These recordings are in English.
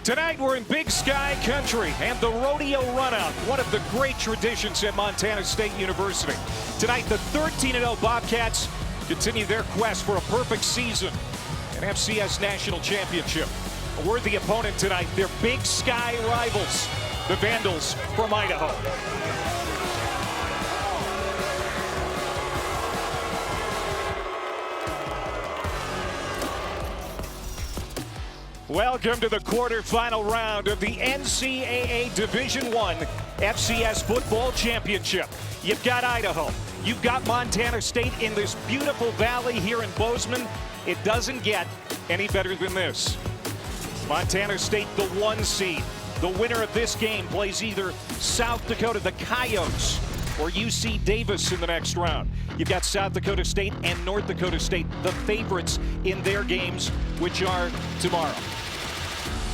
Tonight we're in Big Sky Country and the rodeo runout, one of the great traditions at Montana State University. Tonight the 13-0 Bobcats continue their quest for a perfect season, an FCS national championship. A worthy opponent tonight, their Big Sky rivals, the Vandals from Idaho. Welcome to the quarterfinal round of the NCAA Division I FCS Football Championship. You've got Idaho. You've got Montana State in this beautiful valley here in Bozeman. It doesn't get any better than this. Montana State, the 1 seed. The winner of this game plays either South Dakota, the Coyotes, or UC Davis in the next round. You've got South Dakota State and North Dakota State, the favorites in their games, which are tomorrow.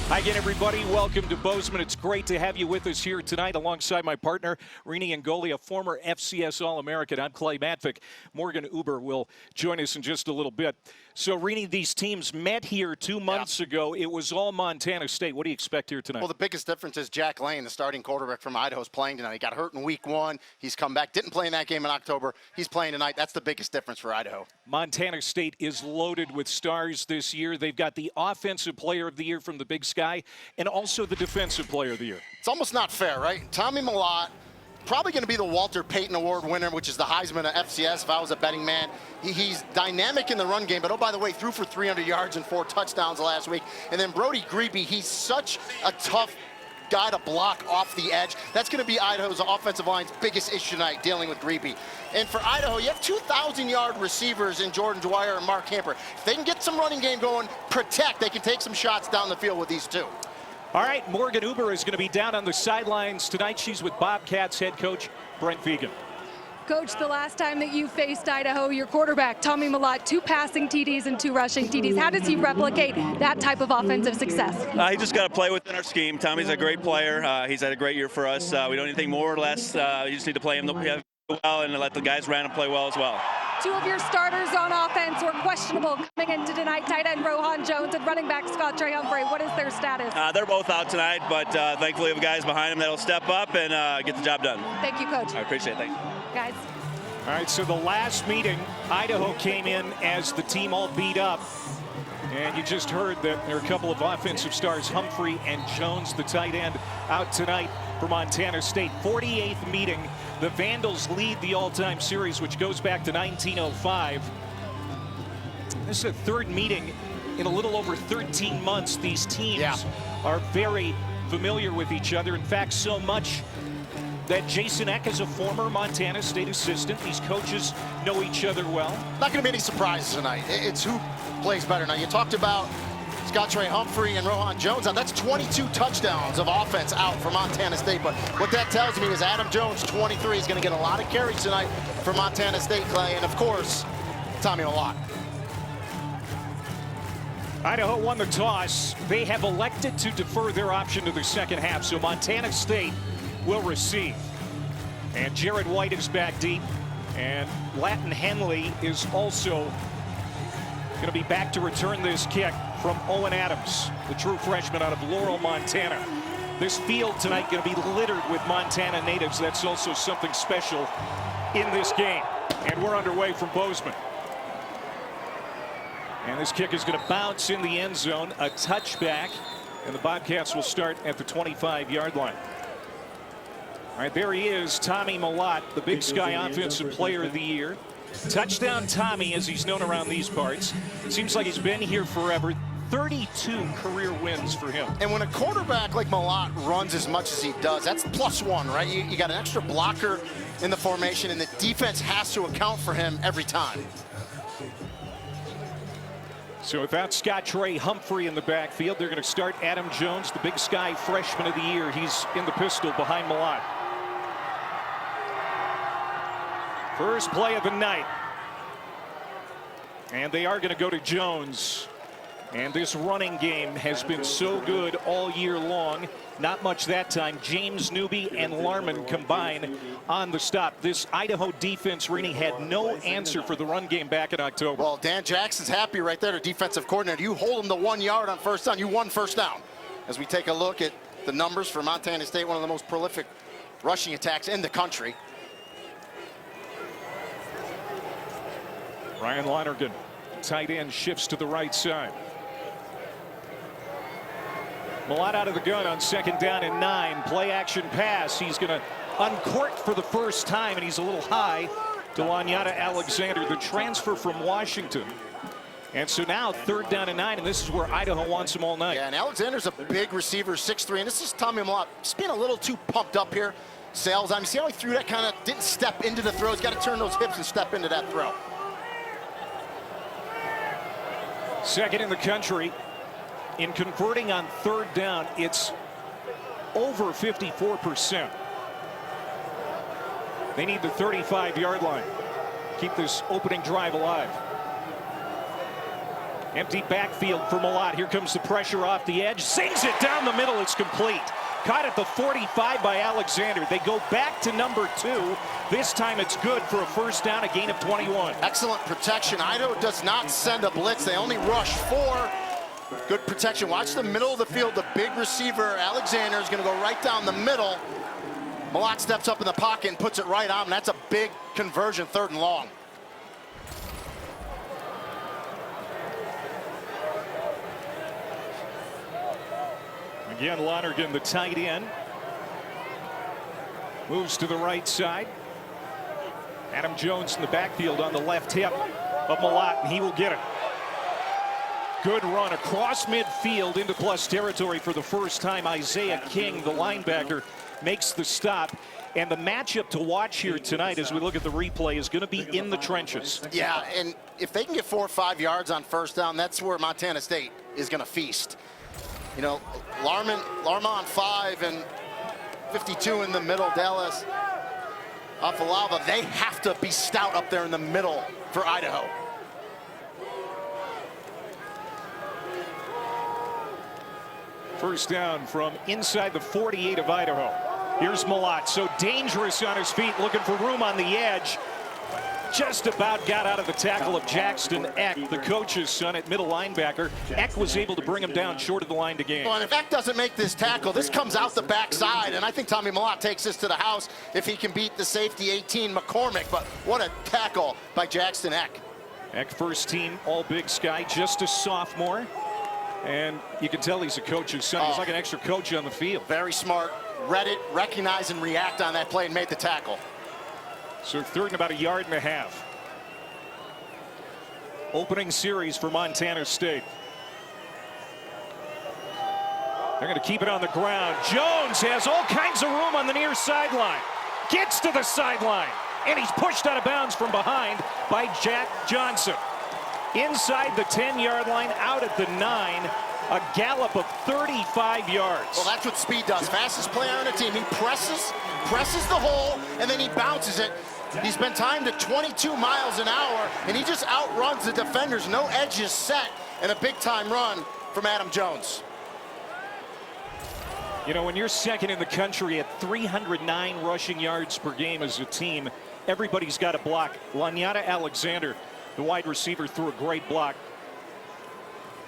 Hi again, everybody. Welcome to Bozeman. It's great to have you with us here tonight alongside my partner, Rini Ngoli, a former FCS All-American. I'm Clay Matvick. Morgan Uber will join us in just a little bit. So, Rini, these teams met here 2 months ago. It was all Montana State. What do you expect here tonight? Well, the biggest difference is Jack Lane, the starting quarterback from Idaho, is playing tonight. He got hurt in week 1. He's come back. Didn't play in that game in October. He's playing tonight. That's the biggest difference for Idaho. Montana State is loaded with stars this year. They've got the Offensive Player of the Year from the Big Sky and also the Defensive Player of the Year. It's almost not fair, right? Tommy Mellott, probably going to be the Walter Payton Award winner, which is the Heisman of FCS if I was a betting man. He's dynamic in the run game, but oh, by the way, threw for 300 yards and 4 touchdowns last week. And then Brody Greeby, he's such a tough guy to block off the edge. That's going to be Idaho's offensive line's biggest issue tonight, dealing with Greeby. And for Idaho, you have 2,000-yard receivers in Jordan Dwyer and Mark Hamper. If they can get some running game going, protect, they can take some shots down the field with these two. All right, Morgan Uber is going to be down on the sidelines tonight. She's with Bobcats head coach Brent Vigen. Coach, the last time that you faced Idaho, your quarterback, Tommy Mellott, 2 passing TDs and 2 rushing TDs. How does he replicate that type of offensive success? He just got to play within our scheme. Tommy's a great player. He's had a great year for us. We don't need anything more or less. You just need to play him well and let the guys around him play well as well. 2 of your starters on offense were questionable coming into tonight. Tight end Rohan Jones and running back Scott Trey Humphrey. What is their status? They're both out tonight, but thankfully we have guys behind them that'll step up and get the job done. Thank you, Coach. I appreciate it. Thanks. Guys. All right, so the last meeting, Idaho came in as the team all beat up. And you just heard that there are a couple of offensive stars, Humphrey and Jones, the tight end, out tonight for Montana State. 48th meeting. The Vandals lead the all-time series, which goes back to 1905. This is a 3rd meeting in a little over 13 months. These teams are very familiar with each other. In fact, so much that Jason Eck is a former Montana State assistant. These coaches know each other well. Not going to be any surprises tonight. It's who plays better. Now, you talked about Scott Trey Humphrey and Rohan Jones. Now, that's 22 touchdowns of offense out for Montana State. But what that tells me is Adam Jones, 23, is going to get a lot of carries tonight for Montana State, Clay. And, of course, Tommy Mellott. Idaho won the toss. They have elected to defer their option to the second half. So Montana State will receive. And Jared White is back deep. And Latin Henley is also going to be back to return this kick from Owen Adams, the true freshman out of Laurel, Montana. This field tonight going to be littered with Montana natives. That's also something special in this game. And we're underway from Bozeman. And this kick is going to bounce in the end zone, a touchback, and the Bobcats will start at the 25-yard line. All right, there he is, Tommy Mellott, the Big Sky Offensive Player of the Year. Touchdown Tommy, as he's known around these parts. It seems like he's been here forever. 32 career wins for him. And when a quarterback like Mellott runs as much as he does, that's +1, right? You got an extra blocker in the formation, and the defense has to account for him every time. So without Scott Trey Humphrey in the backfield, they're going to start Adam Jones, the Big Sky Freshman of the Year. He's in the pistol behind Mellott. First play of the night. And they are going to go to Jones. And this running game has been so good all year long. Not much that time. James Newby and Larman combine on the stop. This Idaho defense, Rini, had no answer for the run game back in October. Well, Dan Jackson's happy right there, the defensive coordinator. You hold him to 1 yard on first down. You won first down. as we take a look at the numbers for Montana State, one of the most prolific rushing attacks in the country. Ryan Lonergan, tight end, shifts to the right side. Malott out of the gun on 2nd down and 9. Play action pass. He's going to uncork for the first time, and he's a little high to Lanyata Alexander, the transfer from Washington. And so now 3rd down and 9, and this is where Idaho wants him all night. Yeah, and Alexander's a big receiver, 6'3", and this is Tommy Malott. Just being a little too pumped up here. Sails on. You see how he threw that, kind of didn't step into the throw. He's got to turn those hips and step into that throw. Second in the country in converting on 3rd down. It's over 54%. They need the 35-yard line. Keep this opening drive alive. Empty backfield for Malott. Here comes the pressure off the edge. Sings it down the middle. It's complete. Caught at the 45 by Alexander. They go back to number 2. This time it's good for a 1st down, a gain of 21. Excellent protection. Idaho does not send a blitz. They only rush 4. Good protection. Watch the middle of the field. The big receiver, Alexander, is going to go right down the middle. Malott steps up in the pocket and puts it right on him. That's a big conversion, 3rd and long. Again, Lonergan, the tight end, moves to the right side. Adam Jones in the backfield on the left hip of Malott, and he will get it. Good run across midfield into plus territory for the first time. Isaiah King, the linebacker, makes the stop. And the matchup to watch here tonight as we look at the replay is going to be in the trenches. Yeah, and if they can get 4 or 5 yards on 1st down, that's where Montana State is going to feast. You know, Larman on 5 and 52 in the middle. Dallas Afalava, they have to be stout up there in the middle for Idaho. First down from inside the 48 of Idaho. Here's Malott, so dangerous on his feet, looking for room on the edge. Just about got out of the tackle of Jackson Eck, the coach's son at middle linebacker. Eck was able to bring him down short of the line to gain. Well, and if Eck doesn't make this tackle, this comes out the backside, and I think Tommy Malott takes this to the house if he can beat the safety 18 McCormick. But what a tackle by Jackson Eck. Eck, first team All Big Sky, just a sophomore. And you can tell he's a coach's son. He's like an extra coach on the field. Very smart. Read it, recognize, and react on that play and made the tackle. So 3rd and about 1.5 yards. Opening series for Montana State. They're going to keep it on the ground. Jones has all kinds of room on the near sideline. Gets to the sideline. And he's pushed out of bounds from behind by Jack Johnson. Inside the 10-yard line, out at the 9. A gallop of 35 yards. Well, that's what speed does. Fastest player on the team. He presses the hole, and then he bounces it. He's been timed at 22 miles an hour, and he just outruns the defenders. No edges set, and a big-time run from Adam Jones. You know, when you're 2nd in the country at 309 rushing yards per game as a team, everybody's got a block. Lanyata Alexander, the wide receiver, threw a great block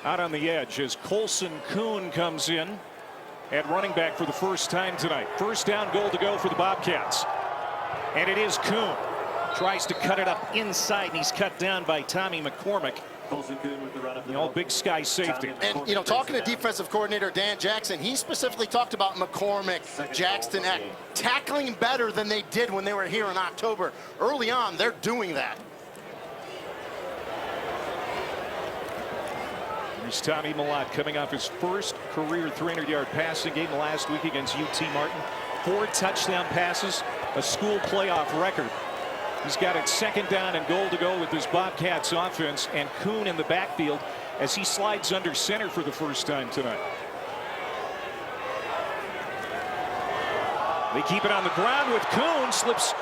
out on the edge as Colson Kuhn comes in at running back for the first time tonight. 1st down, goal to go for the Bobcats. And it is Kuhn. Tries to cut it up inside, and he's cut down by Tommy McCormick, the All Big Sky safety. And, you know, talking to defensive coordinator Dan Jackson, he specifically talked about McCormick, Jackson Eck, tackling better than they did when they were here in October. Early on, they're doing that. Here's Tommy Malott coming off his first career 300-yard passing game last week against UT Martin. 4 touchdown passes, a school playoff record. He's got it 2nd down and goal to go with this Bobcats offense, and Kuhn in the backfield as he slides under center for the first time tonight. They keep it on the ground with Kuhn, slips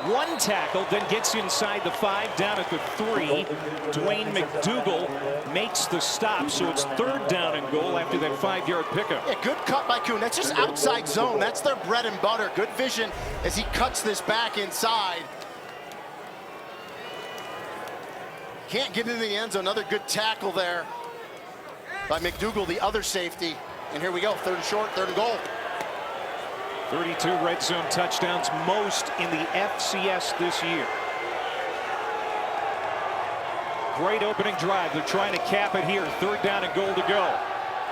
1 tackle, then gets inside the 5, down at the 3. Dwayne McDougal makes the stop, so it's 3rd down and goal after that 5-yard pickup. Yeah, good cut by Kuhn. That's just outside zone. That's their bread and butter. Good vision as he cuts this back inside. Can't get into the end zone. Another good tackle there by McDougal, the other safety. And here we go, 3rd and short, 3rd and goal. 32 red zone touchdowns, most in the FCS this year. Great opening drive. They're trying to cap it here. 3rd down and goal to go.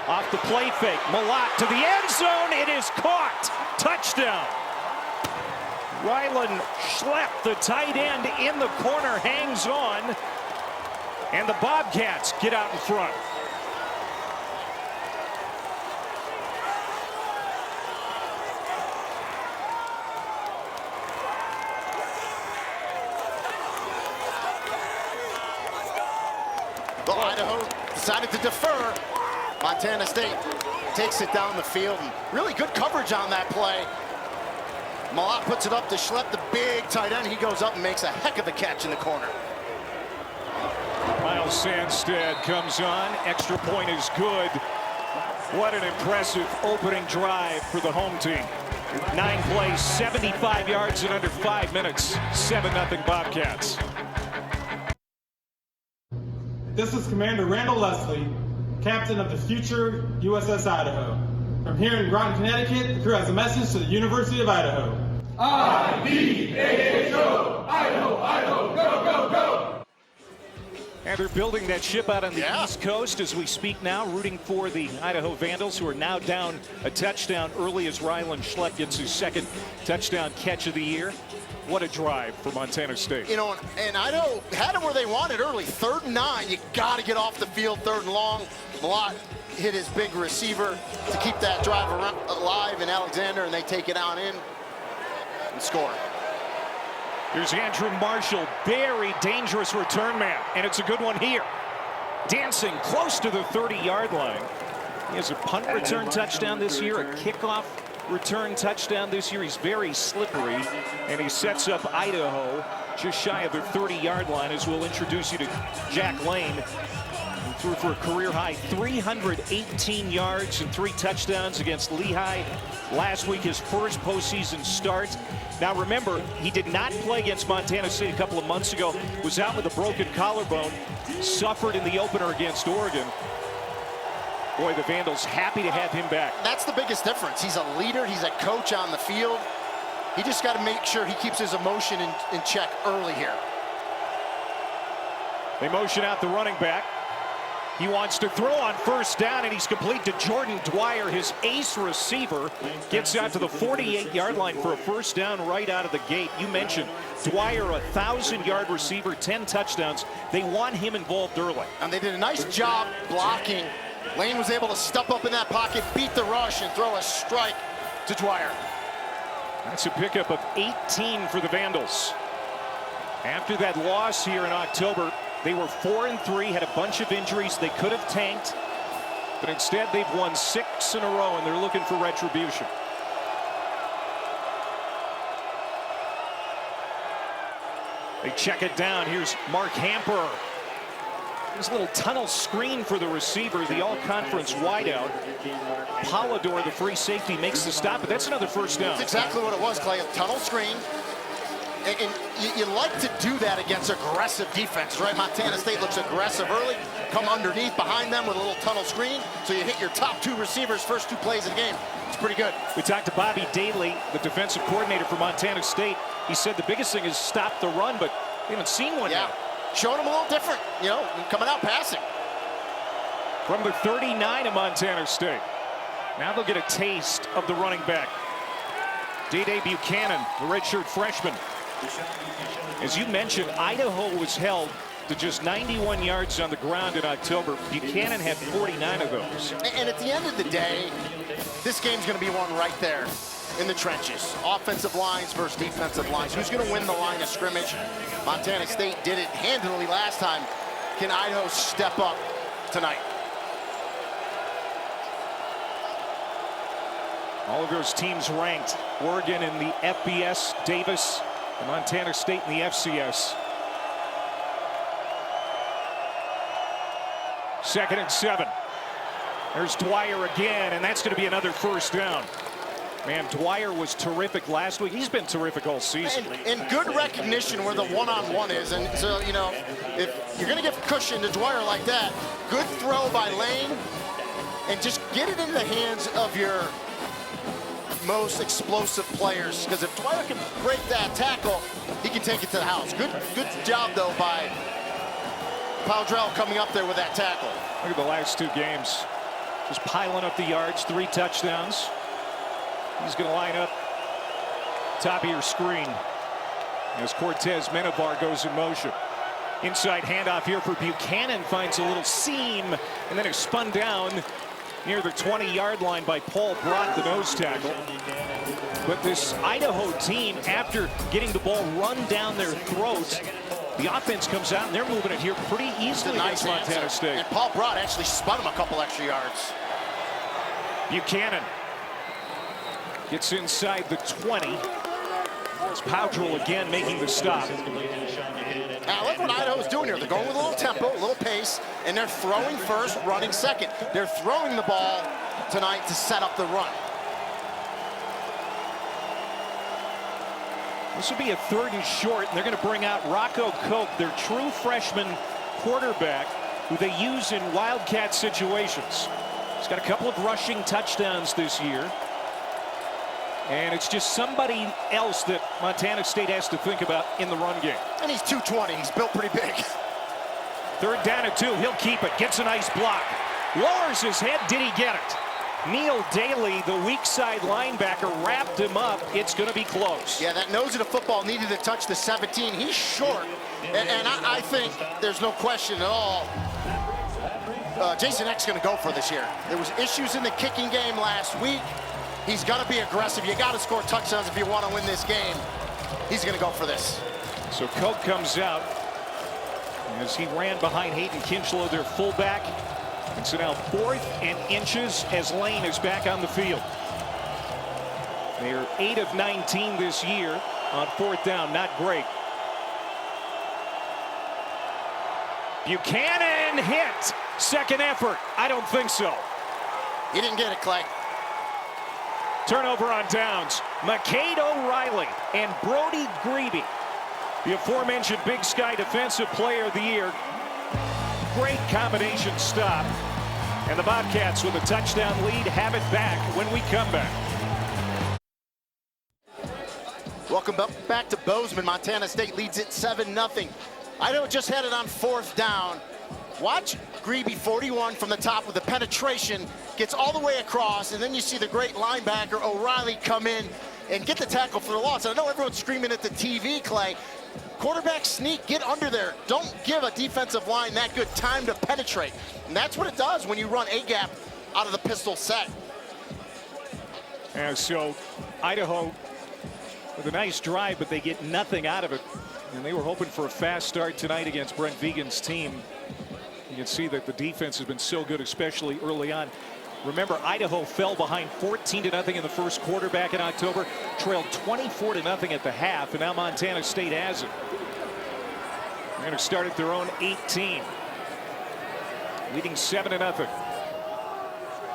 Off the play fake. Malott to the end zone. It is caught. Touchdown. Rylan Schlepp, the tight end in the corner, hangs on. And the Bobcats get out in front. Well, Idaho decided to defer. Montana State takes it down the field, and really good coverage on that play. Malott puts it up to Schlepp, the big tight end. He goes up and makes a heck of a catch in the corner. Miles Sandstead comes on. Extra point is good. What an impressive opening drive for the home team. 9 plays, 75 yards in under 5 minutes. 7-0 Bobcats. This is Commander Randall Leslie, captain of the future USS Idaho. From here in Groton, Connecticut, the crew has a message to the University of Idaho. I-D-A-H-O, Idaho, Idaho, go, go, go! And they're building that ship out on the East Coast as we speak now, rooting for the Idaho Vandals, who are now down a touchdown early as Rylan Schlepp gets his 2nd touchdown catch of the year. What a drive for Montana State. You know, and Idaho had them where they wanted early. 3rd and 9, you got to get off the field. 3rd and long. Malott hit his big receiver to keep that drive alive in Alexander, and they take it on in and score. Here's Andrew Marshall, very dangerous return man, and it's a good one here. Dancing close to the 30-yard line. He has a punt return touchdown this year, a kickoff return touchdown this year. He's very slippery, and he sets up Idaho just shy of their 30-yard line, as we'll introduce you to Jack Lane. He threw for a career-high 318 yards and 3 touchdowns against Lehigh last week, his first postseason start. Now remember, he did not play against Montana State a couple of months ago, was out with a broken collarbone, suffered in the opener against Oregon. Boy, the Vandals happy to have him back. That's the biggest difference. He's a leader. He's a coach on the field. He just got to make sure he keeps his emotion in check early here. They motion out the running back. He wants to throw on 1st down, and he's complete to Jordan Dwyer, his ace receiver. Gets out to the 48-yard line for a 1st down right out of the gate. You mentioned Dwyer, a 1,000-yard receiver, 10 touchdowns. They want him involved early. And they did a nice job blocking. Lane was able to step up in that pocket, beat the rush, and throw a strike to Dwyer. That's a pickup of 18 for the Vandals. After that loss here in October, they were 4-3, had a bunch of injuries. They could have tanked, but instead they've won 6 in a row, and they're looking for retribution. They check it down. Here's Mark Hamper. This little tunnel screen for the receiver, the all-conference wideout. Polidor, the free safety, makes the stop, but that's another 1st down. That's exactly what it was, Clay, a tunnel screen. And you like to do that against aggressive defense, right? Montana State looks aggressive early, come underneath behind them with a little tunnel screen, so you hit your top 2 receivers first 2 plays of the game. It's pretty good. We talked to Bobby Daly, the defensive coordinator for Montana State. He said the biggest thing is stop the run, but we haven't seen one yet. Showing them a little different, you know, coming out passing. From the 39 of Montana State. Now they'll get a taste of the running back. Day-Day Buchanan, the redshirt freshman. As you mentioned, Idaho was held to just 91 yards on the ground in October. Buchanan had 49 of those. And at the end of the day, this game's going to be one right there in the trenches. Offensive lines versus defensive lines. Who's going to win the line of scrimmage? Montana State did it handily last time. Can Idaho step up tonight? All of those teams ranked. Oregon in the FBS, Davis, and Montana State in the FCS. 2nd and 7. There's Dwyer again, and that's going to be another 1st down. Man, Dwyer was terrific last week. He's been terrific all season. And good recognition where the one-on-one is. And so, you know, if you're going to give cushion to Dwyer like that, good throw by Lane, and just get it into the hands of your most explosive players, because if Dwyer can break that tackle, he can take it to the house. Good job, though, by Powdrell coming up there with that tackle. Look at the last two games. Just piling up the yards, 3 touchdowns. He's going to line up top of your screen as Cortez Menabar goes in motion. Inside handoff here for Buchanan, finds a little seam, and then it's spun down near the 20-yard line by Paul Brott, the nose tackle. But this Idaho team, after getting the ball run down their throats, the offense comes out and they're moving it here pretty easily against Montana State. And Paul Brott actually spun him a couple extra yards. Buchanan gets inside the 20. It's Powdrell again making the stop. Now look what Idaho's doing here. They're going with a little tempo, a little pace, and they're throwing first, running second. They're throwing the ball tonight to set up the run. This will be a 3rd and short, and they're going to bring out Rocco Koch, their true freshman quarterback, who they use in wildcat situations. He's got a couple of rushing touchdowns this year. And it's just somebody else that Montana State has to think about in the run game. And he's 220. He's built pretty big. 3rd down and 2. He'll keep it. Gets a nice block. Lowers his head. Did he get it? Neil Daly, the weak side linebacker, wrapped him up. It's going to be close. Yeah, that nose of the football needed to touch the 17. He's short. And I think there's no question at all. Jason Eck's going to go for this year. There was issues in the kicking game last week. He's got to be aggressive. You got to score touchdowns if you want to win this game. He's going to go for this. So Koch comes out as he ran behind Hayden Kinchlow, their fullback. And so now 4th and inches as Lane is back on the field. They're 8 of 19 this year on 4th down. Not great. Buchanan hit. 2nd effort. I don't think so. He didn't get it, Clay. Turnover on downs. McCade O'Reilly and Brody Grebe, the aforementioned Big Sky Defensive Player of the Year. Great combination stop. And the Bobcats with a touchdown lead have it back when we come back. Welcome back to Bozeman. Montana State leads it 7-0. Idaho just had it on 4th down. Watch Grebe, 41 from the top with the penetration, gets all the way across, and then you see the great linebacker O'Reilly come in and get the tackle for the loss. And I know everyone's screaming at the TV, Clay. Quarterback sneak, get under there. Don't give a defensive line that good time to penetrate. And that's what it does when you run A-gap out of the pistol set. And so Idaho with a nice drive, but they get nothing out of it. And they were hoping for a fast start tonight against Brent Vigen's team. You can see that the defense has been so good, especially early on. Remember, Idaho fell behind 14-0 in the first quarter back in October, trailed 24-0 at the half, and now Montana State has it. They're going to start at their own 18, leading 7-0.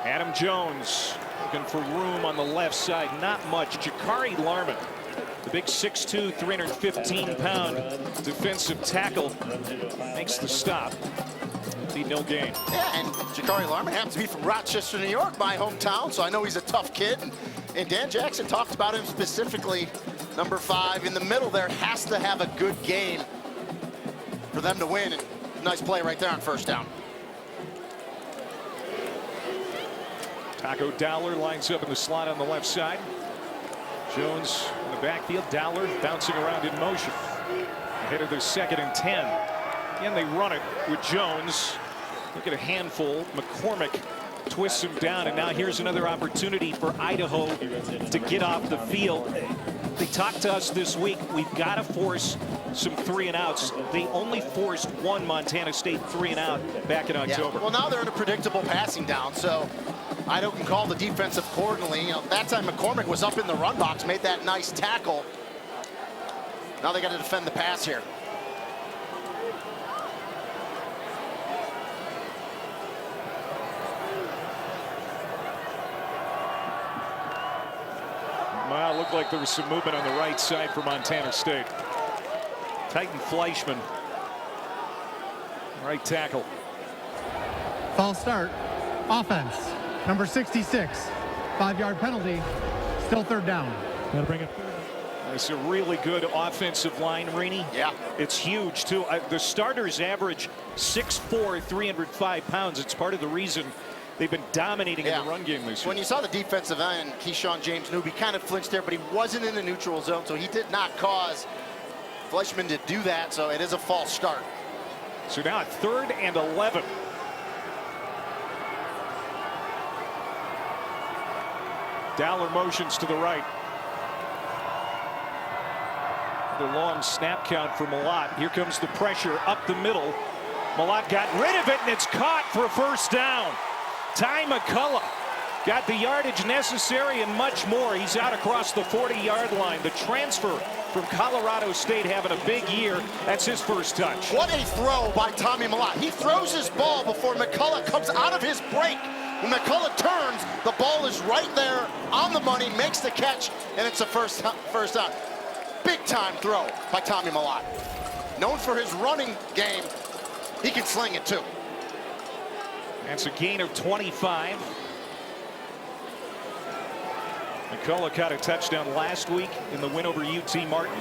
Adam Jones looking for room on the left side, not much. Jakari Larman, the big 6'2", 315-pound defensive tackle, makes the stop. No gain. Yeah, and Jakari Larman happens to be from Rochester, New York, my hometown, so I know he's a tough kid. And Dan Jackson talked about him specifically. Number 5 in the middle there has to have a good game for them to win. And nice play right there on 1st down. Taco Dowler lines up in the slot on the left side. Jones in the backfield. Dowler bouncing around in motion. Ahead of their 2nd and 10. And they run it with Jones. Look at a handful. McCormick twists him down, and now here's another opportunity for Idaho to get off the field. They talked to us this week. We've got to force some 3-and-outs. They only forced one Montana State 3-and-out back in October. Yeah. Well, now they're in a predictable passing down, so Idaho can call the defense accordingly. You know, that time McCormick was up in the run box, made that nice tackle. Now they got to defend the pass here. Well, it looked like there was some movement on the right side for Montana State. Titan Fleischman, right tackle. False start, offense. Number 66, 5-yard penalty, still third down. That'll bring it. It's a really good offensive line, Rini. Yeah. It's huge, too. The starters average 6'4", 305 pounds. It's part of the reason they've been dominating in the run game this year. When you saw the defensive end, Keyshawn James Newby kind of flinched there, but he wasn't in the neutral zone, so he did not cause Fleischman to do that, so it is a false start. So now at 3rd and 11. Dowler motions to the right. The long snap count for Malott. Here comes the pressure up the middle. Malott got rid of it, and it's caught for a first down. Ty McCullough got the yardage necessary and much more. He's out across the 40-yard line. The transfer from Colorado State having a big year. That's his first touch. What a throw by Tommy Malott. He throws his ball before McCullough comes out of his break. When McCullough turns, the ball is right there on the money, makes the catch, and it's a first down. Big time throw by Tommy Malott. Known for his running game, he can sling it too. That's a gain of 25. McCullough caught a touchdown last week in the win over UT Martin.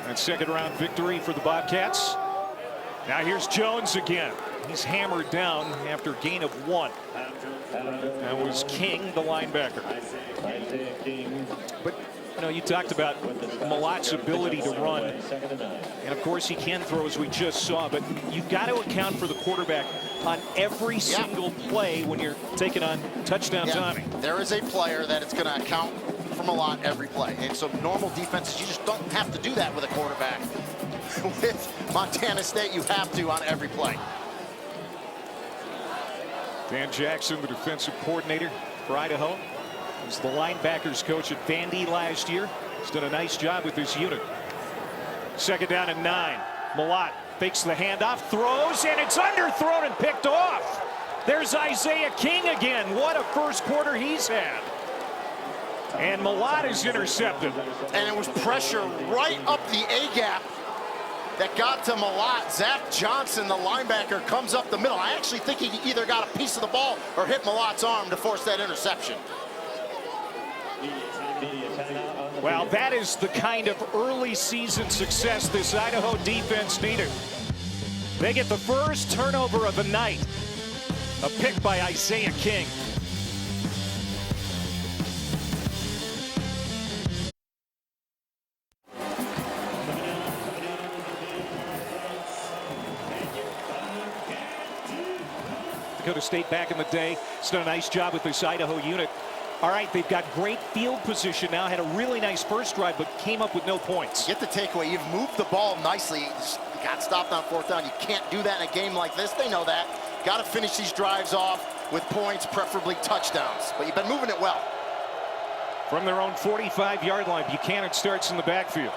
And second-round victory for the Bobcats. Now here's Jones again. He's hammered down after a gain of 1. That was King, the linebacker. But you know, you talked about Malott's ability to run, and of course he can throw, as we just saw, but you've got to account for the quarterback on every single play when you're taking on touchdown Tommy. There is a player that it's going to account for Malott every play, and so normal defenses, you just don't have to do that with a quarterback. With Montana State, you have to on every play. Dan Jackson, the defensive coordinator for Idaho. He was the linebackers coach at Vandy last year. He's done a nice job with this unit. Second down and 9. Malott fakes the handoff, throws, and it's underthrown and picked off. There's Isaiah King again. What a first quarter he's had. And Malott is intercepted. And it was pressure right up the A-gap that got to Malott. Zach Johnson, the linebacker, comes up the middle. I actually think he either got a piece of the ball or hit Malott's arm to force that interception. Well, that is the kind of early season success this Idaho defense needed. They get the first turnover of the night. A pick by Isaiah King. Dakota State back in the day. It's done a nice job with this Idaho unit. All right, they've got great field position now. Had a really nice first drive, but came up with no points. Get the takeaway. You've moved the ball nicely. You got stopped on 4th down. You can't do that in a game like this. They know that. Got to finish these drives off with points, preferably touchdowns. But you've been moving it well. From their own 45-yard line, Buchanan starts in the backfield.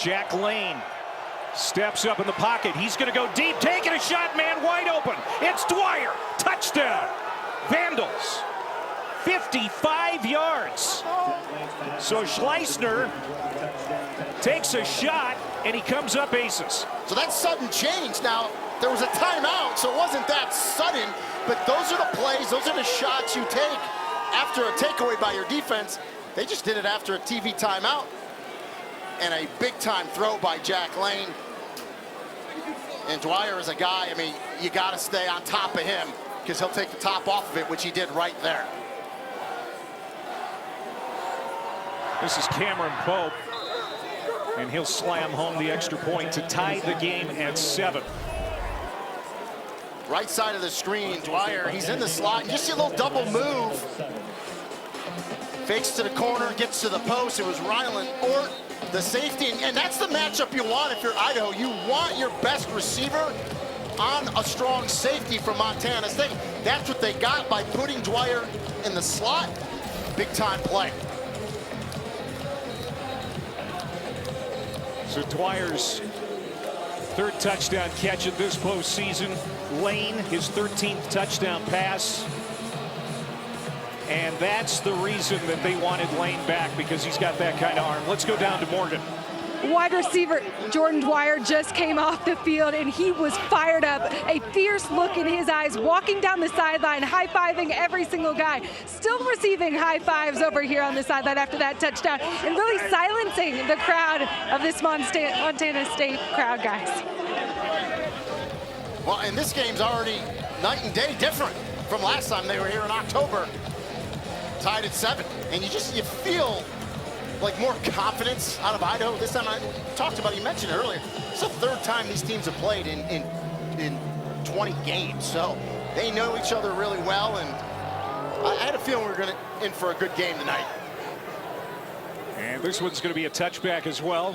Jack Lane steps up in the pocket. He's going to go deep, taking a shot, man wide open. It's Dwyer. Touchdown. Vandals. 55 yards. So Schleisner takes a shot, and he comes up aces. So that's sudden change. Now, there was a timeout, so it wasn't that sudden, but those are the plays, those are the shots you take after a takeaway by your defense. They just did it after a TV timeout. And a big-time throw by Jack Lane. And Dwyer is a guy, I mean, you got to stay on top of him because he'll take the top off of it, which he did right there. This is Cameron Pope, and he'll slam home the extra point to tie the game at 7. Right side of the screen, Dwyer, he's in the slot. You see a little double move. Fakes to the corner, gets to the post. It was Ryland Ort, the safety, and that's the matchup you want if you're Idaho. You want your best receiver on a strong safety from Montana State. That's what they got by putting Dwyer in the slot. Big time play. So Dwyer's 3rd touchdown catch of this postseason. Lane, his 13th touchdown pass. And that's the reason that they wanted Lane back, because he's got that kind of arm. Let's go down to Morgan. Wide receiver Jordan Dwyer just came off the field, and he was fired up, a fierce look in his eyes, walking down the sideline, high-fiving every single guy, still receiving high fives over here on the sideline after that touchdown, and really silencing the crowd of this Montana State crowd, guys. Well, and this game's already night and day different from last time they were here in October, tied at 7. And you feel like more confidence out of Idaho. This time I talked about, you mentioned it earlier, it's the 3rd time these teams have played in 20 games. So they know each other really well, and I had a feeling we were in for a good game tonight. And this one's going to be a touchback as well.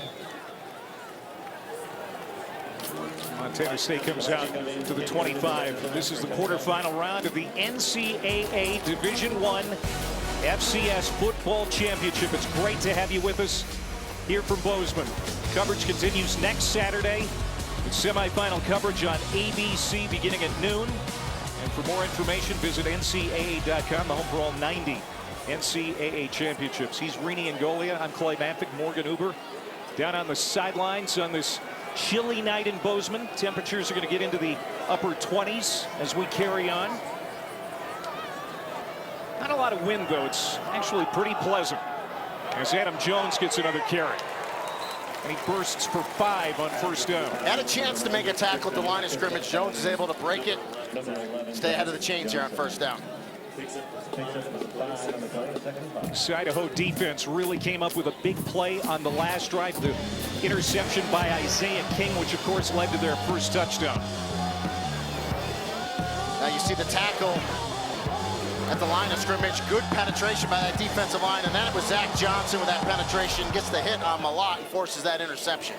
Montana State comes out to the 25. This is the quarterfinal round of the NCAA Division I FCS Football Championship. It's great to have you with us here from Bozeman. Coverage continues next Saturday with semifinal coverage on ABC beginning at noon. And for more information, visit ncaa.com, the home for all 90 NCAA championships. He's Rini Angolia. I'm Clay Matvick, Morgan Uber. Down on the sidelines on this chilly night in Bozeman. Temperatures are going to get into the upper 20s as we carry on. Not a lot of wind, though. It's actually pretty pleasant as Adam Jones gets another carry. And he bursts for 5 on first down. Had a chance to make a tackle at the line of scrimmage. Jones is able to break it, stay ahead of the chains here on first down. This Idaho defense really came up with a big play on the last drive. The interception by Isaiah King, which of course led to their first touchdown. Now you see the tackle at the line of scrimmage. Good penetration by that defensive line, and then it was Zach Johnson with that penetration. Gets the hit on Malott and forces that interception.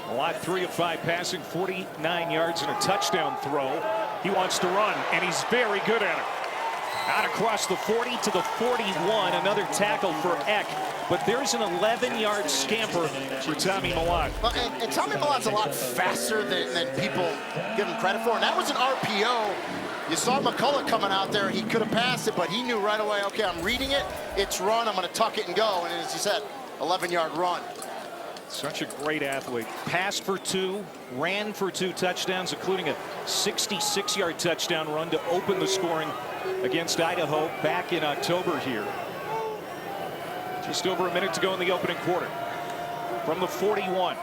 Malott 3 of 5 passing, 49 yards and a touchdown throw. He wants to run, and he's very good at it. Out across the 40 to the 41, another tackle for Eck. But there's an 11-yard scamper for Tommy Malott. Well, and Tommy Malott's a lot faster than people give him credit for. And that was an RPO. You saw McCullough coming out there. He could have passed it, but he knew right away, okay, I'm reading it. It's run. I'm going to tuck it and go. And as you said, 11-yard run. Such a great athlete. Passed for 2, ran for 2 touchdowns, including a 66-yard touchdown run to open the scoring against Idaho back in October here. Just over a minute to go in the opening quarter. From the 41,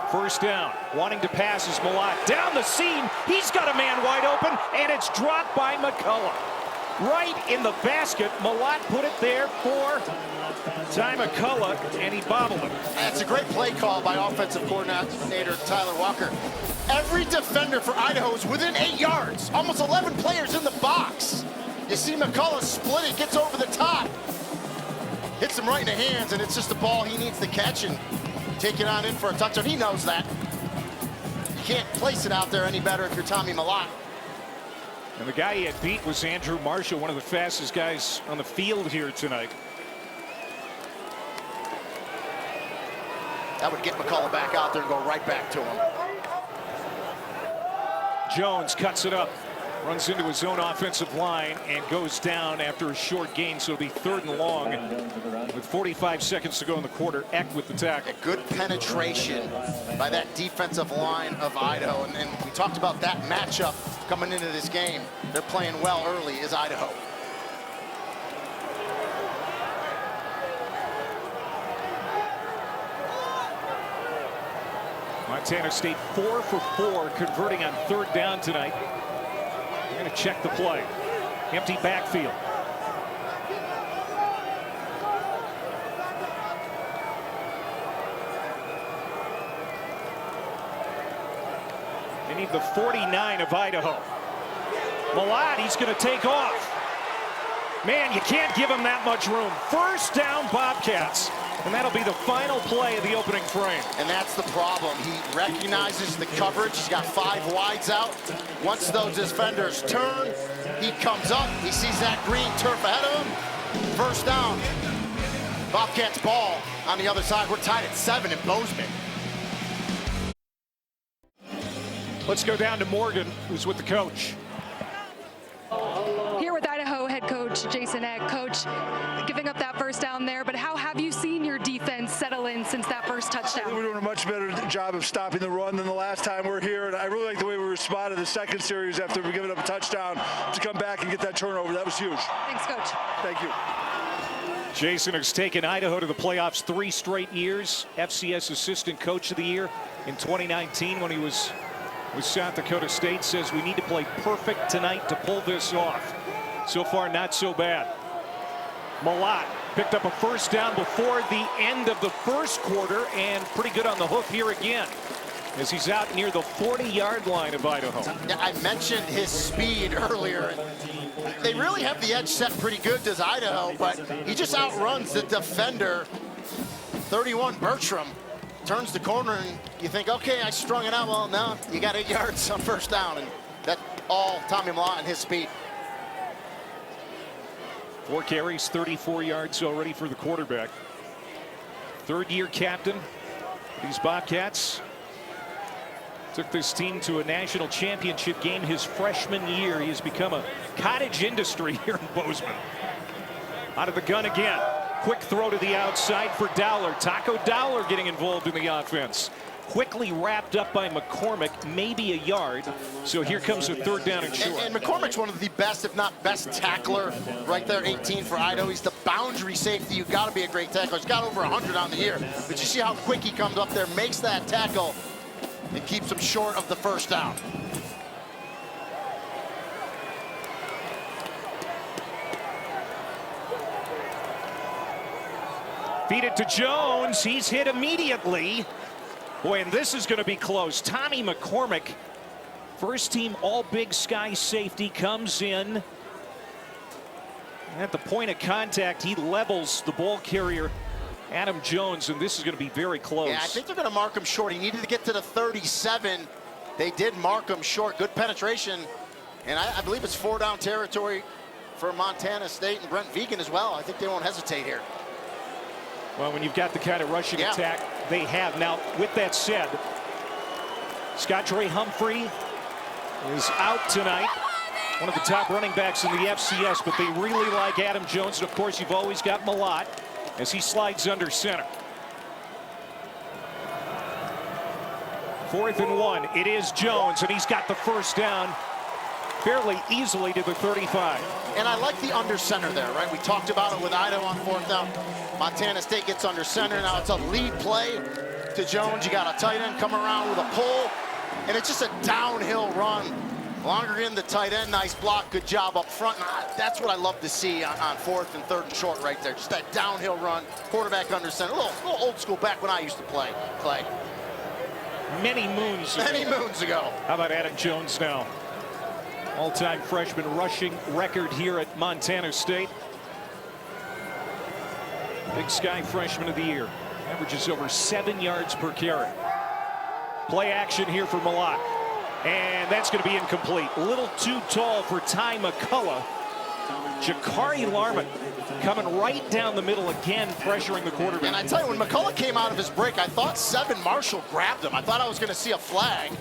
first down, wanting to pass is Malott. Down the seam, he's got a man wide open, and it's dropped by McCullough. Right in the basket, Malott put it there for Ty McCullough, and he bobbled it. That's a great play call by offensive coordinator Tyler Walker. Every defender for Idaho is within 8 yards. Almost 11 players in the box. You see McCullough split it, gets over the top. Hits him right in the hands, and it's just a ball he needs to catch and take it on in for a touchdown. He knows that. You can't place it out there any better if you're Tommy Malott. And the guy he had beat was Andrew Marshall, one of the fastest guys on the field here tonight. That would get McCullough back out there and go right back to him. Jones cuts it up, runs into his own offensive line, and goes down after a short gain. So it'll be 3rd and long with 45 seconds to go in the quarter. Eck with the tackle. A good penetration by that defensive line of Idaho. And we talked about that matchup coming into this game. They're playing well early is Idaho. Montana State 4 for 4 converting on 3rd down tonight. They're going to check the play. Empty backfield. They need the 49 of Idaho. Malott, he's going to take off. Man, you can't give him that much room. First down, Bobcats. And that'll be the final play of the opening frame. And that's the problem. He recognizes the coverage. He's got 5 wides out. Once those defenders turn, he comes up. He sees that green turf ahead of him. First down. Bobcats ball on the other side. We're tied at 7 in Bozeman. Let's go down to Morgan, who's with the coach. Here with Idaho head coach Jason Eck. Coach, giving up that first down there, but how have you seen your defense settle in since that first touchdown. We're doing a much better job of stopping the run than the last time we were here, and I really like the way we responded the second series after we giving up a touchdown to come back and get that turnover. That was huge. Thanks, Coach. Thank you. Jason has taken Idaho to the playoffs 3 straight years. FCS Assistant Coach of the Year in 2019 when he was with South Dakota State. Says we need to play perfect tonight to pull this off. So far, not so bad. Malott picked up a first down before the end of the first quarter, and pretty good on the hoof here again as he's out near the 40-yard line of Idaho. Yeah, I mentioned his speed earlier. They really have the edge set pretty good, does Idaho, but he just outruns the defender. 31 Bertram turns the corner, and you think, okay, I strung it out. Well, no, you got 8 yards on first down, and that's all Tommy Malott and his speed. 4 carries, 34 yards already for the quarterback. Third-year captain. These Bobcats took this team to a national championship game his freshman year. He has become a cottage industry here in Bozeman. Out of the gun again. Quick throw to the outside for Dowler. Taco Dowler getting involved in the offense. Quickly wrapped up by McCormick, maybe a yard. So here comes a third down and short. And McCormick's one of the best, if not best, tackler right there, 18 for Idaho. He's the boundary safety. You've got to be a great tackler. He's got over 100 on the year. But you see how quick he comes up there, makes that tackle, and keeps him short of the first down. Feed it to Jones. He's hit immediately. Boy, and this is going to be close. Tommy McCormick, first team all Big Sky safety, comes in. At the point of contact, he levels the ball carrier, Adam Jones, and this is going to be very close. Yeah, I think they're going to mark him short. He needed to get to the 37. They did mark him short. Good penetration. And I believe it's 4-down territory for Montana State and Brent Vegan as well. I think they won't hesitate here. Well, when you've got the kind of rushing attack they have. Now, with that said, Scott Dre Humphrey is out tonight. One of the top running backs in the FCS, but they really like Adam Jones. And, of course, you've always got Malott as he slides under center. 4th and 1. It is Jones, and he's got the first down fairly easily to the 35. And I like the under center there, right? We talked about it with Idaho on 4th down. Montana State gets under center. Now it's a lead play to Jones. You got a tight end coming around with a pull, and it's just a downhill run. Longer in the tight end, nice block, good job up front. That's what I love to see on 4th and 3rd and short right there. Just that downhill run, quarterback under center. A little old school back when I used to play. Many moons ago. How about Adam Jones now? All-time freshman rushing record here at Montana State. Big Sky freshman of the year. Averages over 7 yards per carry. Play action here for Malott. And that's going to be incomplete. A little too tall for Ty McCullough. Jakari Larman coming right down the middle again, pressuring the quarterback. And I tell you, when McCullough came out of his break, I thought 7 Marshall grabbed him. I thought I was going to see a flag.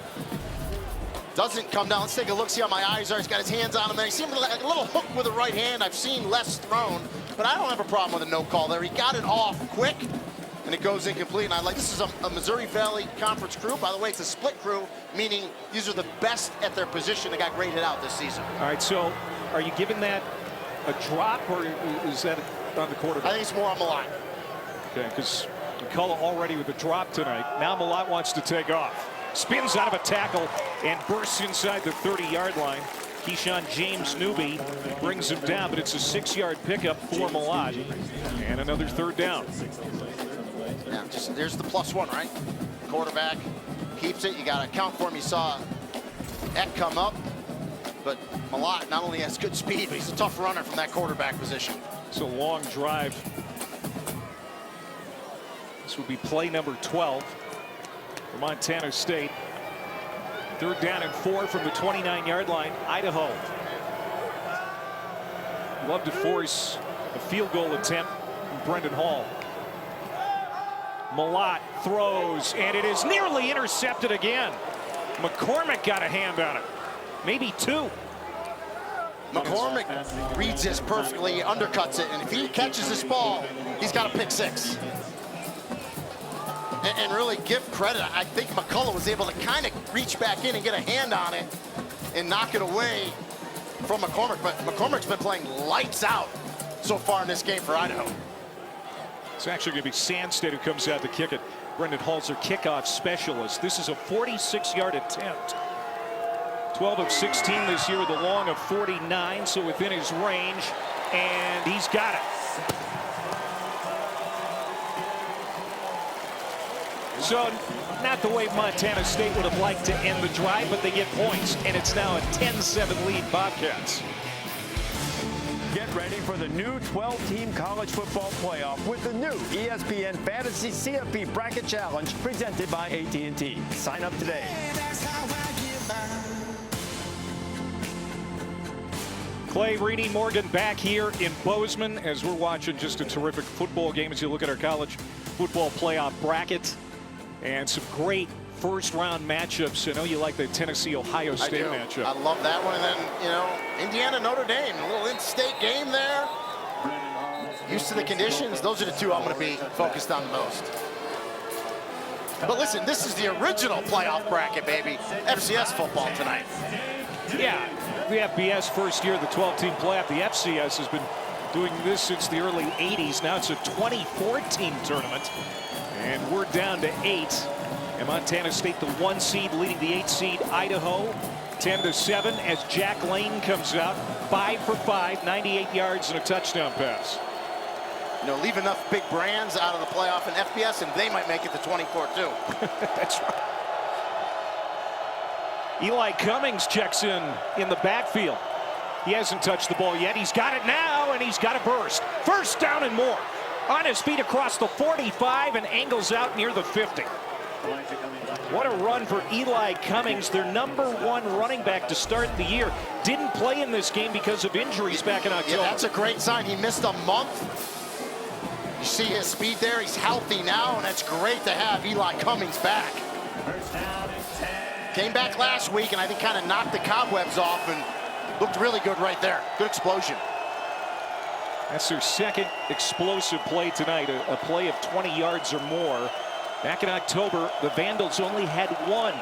Doesn't come down. Let's take a look, see how my eyes are. He's got his hands on him there. He seemed like a little hook with the right hand. I've seen less thrown, but I don't have a problem with a no call there. He got it off quick, and it goes incomplete. And I like, this is a Missouri Valley Conference crew. By the way, it's a split crew, meaning these are the best at their position that got graded out this season. All right, so are you giving that a drop, or is that on the quarterback? I think it's more on Malott. Okay, because McCullough already with a drop tonight. Now Malott wants to take off. Spins out of a tackle and bursts inside the 30-yard line. Keyshawn James Newby brings him down, but it's a 6-yard pickup for Malott. And another 3rd down. Yeah, just there's the +1, right? Quarterback keeps it. You got to account for him. You saw Eck come up, but Malott not only has good speed, but he's a tough runner from that quarterback position. It's a long drive. This would be play number 12 for Montana State. 3rd down and 4 from the 29-yard line. Idaho love to force a field goal attempt from Brendan Hall. Malott throws, and it is nearly intercepted again. McCormick got a hand on it. Maybe 2. McCormick reads this perfectly, undercuts it, and if he catches this ball, he's got a pick 6. and really give credit. I think McCullough was able to kind of reach back in and get a hand on it and knock it away from McCormick. But McCormick's been playing lights out so far in this game for Idaho. It's actually going to be Sandstead who comes out to kick it. Brendan Hall's their kickoff specialist. This is a 46-yard attempt. 12 of 16 this year with a long of 49, so within his range, and he's got it. So not the way Montana State would have liked to end the drive, but they get points, and it's now a 10-7 lead Bobcats. Get ready for the new 12-team college football playoff with the new ESPN Fantasy CFP Bracket Challenge presented by AT&T. Sign up today. Clay, Reedy, Morgan back here in Bozeman as we're watching just a terrific football game as you look at our college football playoff bracket. And some great first-round matchups. I know you like the Tennessee-Ohio State matchup. I love that one. And then, you know, Indiana-Notre Dame, a little in-state game there. Used to the conditions. Those are the two I'm going to be focused on the most. But listen, this is the original playoff bracket, baby. FCS football tonight. Yeah, the FBS first year of the 12-team playoff. The FCS has been doing this since the early 80s. Now it's a 24-team tournament. And we're down to 8. And Montana State, the 1 seed, leading the 8 seed Idaho, 10-7 as Jack Lane comes out, 5 for 5, 98 yards and a touchdown pass. You know, leave enough big brands out of the playoff in FBS, and they might make it to 24 too. That's right. Eli Cummings checks in the backfield. He hasn't touched the ball yet. He's got it now, and he's got a burst. First down and more. On his feet across the 45 and angles out near the 50. What a run for Eli Cummings, their #1 running back to start the year. Didn't play in this game because of injuries back in October. Yeah, that's a great sign. He missed a month. You see his speed there. He's healthy now, and it's great to have Eli Cummings back. Came back last week, and I think kind of knocked the cobwebs off and looked really good right there. Good explosion. That's their second explosive play tonight, a play of 20 yards or more. Back in October, the Vandals only had 1.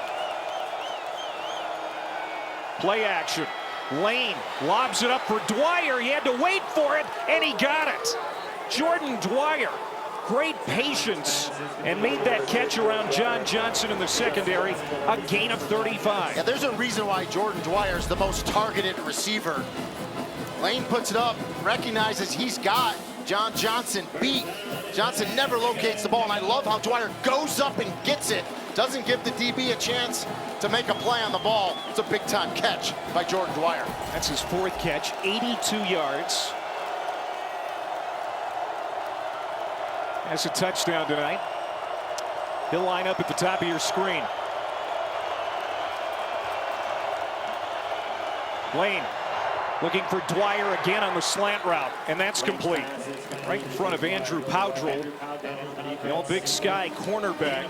Play action. Lane lobs it up for Dwyer. He had to wait for it, and he got it. Jordan Dwyer, great patience, and made that catch around John Johnson in the secondary. A gain of 35. Yeah, there's a reason why Jordan Dwyer is the most targeted receiver. Lane puts it up, recognizes he's got John Johnson beat. Johnson never locates the ball, and I love how Dwyer goes up and gets it. Doesn't give the DB a chance to make a play on the ball. It's a big-time catch by Jordan Dwyer. That's his 4th catch, 82 yards. Has a touchdown tonight. He'll line up at the top of your screen. Lane looking for Dwyer again on the slant route, and that's complete. Right in front of Andrew Powdrell, the All Big Sky cornerback.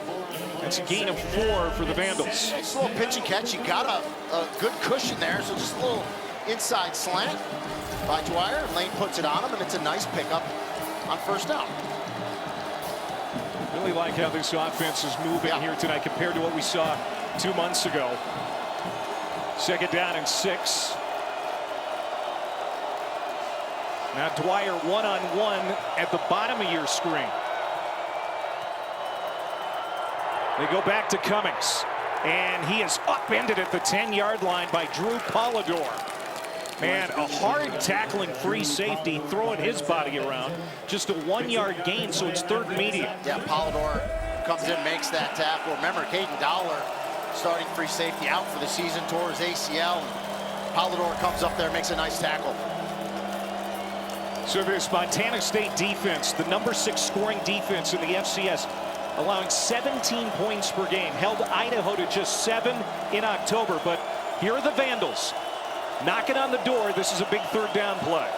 That's a gain of 4 for the Vandals. Nice little pitch and catch. You got a good cushion there, so just a little inside slant by Dwyer. Lane puts it on him, and it's a nice pickup on first down. Really like how this offense is moving here tonight compared to what we saw 2 months ago. Second down and 6. Now Dwyer one-on-one at the bottom of your screen. They go back to Cummings, and he is upended at the 10-yard line by Drew Polidor. Man, a hard tackling free safety, throwing his body around. Just a 1-yard gain, so it's 3rd and medium. Yeah, Polidor comes in, makes that tackle. Remember, Caden Dowler, starting free safety, out for the season, tore his ACL. Polidor comes up there, makes a nice tackle. So this Montana State defense, the #6 scoring defense in the FCS, allowing 17 points per game, held Idaho to just 7 in October. But here are the Vandals knocking on the door. This is a big 3rd down play.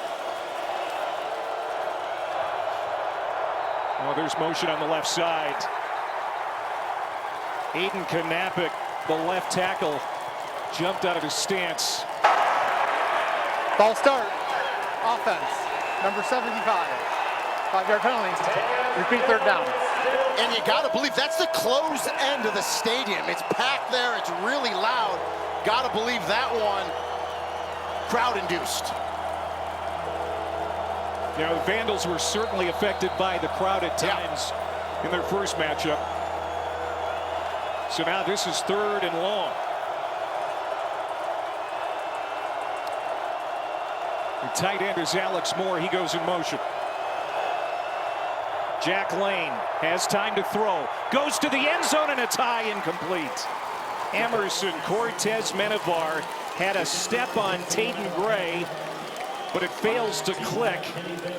Oh, there's motion on the left side. Aiden Knappich, the left tackle, jumped out of his stance. Ball start. Offense. Number 75. 5-yard penalty. Repeat 3rd down. And you got to believe that's the closed end of the stadium. It's packed there. It's really loud. Got to believe that one crowd-induced. You know, the Vandals were certainly affected by the crowd at times in their first matchup. So now this is 3rd and long. The tight end is Alex Moore. He goes in motion. Jack Lane has time to throw. Goes to the end zone and a tie incomplete. Emerson Cortez Menevar had a step on Taden Gray, but it fails to click,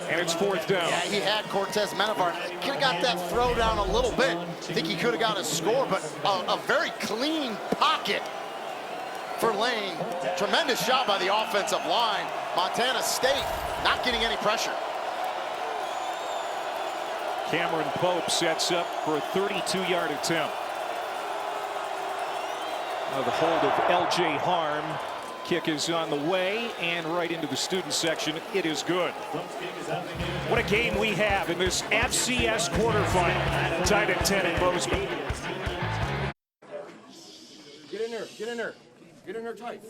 and it's 4th down. Yeah, he had Cortez Menevar. Could have got that throw down a little bit. I think he could have got a score, but a very clean pocket for Lane. Tremendous job by the offensive line. Montana State not getting any pressure. Cameron Pope sets up for a 32-yard attempt. Now the hold of L.J. Harm. Kick is on the way and right into the student section. It is good. What a game we have in this FCS quarterfinal. Tied at 10 in Bozeman. Get in there. Get in there. Get in there tight.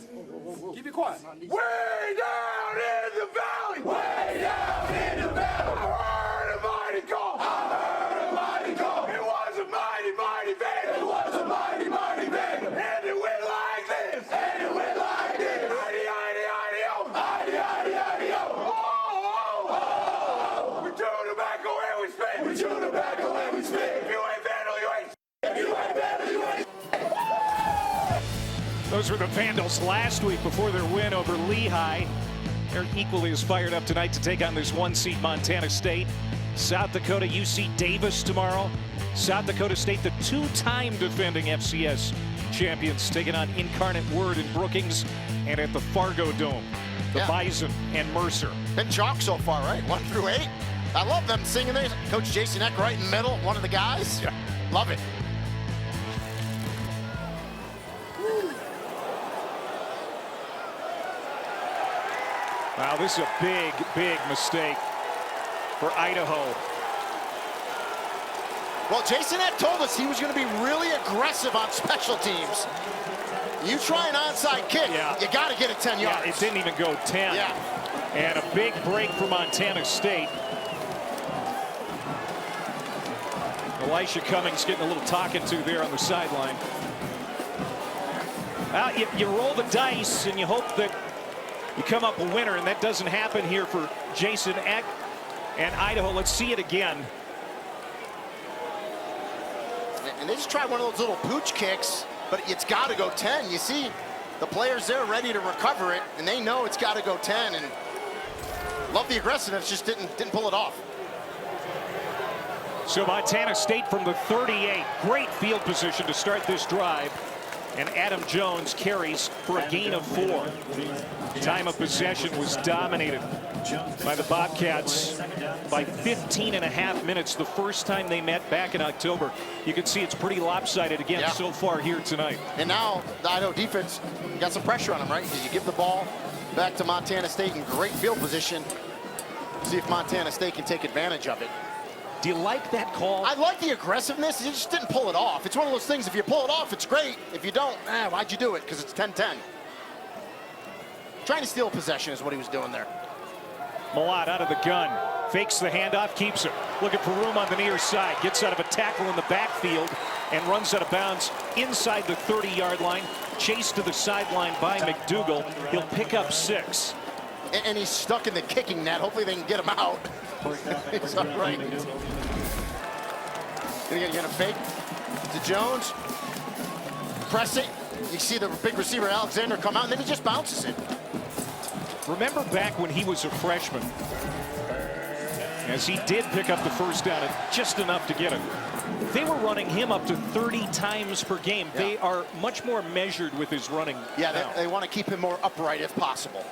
Keep it quiet. Way down in the valley. Way down in the valley. I heard a mighty call. I heard a mighty call. It was a mighty, mighty band. It was a mighty, mighty band. And it went like this. And it went like this. I-D-I-D-I-D-O. I-D-I-D-I-D-O. Oh, oh, oh. We chew tobacco and we spit. We chew tobacco and we spit. If you ain't Vandal, you ain't. If you ain't Vandal, you ain't. Those were the Vandals last week before their win over Lehigh. They're equally as fired up tonight to take on this 1-seed Montana State. South Dakota, UC Davis tomorrow. South Dakota State, the 2-time defending FCS champions, taking on Incarnate Word in Brookings and at the Fargo Dome. The Bison and Mercer. Been chalk so far, right? 1 through 8. I love them singing there. Coach Jason Eck right in the middle, one of the guys. Yeah. Love it. Wow, this is a big, big mistake for Idaho. Well, Jason Eck told us he was going to be really aggressive on special teams. You try an onside kick, you got to get it 10 yards. Yeah, it didn't even go 10. Yeah. And a big break for Montana State. Elisha Cummings getting a little talking to there on the sideline. Well, you roll the dice and you hope that you come up a winner, and that doesn't happen here for Jason Eck and Idaho. Let's see it again. And they just tried one of those little pooch kicks, but it's got to go 10. You see the players there ready to recover it, and they know it's got to go 10. And love the aggressiveness, just didn't pull it off. So Montana State from the 38. Great field position to start this drive. And Adam Jones carries for a gain of 4. Time of possession was dominated by the Bobcats by 15.5 minutes the first time they met back in October. You can see it's pretty lopsided again so far here tonight. And now the Idaho defense got some pressure on them, right? Because you give the ball back to Montana State in great field position. See if Montana State can take advantage of it. Do you like that call? I like the aggressiveness. He just didn't pull it off. It's one of those things, if you pull it off, it's great. If you don't, why'd you do it? Because it's 10-10. Trying to steal possession is what he was doing there. Malott out of the gun. Fakes the handoff, keeps it. Looking for room on the near side. Gets out of a tackle in the backfield and runs out of bounds inside the 30-yard line. Chased to the sideline by McDougal. He'll pick up 6. And he's stuck in the kicking net. Hopefully they can get him out. He's all right. Gonna fake to Jones. Press it. You see the big receiver Alexander come out, and then he just bounces it. Remember back when he was a freshman, as he did pick up the first down, and just enough to get it. They were running him up to 30 times per game. Yeah. They are much more measured with his running. Yeah, they want to keep him more upright if possible.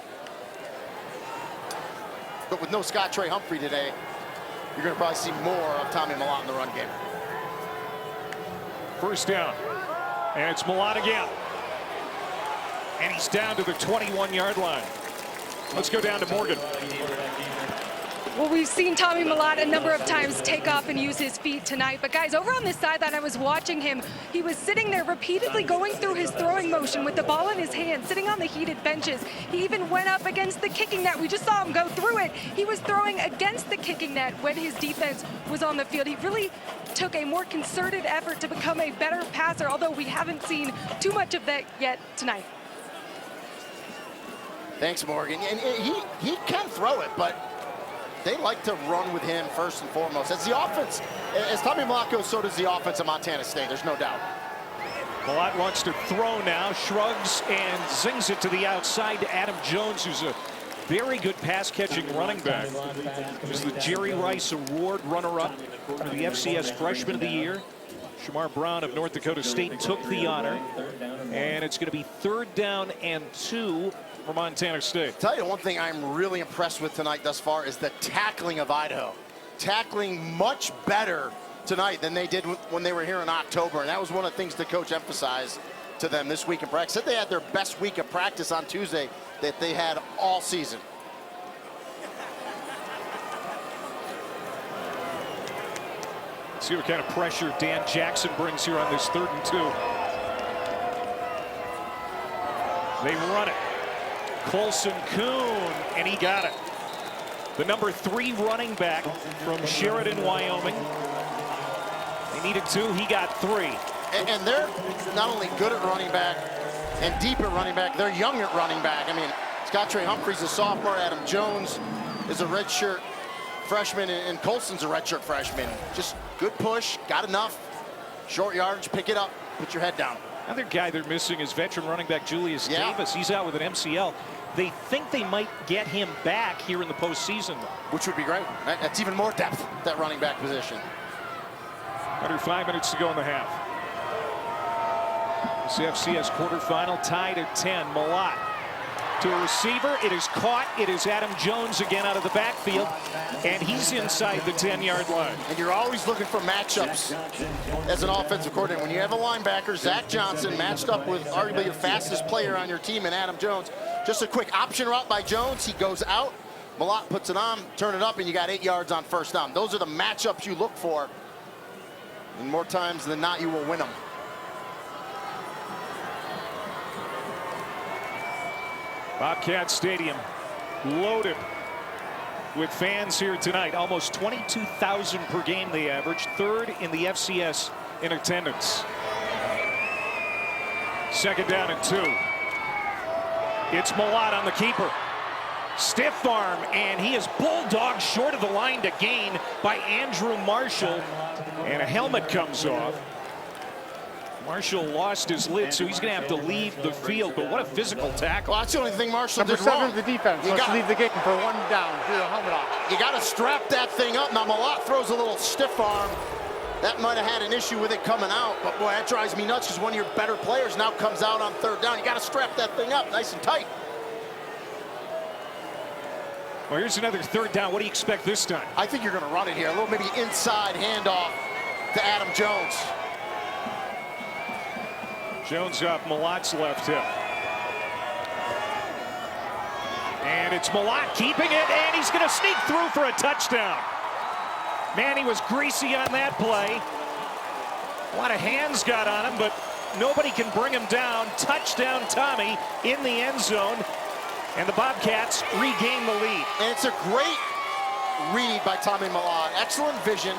But with no Scott Trey Humphrey today, you're going to probably see more of Tommy Malott in the run game. First down, and it's Malott again. And he's down to the 21-yard line. Let's go down to Morgan. Well, we've seen Tommy Mellott a number of times take off and use his feet tonight. But guys, over on this sideline, I was watching him. He was sitting there repeatedly going through his throwing motion with the ball in his hand, sitting on the heated benches. He even went up against the kicking net. We just saw him go through it. He was throwing against the kicking net when his defense was on the field. He really took a more concerted effort to become a better passer, although we haven't seen too much of that yet tonight. Thanks, Morgan. And he can throw it, but they like to run with him first and foremost. As the offense, as Tommy Mellott goes, so does the offense of Montana State. There's no doubt. Mellott wants to throw now, shrugs and zings it to the outside to Adam Jones, who's a very good pass-catching running back. He was the Jerry Rice Award runner-up for the FCS Freshman of the Year. Shamar Brown of North Dakota State took the honor. And it's going to be 3rd down and 2 for Montana State. Tell you one thing I'm really impressed with tonight thus far is the tackling of Idaho. Tackling much better tonight than they did when they were here in October. And that was one of the things the coach emphasized to them this week in practice. Said they had their best week of practice on Tuesday that they had all season. See what kind of pressure Dan Jackson brings here on this 3rd and 2. They run it. Colson Kuhn, and he got it. The number 3 running back from Sheridan, Wyoming. They needed 2, he got 3. And they're not only good at running back and deep at running back, they're young at running back. I mean, Scott Trey Humphrey's a sophomore, Adam Jones is a redshirt freshman, and Colson's a redshirt freshman. Just good push, got enough, short yardage, pick it up, put your head down. Another guy they're missing is veteran running back Julius Davis. He's out with an MCL. They think they might get him back here in the postseason, which would be great. That's even more depth, that running back position. Under 5 minutes to go in the half. This FCS quarterfinal tied at 10. Mellott to a receiver. It is caught. It is Adam Jones again out of the backfield, and he's inside the 10-yard line. And you're always looking for matchups as an offensive coordinator. When you have a linebacker, Zach Johnson, matched up with arguably the fastest player on your team in Adam Jones. Just a quick option route by Jones. He goes out. Mellott puts it on, turn it up, and you got 8 yards on 1st down. Those are the matchups you look for. And more times than not, you will win them. Bobcat Stadium loaded with fans here tonight. Almost 22,000 per game they average. 3rd in the FCS in attendance. 2nd down and 2. It's Mellott on the keeper. Stiff arm, and he is bulldogged short of the line to gain by Andrew Marshall. And a helmet comes off. Marshall lost his lid, so he's going to have to leave the field. But what a physical tackle. Well, that's the only thing Marshall Number did 7 wrong. of the defense. Let's leave the game for 1 down. Do the helmet off. You got to strap that thing up. Now, Mellott throws a little stiff arm. That might have had an issue with it coming out. But, boy, that drives me nuts because one of your better players now comes out on 3rd down. You got to strap that thing up nice and tight. Well, here's another 3rd down. What do you expect this time? I think you're going to run it here. A little maybe inside handoff to Adam Jones. Jones off Mellott's left hip. And it's Mellott keeping it, and he's going to sneak through for a touchdown. Man, he was greasy on that play. A lot of hands got on him, but nobody can bring him down. Touchdown Tommy in the end zone, and the Bobcats regain the lead. And it's a great read by Tommy Mellott. Excellent vision.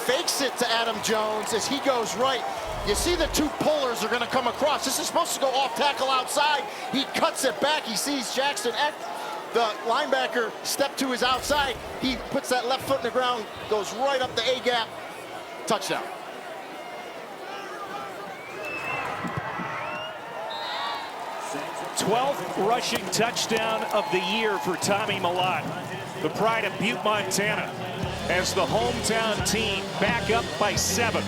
Fakes it to Adam Jones as he goes right. You see the 2 pullers are going to come across. This is supposed to go off tackle outside. He cuts it back. He sees Jackson at the linebacker step to his outside. He puts that left foot in the ground, goes right up the A-gap. Touchdown. #12th rushing touchdown of the year for Tommy Mellott. The pride of Butte, Montana, as the hometown team back up by 7.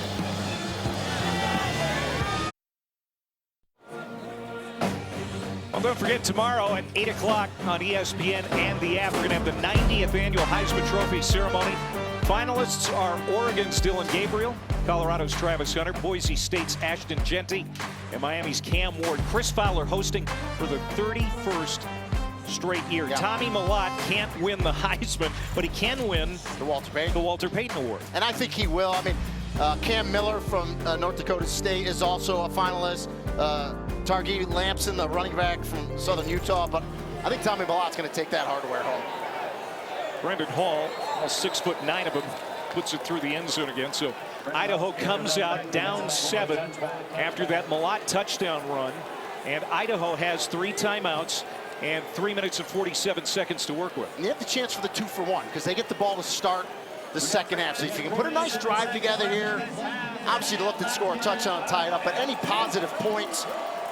Well, don't forget, tomorrow at 8 o'clock on ESPN and the app, we're going to have the 90th annual Heisman Trophy ceremony. Finalists are Oregon's Dylan Gabriel, Colorado's Travis Hunter, Boise State's Ashton Genty, and Miami's Cam Ward. Chris Fowler hosting for the 31st straight year. Yeah. Tommy Mellott can't win the Heisman, but he can win The Walter Payton. the Walter Payton Award. And I think he will. I mean, Cam Miller from North Dakota State is also a finalist. Targi Lampson, the running back from Southern Utah. But I think Tommy Mellott's going to take that hardware home. Brendan Hall, all 6'9" of him, puts it through the end zone again. So Idaho comes out down 7 after that Mellott touchdown run. And Idaho has 3 timeouts and 3 minutes and 47 seconds to work with. And they have the chance for the 2-for-1 because they get the ball to start the second half. So if you can put a nice drive together here, obviously to look to score a touchdown and tie it up, but any positive points,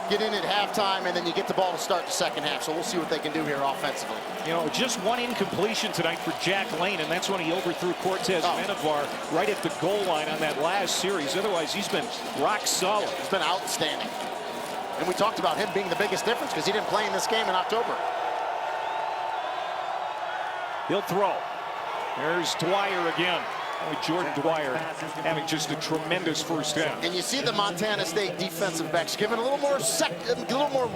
get in at halftime, and then you get the ball to start the second half. So we'll see what they can do here offensively. You know, just one incompletion tonight for Jack Lane, and that's when he overthrew Cortez Menavar right at the goal line on that last series. Otherwise, he's been rock solid. He's been outstanding. And we talked about him being the biggest difference because he didn't play in this game in October. He'll throw. There's Dwyer again. Jordan Dwyer having just a tremendous first half. And you see the Montana State defensive backs given a little more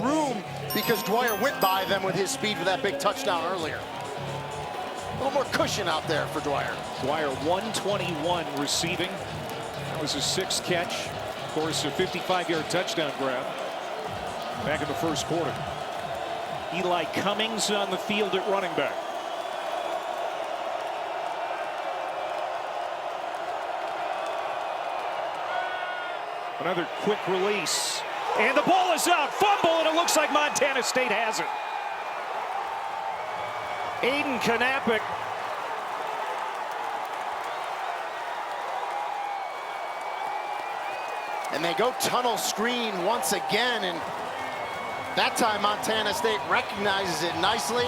room because Dwyer went by them with his speed for that big touchdown earlier. A little more cushion out there for Dwyer. Dwyer 121 receiving. That was his 6th catch. Of course, a 55-yard touchdown grab back in the first quarter. Eli Cummings on the field at running back. Another quick release. And the ball is out. Fumble, and it looks like Montana State has it. Aiden Knappich. And they go tunnel screen once again, and that time Montana State recognizes it nicely.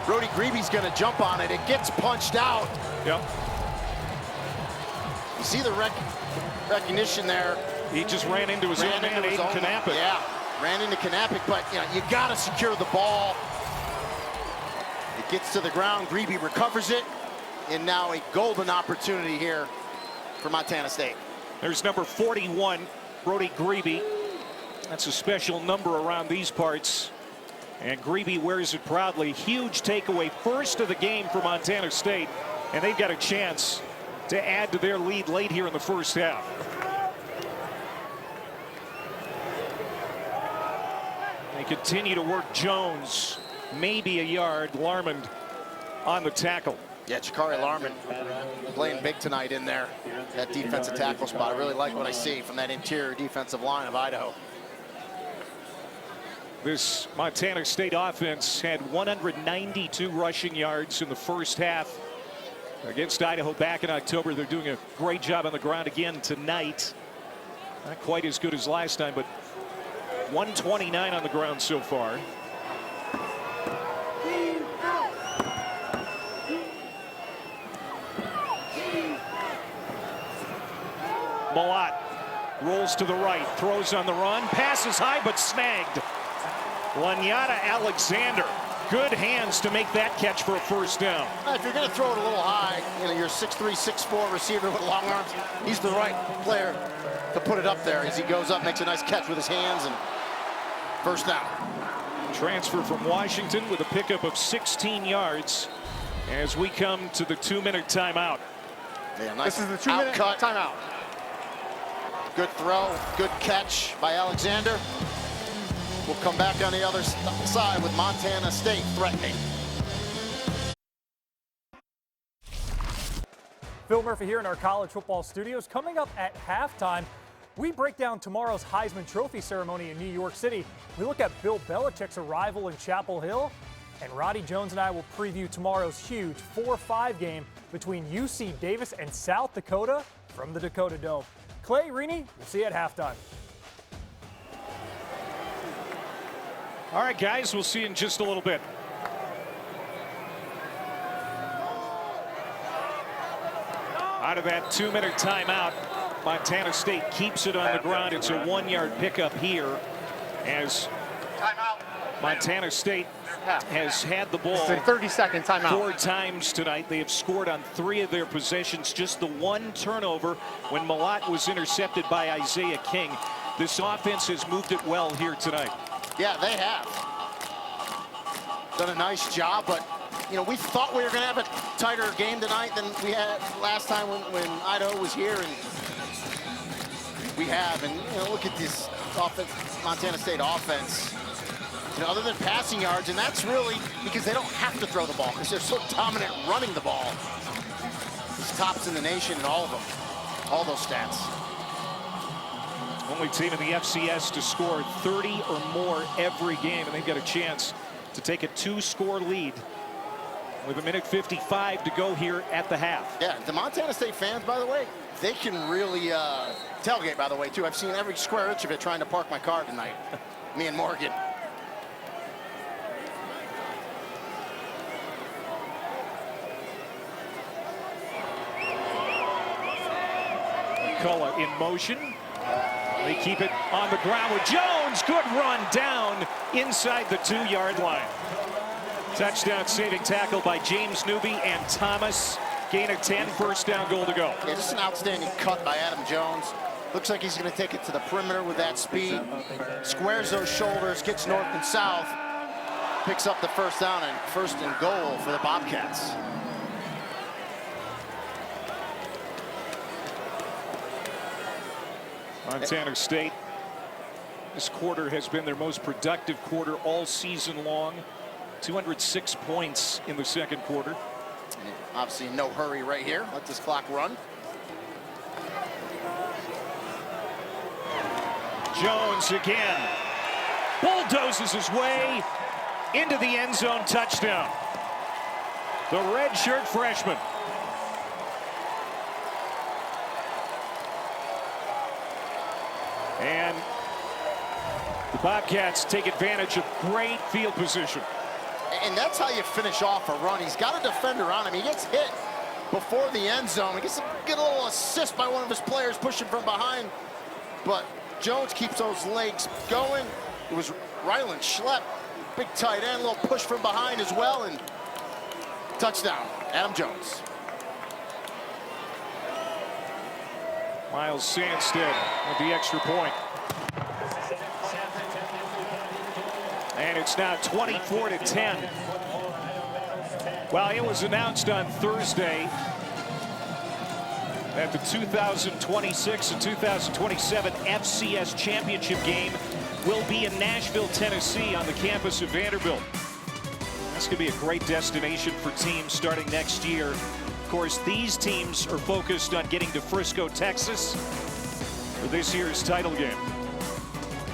Brody Greeby's going to jump on it. It gets punched out. Yep. You see the recognition there. He just ran into his own man, Aiden Knappich. Yeah, ran into Knappich, but you know, you got to secure the ball. It gets to the ground. Greeby recovers it, and now a golden opportunity here for Montana State. There's number 41, Brody Greeby. That's a special number around these parts. And Greeby wears it proudly. Huge takeaway, first of the game for Montana State. And they've got a chance to add to their lead late here in the first half. They continue to work Jones. Maybe a yard. Larmond on the tackle. Yeah, Jakari Larmond playing big tonight in there. That defensive tackle spot. I really like what I see from that interior defensive line of Idaho. This Montana State offense had 192 rushing yards in the first half against Idaho back in October. They're doing a great job on the ground again tonight. Not quite as good as last time, but 129 on the ground so far. Mellott rolls to the right, throws on the run, passes high but snagged. Lanyata Alexander, good hands to make that catch for a first down. If you're going to throw it a little high, you know, you're 6'3", 6'4" receiver with long arms. He's the right player to put it up there as he goes up, makes a nice catch with his hands, and first down. Transfer from Washington with a pickup of 16 yards as we come to the 2-minute timeout. Yeah, nice. This is the 2-minute timeout. Good throw, good catch by Alexander. We'll come back on the other side with Montana State threatening. Phil Murphy here in our college football studios. Coming up at halftime, we break down tomorrow's Heisman Trophy ceremony in New York City. We look at Bill Belichick's arrival in Chapel Hill. And Roddy Jones and I will preview tomorrow's huge 4-5 game between UC Davis and South Dakota from the Dakota Dome. Clay, Rini, we'll see you at halftime. All right, guys, we'll see you in just a little bit. Out of that 2-minute timeout, Montana State keeps it on the ground. It's a 1-yard pickup here as Montana State has had the ball. It's a 30-second timeout. 4 times tonight. They have scored on 3 of their possessions. Just the 1 turnover when Mellott was intercepted by Isaiah King. This offense has moved it well here tonight. Yeah, they have. done a nice job, but you know, we thought we were going to have a tighter game tonight than we had last time when Idaho was here, and we have. And you know, look at this offense, Montana State offense. You know, other than passing yards, and that's really because they don't have to throw the ball because they're so dominant running the ball. He's tops in the nation in all of them, all those stats. Only team in the FCS to score 30 or more every game, and they've got a chance to take a 2-score lead with 1:55 to go here at the half. Yeah, the Montana State fans, by the way, they can really tailgate, by the way, too. I've seen every square inch of it trying to park my car tonight. Me and Morgan. McCullough in motion. They keep it on the ground with Jones. Good run down inside the 2-yard line. Touchdown saving tackle by James Newby and Thomas. Gain of 10, first down, goal to go. Yeah, just an outstanding cut by Adam Jones. Looks like he's going to take it to the perimeter with that speed. Squares those shoulders, gets north and south. Picks up the first down and first and goal for the Bobcats. Montana State, this quarter has been their most productive quarter all season long. 206 points in the second quarter. And obviously no hurry right here. Let this clock run. Jones again. Bulldozes his way into the end zone, touchdown. The redshirt freshman. And the Bobcats take advantage of great field position. And that's how you finish off a run. He's got a defender on him. He gets hit before the end zone. He gets a good little assist by one of his players pushing from behind. But Jones keeps those legs going. It was Ryland Schlepp, big tight end, little push from behind as well, and touchdown, Adam Jones. Miles Sandstead with the extra point. And it's now 24-10. Well, it was announced on Thursday that the 2026 and 2027 FCS championship game will be in Nashville, Tennessee on the campus of Vanderbilt. That's going to be a great destination for teams starting next year. Of course, these teams are focused on getting to Frisco, Texas for this year's title game.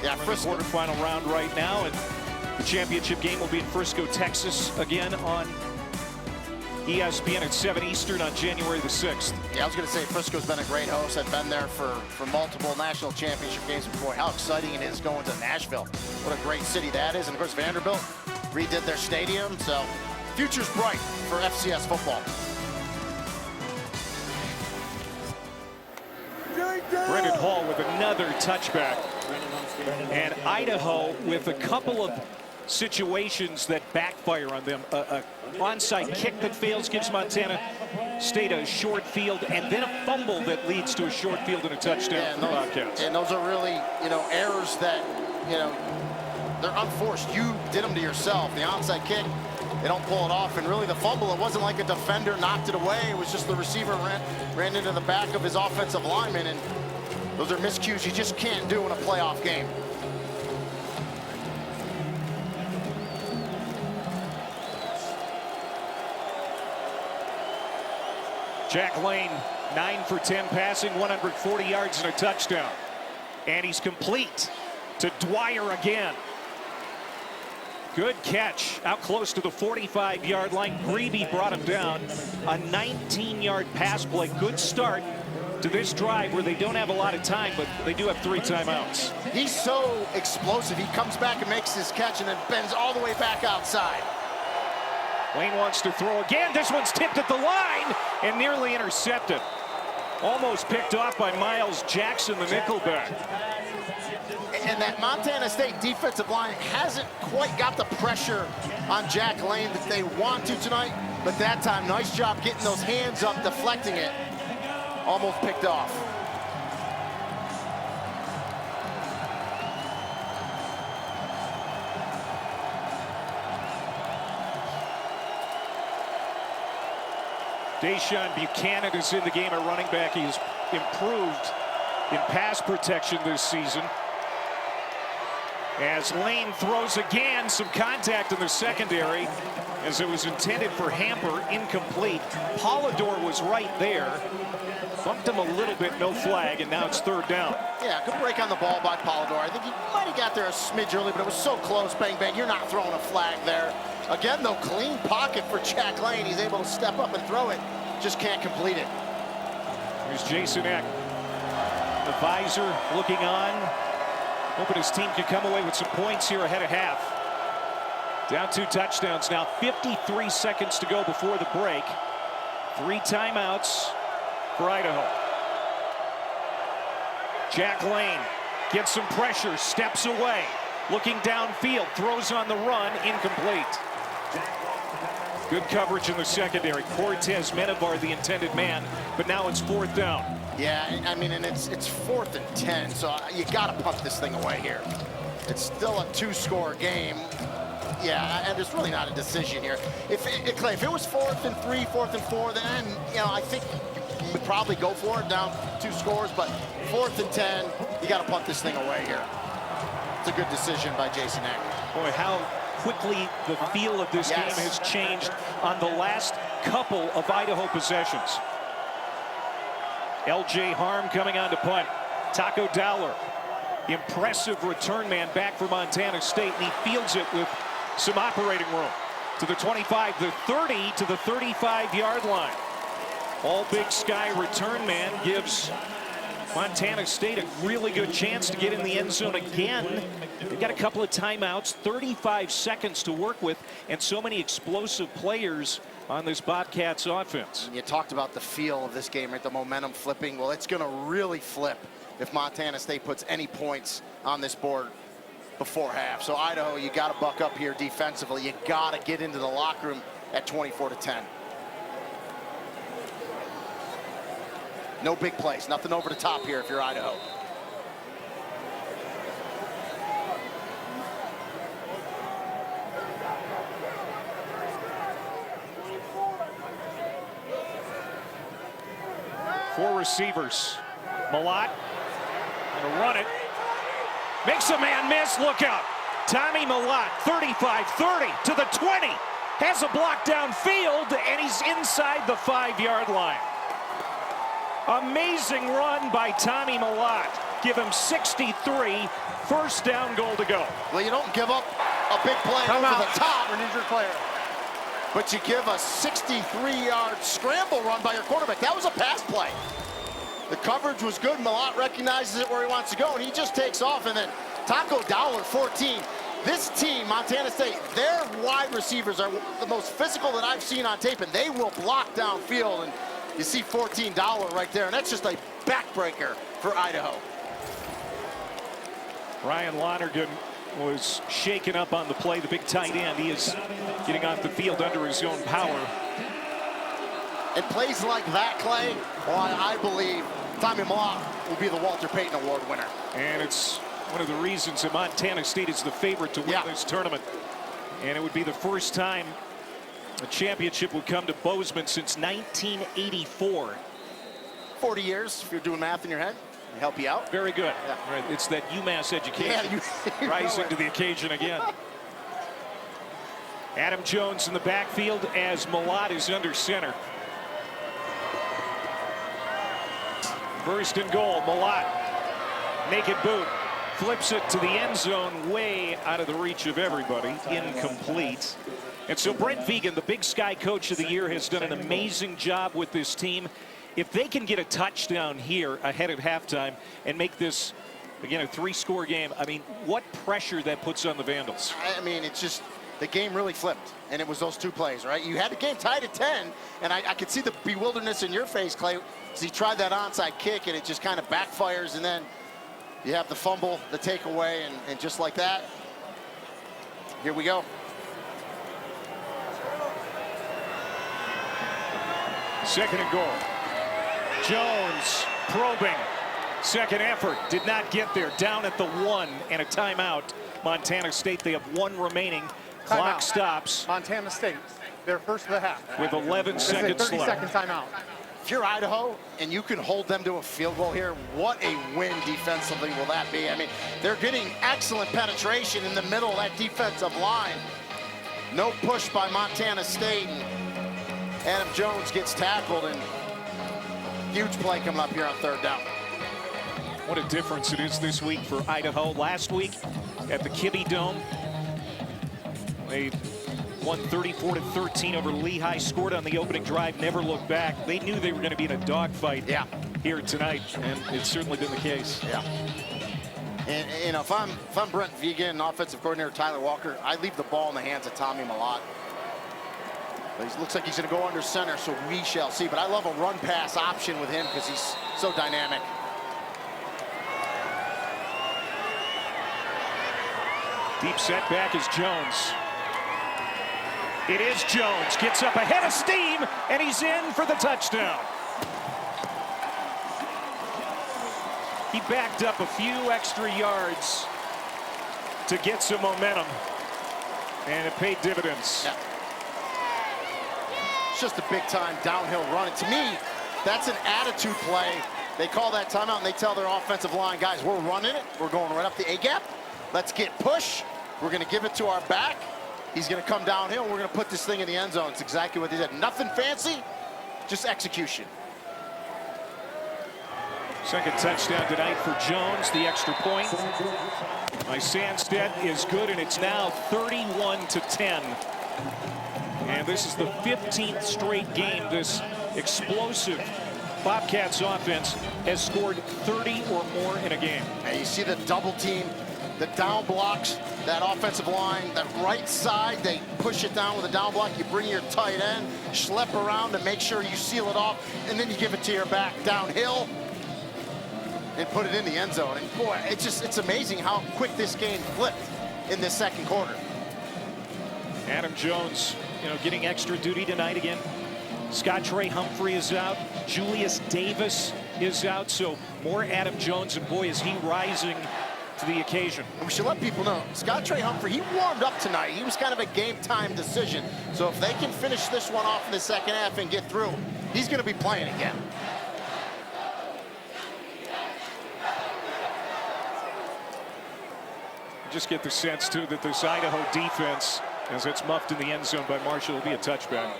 Yeah, Frisco. Quarterfinal round right now, and the championship game will be in Frisco, Texas again on ESPN at 7 Eastern on January the 6th. Yeah, I was going to say Frisco's been a great host. I've been there for multiple national championship games before. How exciting it is going to Nashville. What a great city that is. And of course, Vanderbilt redid their stadium. So future's bright for FCS football. Brendan Hall with another touchback. And Idaho with a couple of situations that backfire on them. A onside kick that fails gives Montana State a short field, and then a fumble that leads to a short field and a touchdown for the Bobcats. And those are really, errors that, they're unforced. You did them to yourself. The onside kick, they don't pull it off. And really the fumble, it wasn't like a defender knocked it away. It was just the receiver ran into the back of his offensive lineman. And those are miscues you just can't do in a playoff game. Jack Lane, 9 for 10 passing, 140 yards and a touchdown. And he's complete to Dwyer again. Good catch out close to the 45-yard line. Greeby brought him down. A 19-yard pass play. Good start to this drive where they don't have a lot of time, but they do have 3 timeouts. He's so explosive. He comes back and makes his catch and then bends all the way back outside. Lane wants to throw again. This one's tipped at the line and nearly intercepted. Almost picked off by Miles Jackson, the nickelback. And that Montana State defensive line hasn't quite got the pressure on Jack Lane that they want to tonight. But that time, nice job getting those hands up, deflecting it. Almost picked off. Deshaun Buchanan is in the game at running back. He has improved in pass protection this season. As Lane throws again, some contact in the secondary as it was intended for Hamper, incomplete. Polidor was right there. Bumped him a little bit, no flag, and now it's third down. Yeah, good break on the ball by Polidor. I think he might have got there a smidge early, but it was so close. Bang, bang. You're not throwing a flag there. Again, though, clean pocket for Jack Lane. He's able to step up and throw it. Just can't complete it. Here's Jason Eck. The visor looking on. Hoping his team can come away with some points here ahead of half. Down 2 touchdowns now. 53 seconds to go before the break. 3 timeouts for Idaho. Jack Lane gets some pressure, steps away, looking downfield, throws on the run, incomplete. Good coverage in the secondary. Cortez Menevar, the intended man, but now it's 4th down. Yeah, I mean, and it's 4th and 10, so you got to punt this thing away here. It's still a 2-score game. Yeah, and there's really not a decision here. Clay, if it was 4th and 3, 4th and 4, then, you know, I think you would probably go for it down 2 scores, but 4th and 10, you got to punt this thing away here. It's a good decision by Jason Eck. Boy, how quickly the feel of this game has changed on the last couple of Idaho possessions. L.J. Harm coming on to punt. Taco Dowler, impressive return man back for Montana State, and he fields it with some operating room. To the 25, the 30, to the 35-yard line. All Big Sky return man gives Montana State a really good chance to get in the end zone again. They've got a couple of timeouts, 35 seconds to work with, and so many explosive players on this Bobcats offense. And you talked about the feel of this game, right? The momentum flipping. Well, it's going to really flip if Montana State puts any points on this board before half. So Idaho, you got to buck up here defensively. You got to get into the locker room at 24-10. No big plays, nothing over the top here if you're Idaho. Four receivers. Malott gonna run it. Makes a man miss. Look out. Tommy Malott, 35-30 to the 20. Has a block downfield, and he's inside the 5-yard line. Amazing run by Tommy Malott. Give him 63. First down, goal to go. Well, you don't give up a big play over the top. An injured player. But you give a 63-yard scramble run by your quarterback. That was a pass play. The coverage was good. Malott recognizes it where he wants to go, and he just takes off. And then Taco Dowler, 14. This team, Montana State, their wide receivers are the most physical that I've seen on tape, and they will block downfield. And you see 14 Dowler right there, and that's just a backbreaker for Idaho. Ryan Lonergan was shaken up on the play, the big tight end. He is getting off the field under his own power. And plays like that, Clay, well, I believe Tommy Malott will be the Walter Payton Award winner. And it's one of the reasons that Montana State is the favorite to win this tournament. And it would be the first time a championship would come to Bozeman since 1984. 40 years, if you're doing math in your head. Help you out. Very good. Yeah. Right. It's that UMass education rising to the occasion again. Adam Jones in the backfield as Malott is under center. First and goal, Malott, naked boot, flips it to the end zone, way out of the reach of everybody, incomplete. And so Brent Vigen, the Big Sky Coach of the Year, has done an amazing job with this team. If they can get a touchdown here ahead of halftime and make this, again, a 3-score game, I mean, what pressure that puts on the Vandals. I mean, it's just, the game really flipped, and it was those 2 plays, right? You had the game tied at 10, and I could see the bewilderness in your face, Clay, as he tried that onside kick, and it just kind of backfires, and then you have the fumble, the takeaway, and just like that, here we go. Second and goal. Jones probing. Second effort, did not get there. Down at the 1 and a timeout. Montana State, they have 1 remaining. Clock stops. Montana State. their first of the half. With 11 seconds left. 30-second timeout. If you're Idaho and you can hold them to a field goal here, what a win defensively will that be? I mean, they're getting excellent penetration in the middle of that defensive line. No push by Montana State, and Adam Jones gets tackled, and huge play coming up here on 3rd down. What a difference it is this week for Idaho. Last week at the Kibbe Dome, they won 34-13 over Lehigh, scored on the opening drive, never looked back. They knew they were going to be in a dogfight here tonight, and it's certainly been the case. Yeah. And you know, if I'm Brent Vigen and offensive coordinator Tyler Walker, I leave the ball in the hands of Tommy Malott. But he looks like he's going to go under center, so we shall see. But I love a run-pass option with him because he's so dynamic. Deep setback is Jones. It is Jones, gets up ahead of steam, and he's in for the touchdown. He backed up a few extra yards to get some momentum, and it paid dividends. Yeah. It's just a big-time downhill run. And to me, that's an attitude play. They call that timeout, and they tell their offensive line, guys, we're running it. We're going right up the A-gap. Let's get push. We're going to give it to our back. He's going to come downhill. We're going to put this thing in the end zone. It's exactly what they did. Nothing fancy, just execution. Second touchdown tonight for Jones, the extra point by Sandstedt is good, and it's now 31-10. And this is the 15th straight game this explosive Bobcats offense has scored 30 or more in a game. And you see the double team, the down blocks, that offensive line, that right side, they push it down with a down block. You bring your tight end, schlep around to make sure you seal it off, and then you give it to your back downhill and put it in the end zone. And boy, it's amazing how quick this game flipped in this second quarter. Adam Jones, you know, getting extra duty tonight again. Scott Trey Humphrey is out. Julius Davis is out. So more Adam Jones, and boy, is he rising to the occasion. And we should let people know, Scott Trey Humphrey, he warmed up tonight. He was kind of a game time decision. So if they can finish this one off in the second half and get through, he's going to be playing again. Just get the sense, too, that this Idaho defense, as it's muffed in the end zone by Marshall, will be a touchback.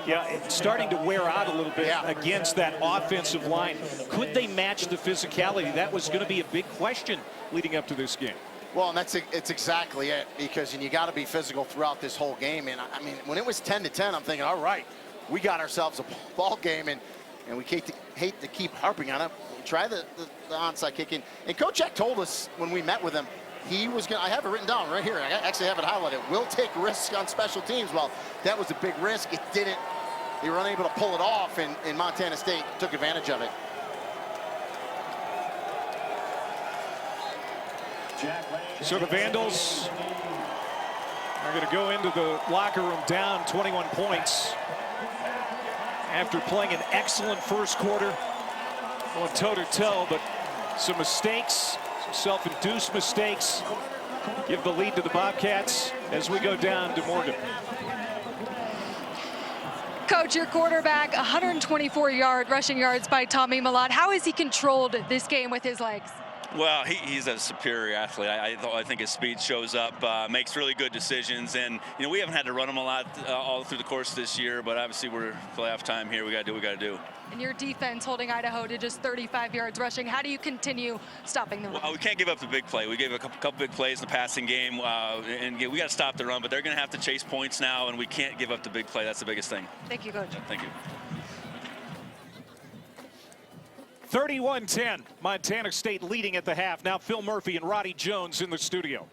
Yeah, it's starting to wear out a little bit against that offensive line. Could they match the physicality? That was going to be a big question leading up to this game. Well, and it's exactly it, because you got to be physical throughout this whole game. And I mean, when it was 10-10, I'm thinking, all right, we got ourselves a ball game, and we hate to keep harping on it. Try the onside kicking. And Coach Eck told us when we met with him, he was going to, I have it written down right here. I actually have it highlighted. We'll take risks on special teams. Well, that was a big risk. It didn't. They were unable to pull it off, and Montana State took advantage of it. So the Vandals are going to go into the locker room down 21 points after playing an excellent first quarter, going toe-to-toe, but some mistakes, some self-induced mistakes, give the lead to the Bobcats as we go down to Morgan. Coach, your quarterback, 124 rushing yards by Tommy Malott. How has he controlled this game with his legs? Well, he's a superior athlete. I think his speed shows up, makes really good decisions, and you know, we haven't had to run him a lot all through the course of this year, but obviously we're playoff time here. We got to do what we got to do. And your defense holding Idaho to just 35 yards rushing. How do you continue stopping the run? Well, we can't give up the big play. We gave a couple big plays in the passing game, and we got to stop the run, but they're going to have to chase points now, and we can't give up the big play. That's the biggest thing. Thank you, Coach. Yeah, thank you. 31-10, Montana State leading at the half. Now Phil Murphy and Roddy Jones in the studio.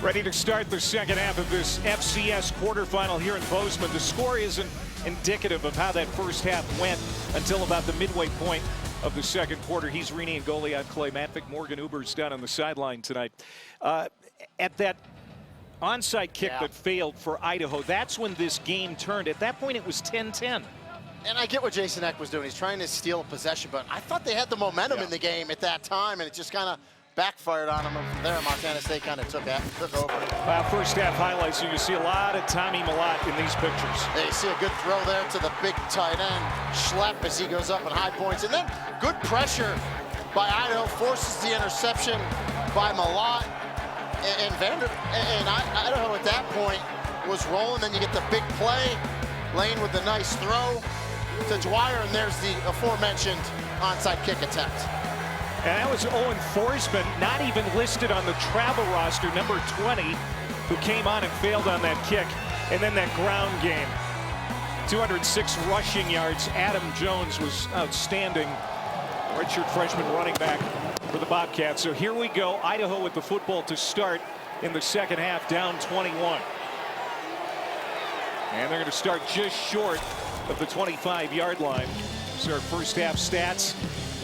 Ready to start the second half of this FCS quarterfinal here in Bozeman. The score isn't indicative of how that first half went until about the midway point of the second quarter. He's Rini and Goliath Clay Matvick. Morgan Uber's down on the sideline tonight. At that onside kick that failed for Idaho, that's when this game turned. At that point, it was 10-10. And I get what Jason Eck was doing. He's trying to steal possession, but I thought they had the momentum in the game at that time, and it just kind of backfired on him, and from there Montana State kind of took over. First half highlights, you can see a lot of Tommy Malott in these pictures. They see a good throw there to the big tight end, Schlepp, as he goes up in high points, and then good pressure by Idaho, forces the interception by Malott, and Idaho at that point was rolling. Then you get the big play, Lane with the nice throw to Dwyer, and there's the aforementioned onside kick attempt. And that was Owen Forsman, not even listed on the travel roster, number 20, who came on and failed on that kick. And then that ground game, 206 rushing yards. Adam Jones was outstanding. Redshirt freshman running back for the Bobcats. So here we go, Idaho with the football to start in the second half, down 21. And they're going to start just short of the 25-yard line. So our first half stats.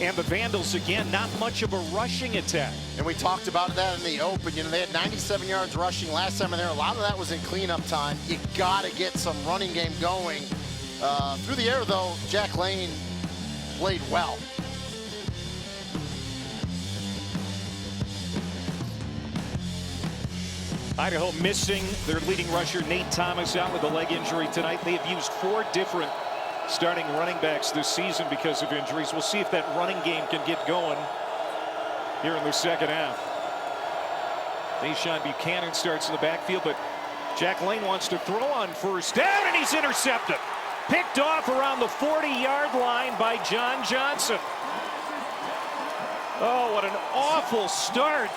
And the Vandals, again, not much of a rushing attack. And we talked about that in the open. You know, they had 97 yards rushing last time in there. A lot of that was in cleanup time. You got to get some running game going. Through the air, though, Jack Lane played well. Idaho missing their leading rusher, Nate Thomas, out with a leg injury tonight. They have used 4 different starting running backs this season because of injuries. We'll see if that running game can get going here in the second half. Deshaun Buchanan starts in the backfield, but Jack Lane wants to throw on first down, and he's intercepted. Picked off around the 40-yard line by John Johnson. Oh, what an awful start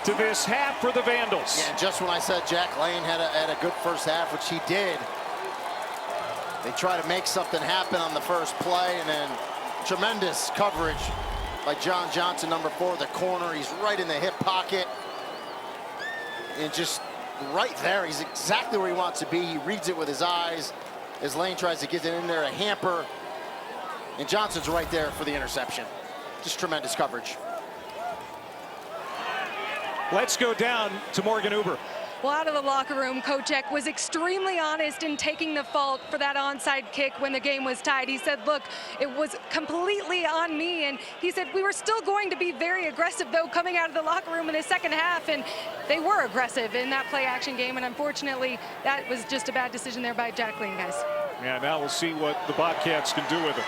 to this half for the Vandals. Yeah, just when I said Jack Lane had a good first half, which he did, they try to make something happen on the first play, and then tremendous coverage by John Johnson, number 4, the corner. He's right in the hip pocket. And just right there, he's exactly where he wants to be. He reads it with his eyes as Lane tries to get it in there to hamper. And Johnson's right there for the interception. Just tremendous coverage. Let's go down to Morgan Uber. Well, out of the locker room, Coach Eck was extremely honest in taking the fault for that onside kick when the game was tied. He said, look, it was completely on me. And he said, we were still going to be very aggressive, though, coming out of the locker room in the second half. And they were aggressive in that play-action game. And unfortunately, that was just a bad decision there by Jack Lane, guys. Yeah, now we'll see what the Bobcats can do with it.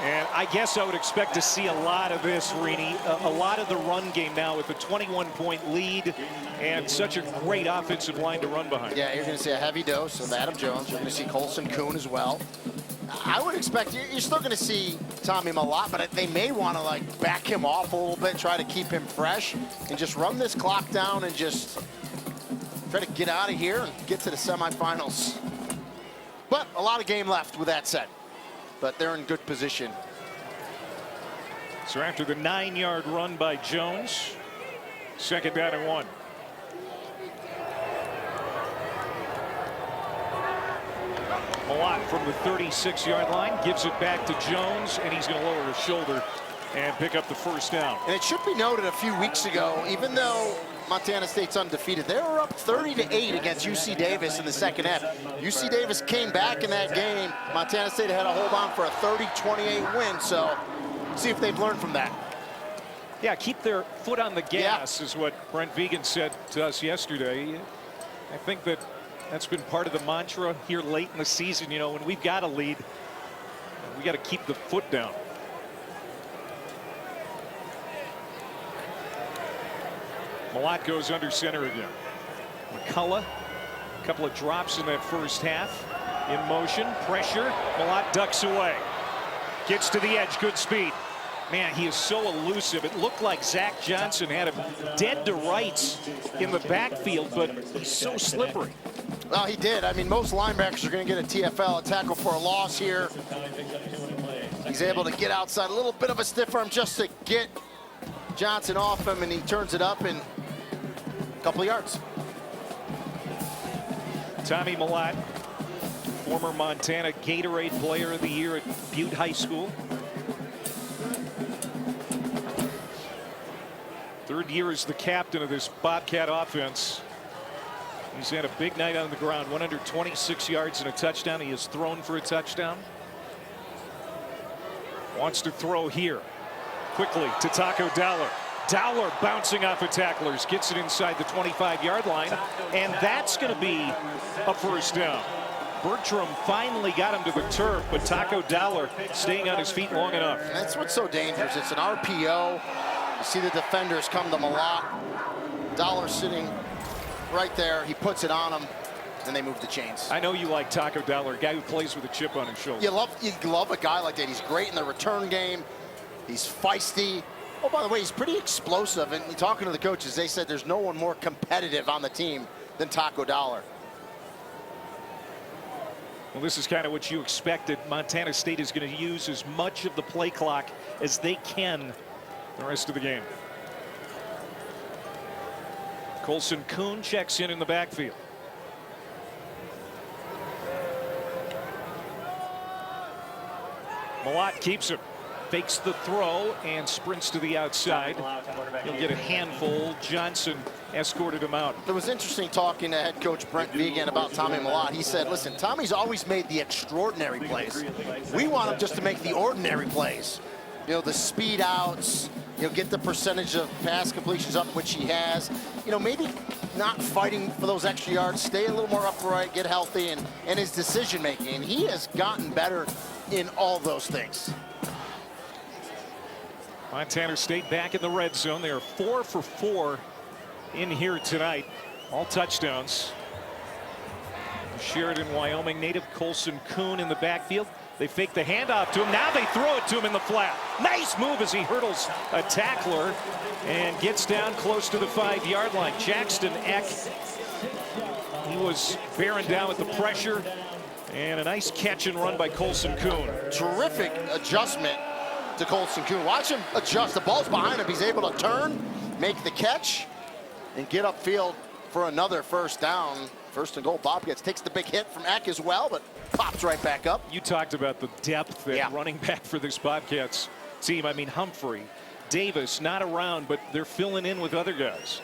And I guess I would expect to see a lot of this, Rini, a lot of the run game now with a 21-point lead and such a great offensive line to run behind. Yeah, you're going to see a heavy dose of Adam Jones. You're going to see Colson Kuhn as well. I would expect you're still going to see Tommy Malott, but they may want to like back him off a little bit, try to keep him fresh, and just run this clock down and just try to get out of here and get to the semifinals. But a lot of game left with that said. But they're in good position. So after the 9-yard run by Jones, second down and 1. Malott from the 36-yard line gives it back to Jones, and he's going to lower his shoulder and pick up the first down. And it should be noted a few weeks ago, even though Montana State's undefeated, they were up 30-8 against UC Davis in the second half. UC Davis came back in that game. Montana State had to hold on for a 30-28 win, so see if they've learned from that. Yeah, keep their foot on the gas is what Brent Vegan said to us yesterday. I think that's been part of the mantra here late in the season. You know, when we've got a lead, we got to keep the foot down. Malott goes under center again. McCullough, a couple of drops in that first half. In motion, pressure. Malott ducks away. Gets to the edge, good speed. Man, he is so elusive. It looked like Zach Johnson had him dead to rights in the backfield, but he's so slippery. Well, he did. I mean, most linebackers are going to get a TFL, a tackle for a loss here. He's able to get outside, a little bit of a stiff arm just to get Johnson off him, and he turns it up in a couple of yards. Tommy Malott, former Montana Gatorade Player of the Year at Butte High School. Third year as the captain of this Bobcat offense. He's had a big night on the ground, 126 yards and a touchdown. He has thrown for a touchdown. Wants to throw here. Quickly to Taco Dowler. Dowler bouncing off of tacklers, gets it inside the 25-yard line, and that's going to be a first down. Bertram finally got him to the turf, but Taco Dowler staying on his feet long enough. And that's what's so dangerous. It's an RPO. You see the defenders come to them a lot. Dowler sitting right there. He puts it on him, and they move the chains. I know you like Taco Dowler, a guy who plays with a chip on his shoulder. You love a guy like that. He's great in the return game. He's feisty. Oh, by the way, he's pretty explosive. And talking to the coaches, they said there's no one more competitive on the team than Taco Dowler. Well, this is kind of what you expected. Montana State is going to use as much of the play clock as they can the rest of the game. Colson Kuhn checks in the backfield. Malott keeps him. Fakes the throw and sprints to the outside. He'll get a handful. Johnson escorted him out. It was interesting talking to head coach Brent Vigen about Tommy Malott. He said, listen, Tommy's always made the extraordinary plays. We want him just to make the ordinary plays. You know, the speed outs, get the percentage of pass completions up, which he has. Maybe not fighting for those extra yards, stay a little more upright, get healthy, and his decision making. And he has gotten better in all those things. Montana State back in the red zone. They are 4 for 4 in here tonight. All touchdowns. Sheridan, Wyoming native Colson Kuhn in the backfield. They fake the handoff to him. Now they throw it to him in the flat. Nice move as he hurdles a tackler and gets down close to the 5-yard line. Jackson Eck, he was bearing down with the pressure. And a nice catch and run by Colson Kuhn. Terrific adjustment to Colson Kuhn. Watch him adjust. The ball's behind him. He's able to turn, make the catch, and get upfield for another first down. First and goal. Bobcats takes the big hit from Eck as well, but pops right back up. You talked about the depth at running back for this Bobcats team. I mean, Humphrey, Davis not around, but they're filling in with other guys.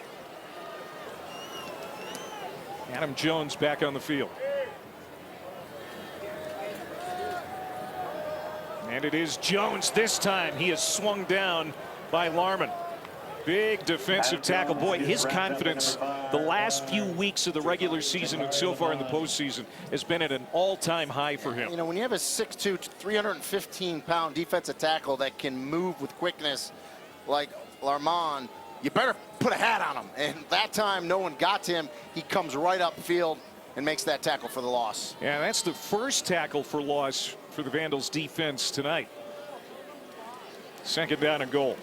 Adam Jones back on the field. And it is Jones this time. He is swung down by Larman. Big defensive tackle. Boy, his confidence the last few weeks of the regular season and so far in the postseason has been at an all-time high for him. When you have a 6'2", 315-pound defensive tackle that can move with quickness like Larman, you better put a hat on him. And that time, no one got to him. He comes right upfield and makes that tackle for the loss. Yeah, that's the first tackle for loss for the Vandals defense tonight. Second down and goal.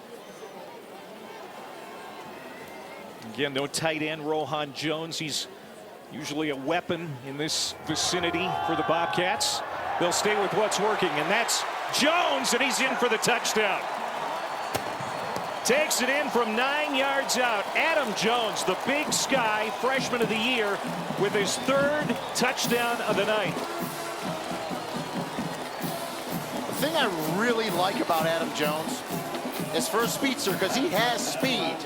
Again, no tight end, Rohan Jones. He's usually a weapon in this vicinity for the Bobcats. They'll stay with what's working, and that's Jones, and he's in for the touchdown. Takes it in from 9 yards out. Adam Jones, the Big Sky freshman of the year, with his 3rd touchdown of the night. The thing I really like about Adam Jones is for a speedster, because he has speed.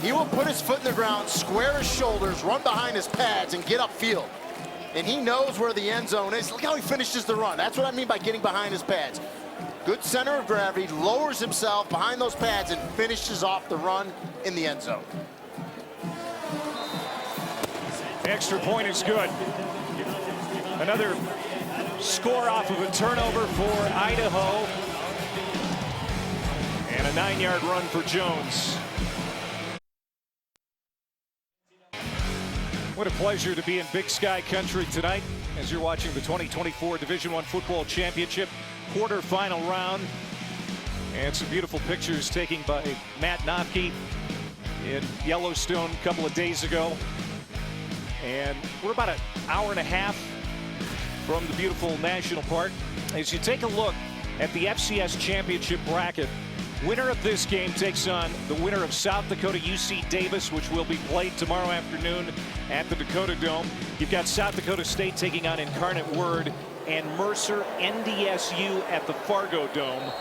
He will put his foot in the ground, square his shoulders, run behind his pads, and get upfield. And he knows where the end zone is. Look how he finishes the run. That's what I mean by getting behind his pads. Good center of gravity, lowers himself behind those pads, and finishes off the run in the end zone. Extra point is good. Another score off of a turnover for Idaho. And a 9-yard run for Jones. What a pleasure to be in Big Sky country tonight as you're watching the 2024 Division I Football Championship quarterfinal round. And some beautiful pictures taken by Matt Knopke in Yellowstone a couple of days ago. And we're about an hour and a half from the beautiful national park. As you take a look at the FCS championship bracket, winner of this game takes on the winner of South Dakota UC Davis, which will be played tomorrow afternoon at the Dakota Dome. You've got South Dakota State taking on Incarnate Word, and Mercer NDSU at the Fargo Dome.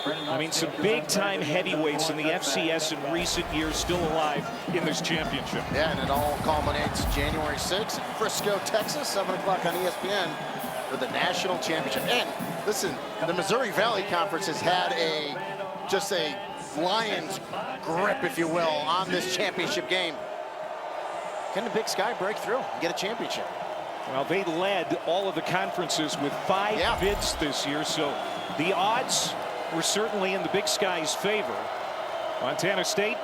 I mean, some big-time heavyweights in the FCS in recent years still alive in this championship. Yeah, and it all culminates January 6th in Frisco, Texas, 7 o'clock on ESPN for the national championship. And listen, the Missouri Valley Conference has had just a lion's grip, if you will, on this championship game. Can the Big Sky break through and get a championship? Well, they led all of the conferences with 5 bids this year, so the odds were certainly in the Big Sky's favor. Montana State,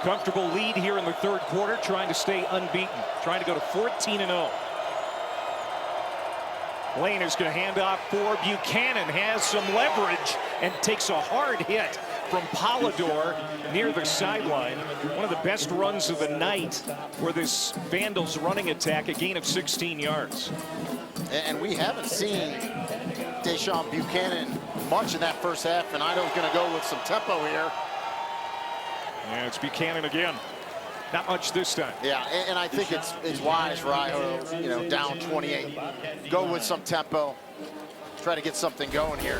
comfortable lead here in the third quarter, trying to stay unbeaten, trying to go to 14-0. Lane is going to hand off for Buchanan, has some leverage and takes a hard hit from Polidor near the sideline. One of the best runs of the night for this Vandals running attack, a gain of 16 yards. And we haven't seen Deshaun Buchanan much in that first half, and Idaho's going to go with some tempo here. Yeah, it's Buchanan again. Not much this time. Yeah, and I think it's wise for Idaho, you know, down 28. Go with some tempo. Try to get something going here.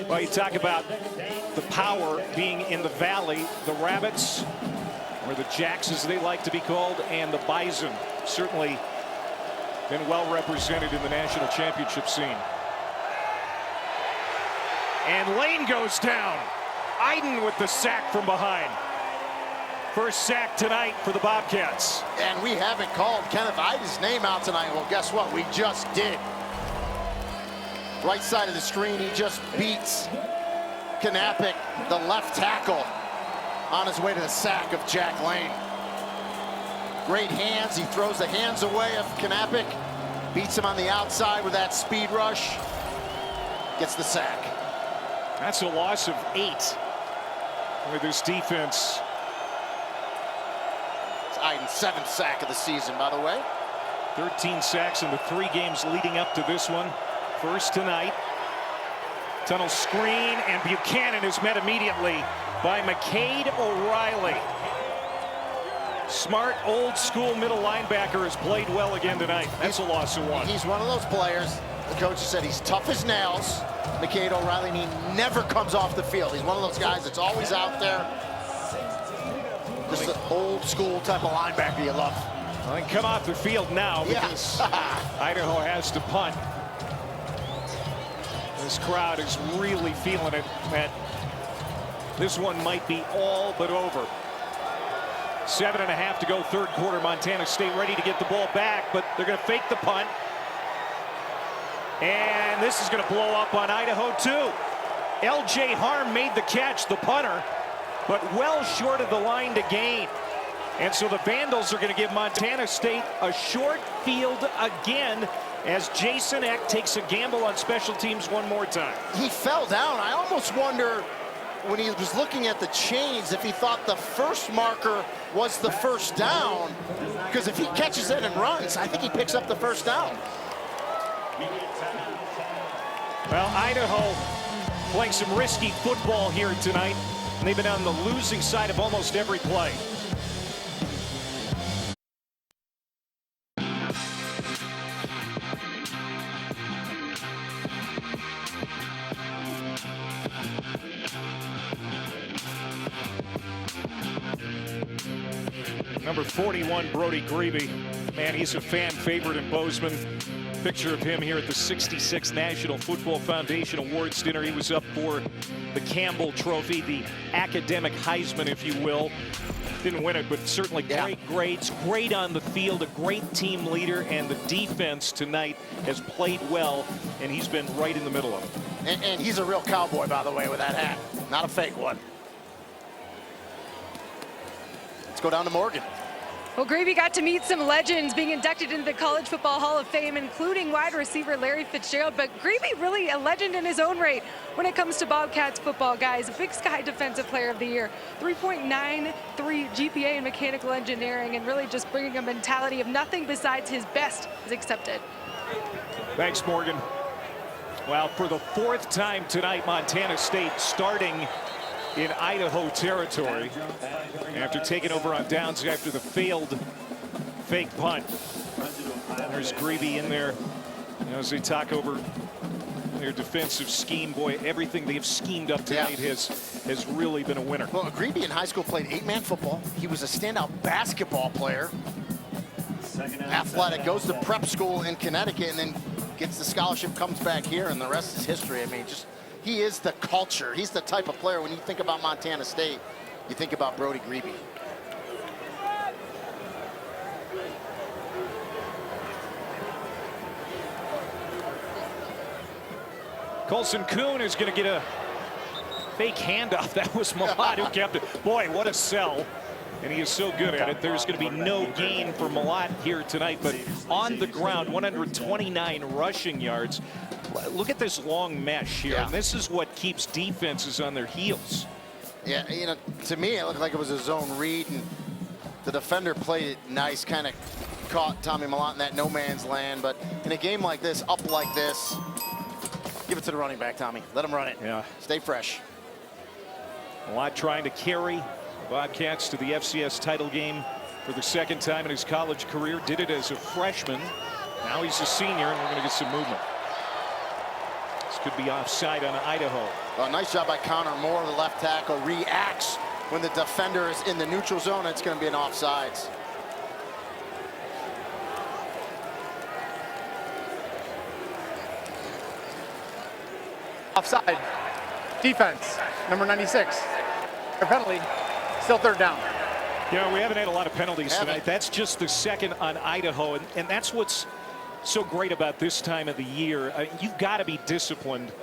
Well, you talk about the power being in the valley. The Rabbits, or the Jacks as they like to be called, and the Bison certainly been well represented in the national championship scene. And Lane goes down. Iden with the sack from behind. First sack tonight for the Bobcats. And we haven't called Kenneth Iden's name out tonight. Well, guess what? We just did. Right side of the screen, he just beats Knappich, the left tackle, on his way to the sack of Jack Lane. Great hands. He throws the hands away of Knappich, beats him on the outside with that speed rush, gets the sack. That's a loss of 8 with this defense. It's Iden's 7th sack of the season, by the way. 13 sacks in the 3 games leading up to this one. First tonight. Tunnel screen, and Buchanan is met immediately by McCade O'Reilly. Smart, old school middle linebacker has played well again tonight. That's a loss of 1. He's one of those players, the coach said he's tough as nails, McCade O'Reilly, and he never comes off the field. He's one of those guys that's always out there. Just an old school type of linebacker you love. Well, they come off the field now because Idaho has to punt. This crowd is really feeling it, that this one might be all but over. 7.5 to go, third quarter. Montana State ready to get the ball back, but they're going to fake the punt. And this is going to blow up on Idaho too. L.J. Harm made the catch, the punter, but well short of the line to gain. And so the Vandals are going to give Montana State a short field again, as Jason Eck takes a gamble on special teams one more time. He fell down. I almost wonder, when he was looking at the chains, if he thought the first marker was the first down, because if he catches it and runs, I think he picks up the first down. Well, Idaho playing some risky football here tonight, and they've been on the losing side of almost every play. Number 41, Brody Grebe. Man, he's a fan favorite in Bozeman. Picture of him here at the 66th National Football Foundation Awards dinner. He was up for the Campbell Trophy, the academic Heisman, if you will. Didn't win it, but certainly great grades, great on the field, a great team leader, and the defense tonight has played well, and he's been right in the middle of it. And he's a real cowboy, by the way, with that hat. Not a fake one. Let's go down to Morgan. Well, Grebe got to meet some legends being inducted into the College Football Hall of Fame, including wide receiver Larry Fitzgerald. But Grebe really a legend in his own right when it comes to Bobcats football, guys. Big Sky Defensive Player of the Year, 3.93 GPA in mechanical engineering, and really just bringing a mentality of nothing besides his best is accepted. Thanks, Morgan. Well, for the 4th time tonight, Montana State starting in Idaho territory after taking over on downs after the failed fake punt. There's Grebe in there, you know, as they talk over their defensive scheme. Boy, everything they've schemed up tonight has really been a winner. Well, Grebe in high school played 8-man football. He was a standout basketball player. Athletic, goes to prep school in Connecticut, and then gets the scholarship, comes back here, and the rest is history. I mean, just he is the culture. He's the type of player, when you think about Montana State, you think about Brody Grebe. Colson Kuhn is going to get a fake handoff. That was Malott who kept it. Boy, what a sell. And he is so good at it. There's going to be no gain for Malott here tonight, but on the ground, 129 rushing yards. Look at this long mesh here. And this is what keeps defenses on their heels. Yeah, you know, to me, it looked like it was a zone read, and the defender played it nice, kind of caught Tommy Malott in that no man's land. But in a game like this, up like this, give it to the running back, Tommy. Let him run it. Yeah. Stay fresh. Malott trying to carry the Bobcats to the FCS title game for the second time in his college career. Did it as a freshman. Now he's a senior, and we're going to get some movement. This could be offside on Idaho. Well, nice job by Connor Moore, the left tackle. Reacts when the defender is in the neutral zone. It's going to be an offsides. Offside. Defense, number 96. A penalty, still third down. You know, we haven't had a lot of penalties tonight. That's just the second on Idaho, and that's what's so great about this time of the year. You've got to be disciplined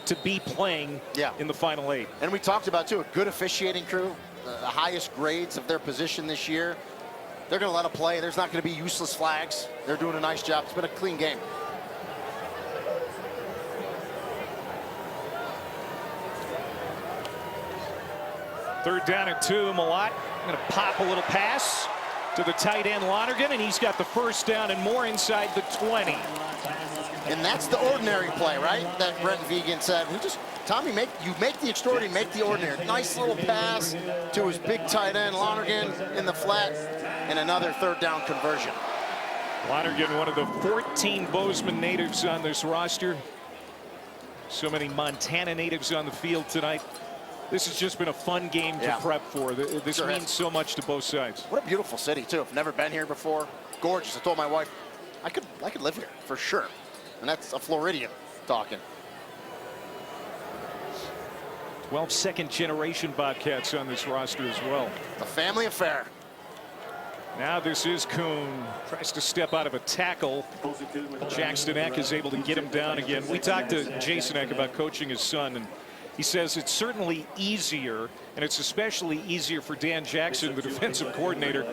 to be playing in the final 8. And we talked about, too, a good officiating crew, the highest grades of their position this year. They're going to let them play. There's not going to be useless flags. They're doing a nice job. It's been a clean game. Third down and 2. Malott going to pop a little pass to the tight end Lonergan, and he's got the first down and more inside the 20. And that's the ordinary play, right? That Brent Vegan said. Tommy, you make the extraordinary, make the ordinary. Nice little pass to his big tight end Lonergan in the flat, and another third down conversion. Lonergan, one of the 14 Bozeman natives on this roster. So many Montana natives on the field tonight. This has just been a fun game to prep for. This means so much to both sides. What a beautiful city, too. I've never been here before. Gorgeous. I told my wife I could live here for sure. And that's a Floridian talking. 12 second-generation Bobcats on this roster as well. A family affair. Now this is Kuhn. Tries to step out of a tackle. Jackson Eck is able to get him down again. We talked to Jason Eck about coaching his son, and he says it's certainly easier, and it's especially easier for Dan Jackson, the defensive coordinator,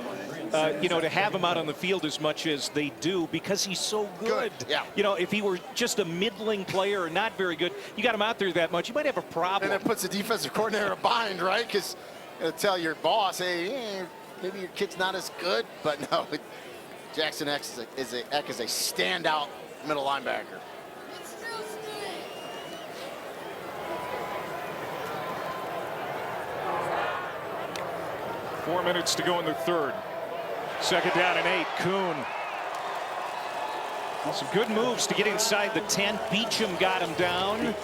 you know, to have him out on the field as much as they do because he's so good. Yeah. You know, if he were just a middling player or not very good, you got him out there that much, you might have a problem. And it puts the defensive coordinator in a bind, right? Because it'll tell your boss, hey, maybe your kid's not as good. But no, Jackson Eck is a standout middle linebacker. 4 minutes to go in the third. Second down and 8. Kuhn. Some good moves to get inside the 10. Beecham got him down.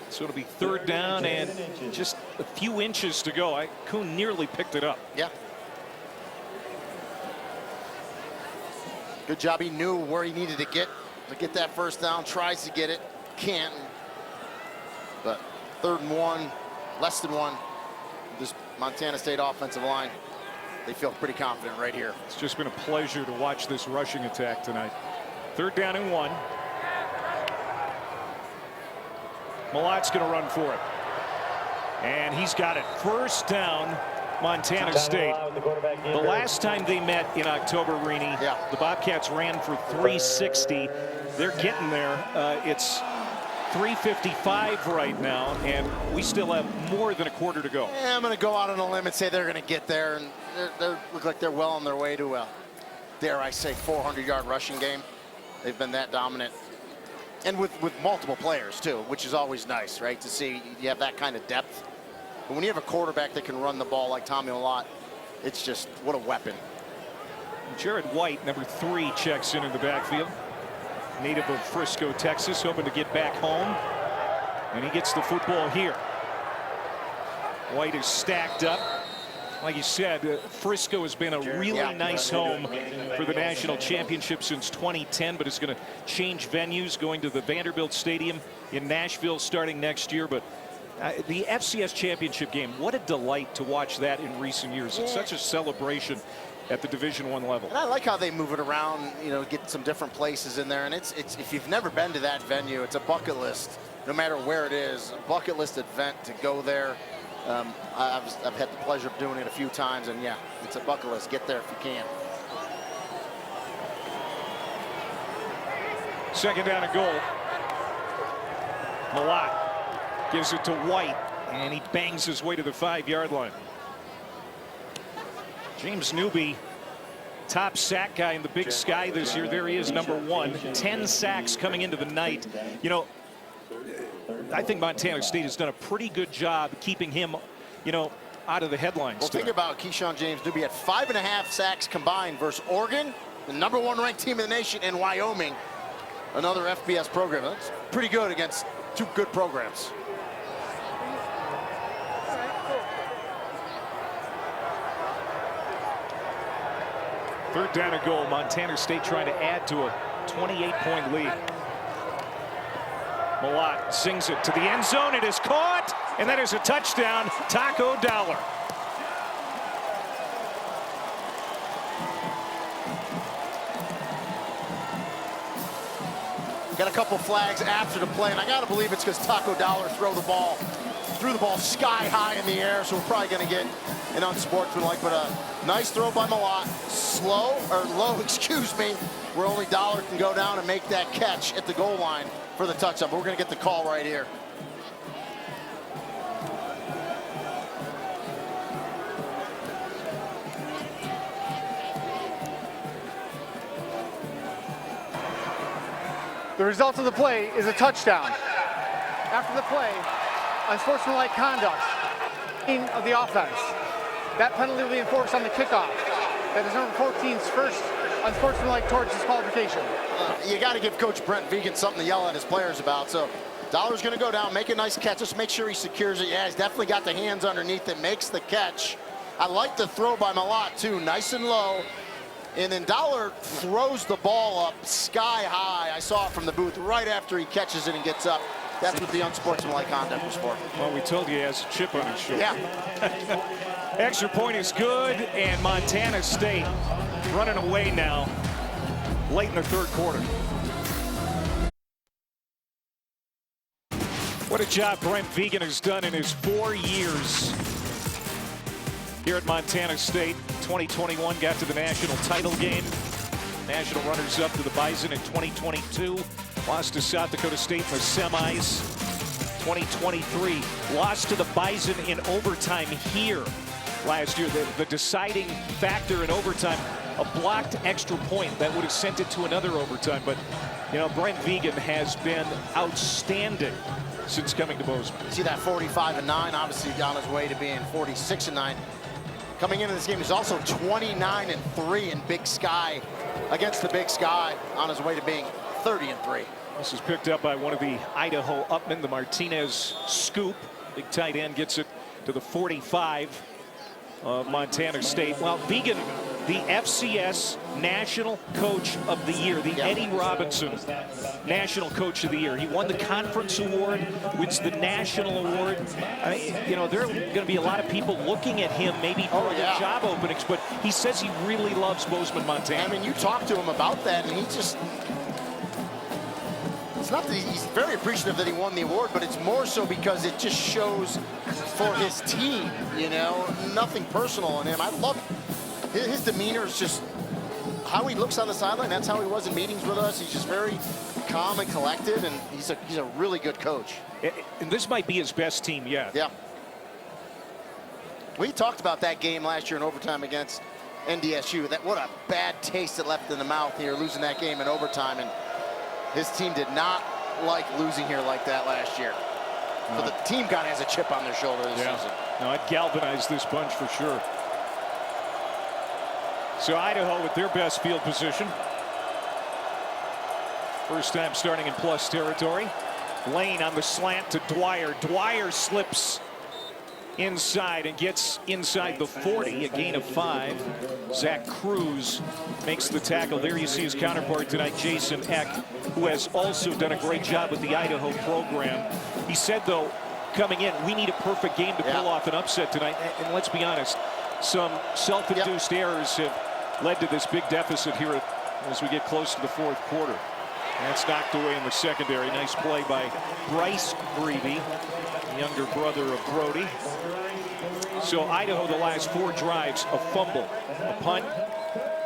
So it'll be third down and just a few inches to go. Kuhn nearly picked it up. Yeah. Good job. He knew where he needed to get that first down. Tries to get it. Can't. But 3rd and 1, less than 1. This Montana State offensive line, they feel pretty confident right here. It's just been a pleasure to watch this rushing attack tonight. 3rd down and 1. Malott's going to run for it. And he's got it. First down, Montana State. The last time they met in October, Rini, the Bobcats ran for 360. They're getting there. It's 3:55 right now, and we still have more than a quarter to go. Yeah, I'm going to go out on a limb and say they're going to get there, and they look like they're well on their way to a, dare I say, 400-yard rushing game. They've been that dominant. And with multiple players, too, which is always nice, right, to see you have that kind of depth. But when you have a quarterback that can run the ball like Tommy Malott, it's just, what a weapon. Jared White, number 3, checks in the backfield. Native of Frisco, Texas, hoping to get back home. And he gets the football here. White is stacked up. Like you said, Frisco has been a really nice home for the national championship since 2010, but it's going to change venues, going to the Vanderbilt Stadium in Nashville starting next year. But the FCS championship game, what a delight to watch that in recent years. It's such a celebration at the Division I level. And I like how they move it around, you know, get some different places in there. And it's if you've never been to that venue, it's a bucket list, no matter where it is, a bucket list event to go there. I've had the pleasure of doing it a few times, and yeah, it's a bucket list. Get there if you can. Second down and goal. Malott gives it to White, and he bangs his way to the 5-yard line. James Newby, top sack guy in the Big Sky this year. There he is, number 1. 10 sacks coming into the night. You know, I think Montana State has done a pretty good job keeping him, you know, out of the headlines. Well, think about Keyshawn James Newby at 5.5 sacks combined versus Oregon, the number 1 ranked team in the nation, and Wyoming, another FBS program. That's pretty good against 2 good programs. Third down and goal. Montana State trying to add to a 28-point lead. Malott sings it to the end zone. It is caught, and that is a touchdown. Taco Dollar. Got a couple flags after the play, and I got to believe it's because Taco Dollar threw the ball sky high in the air, so we're probably going to get an unsportsmanlike, but a nice throw by Malott. Low, excuse me, where only Dollar can go down and make that catch at the goal line for the touchdown. But we're going to get the call right here. The result of the play is a touchdown. After the play, unsportsmanlike conduct of the offense. That penalty will be enforced on the kickoff. That is number 14's first unsportsmanlike towards disqualification. You got to give Coach Brent Vegan something to yell at his players about. So Dollar's going to go down, make a nice catch. Just make sure he secures it. Yeah, he's definitely got the hands underneath it, makes the catch. I like the throw by Malott too, nice and low. And then Dollar throws the ball up sky high. I saw it from the booth right after he catches it and gets up. That's what the unsportsmanlike conduct was for. Well, we told you he has a chip on his shoulder. Yeah. Extra point is good, and Montana State running away now late in the third quarter. What a job Brent Vegan has done in his 4 years here at Montana State. 2021 got to the national title game. National runners-up to the Bison in 2022. Lost to South Dakota State in the semis. 2023 lost to the Bison in overtime here last year. The deciding factor in overtime, a blocked extra point that would have sent it to another overtime. But, you know, Brent Vegan has been outstanding since coming to Bozeman. See that 45-9, obviously on his way to being 46-9. Coming into this game, he's also 29-3 in Big Sky against the Big Sky, on his way to being 30-3. This is picked up by one of the Idaho upmen, the Martinez scoop. Big tight end gets it to the 45 of Montana State. Well, Vegan, the FCS National Coach of the Year, the Eddie Robinson National Coach of the Year. He won the conference award, wins the national award. You know, there are going to be a lot of people looking at him maybe for the job openings, but he says he really loves Bozeman, Montana. I mean, you talk to him about that, and he just... It's not that he's very appreciative that he won the award, but it's more so because it just shows for his team, you know, nothing personal in him. I love his demeanor, is just how he looks on the sideline. That's how he was in meetings with us. He's just very calm and collected, and he's a really good coach. And this might be his best team yet. Yeah. We talked about that game last year in overtime against NDSU. What a bad taste it left in the mouth here, losing that game in overtime. And his team did not like losing here like that last year. No. So the team kind of has a chip on their shoulder this season. No, it galvanized this bunch for sure. So Idaho with their best field position. First time starting in plus territory. Lane on the slant to Dwyer. Dwyer slips inside and gets inside the 40, a gain of 5. Zach Cruz makes the tackle. There you see his counterpart tonight, Jason Eck, who has also done a great job with the Idaho program. He said, though, coming in, we need a perfect game to pull off an upset tonight. And let's be honest, some self-induced errors have led to this big deficit here as we get close to the 4th quarter. That's knocked away in the secondary. Nice play by Bryce Grebe, younger brother of Brody. So Idaho, the last 4 drives, a fumble, a punt,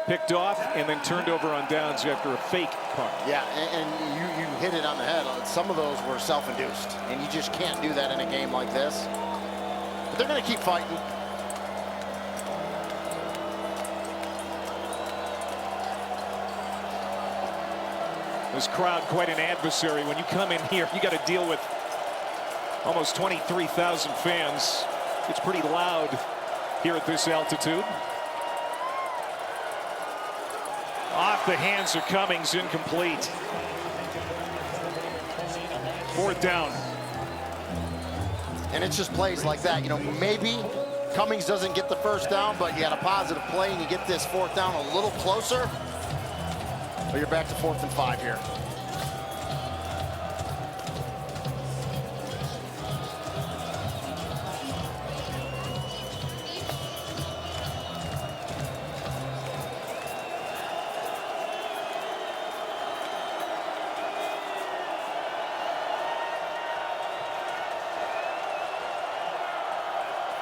picked off, and then turned over on downs after a fake punt. Yeah, and you hit it on the head. Some of those were self-induced, and you just can't do that in a game like this. But they're going to keep fighting. This crowd quite an adversary. When you come in here, you got to deal with almost 23,000 fans. It's pretty loud here at this altitude. Off the hands of Cummings, incomplete. 4th down. And it's just plays like that. You know, maybe Cummings doesn't get the 1st down, but you had a positive play and you get this 4th down a little closer. But you're back to 4th and 5 here.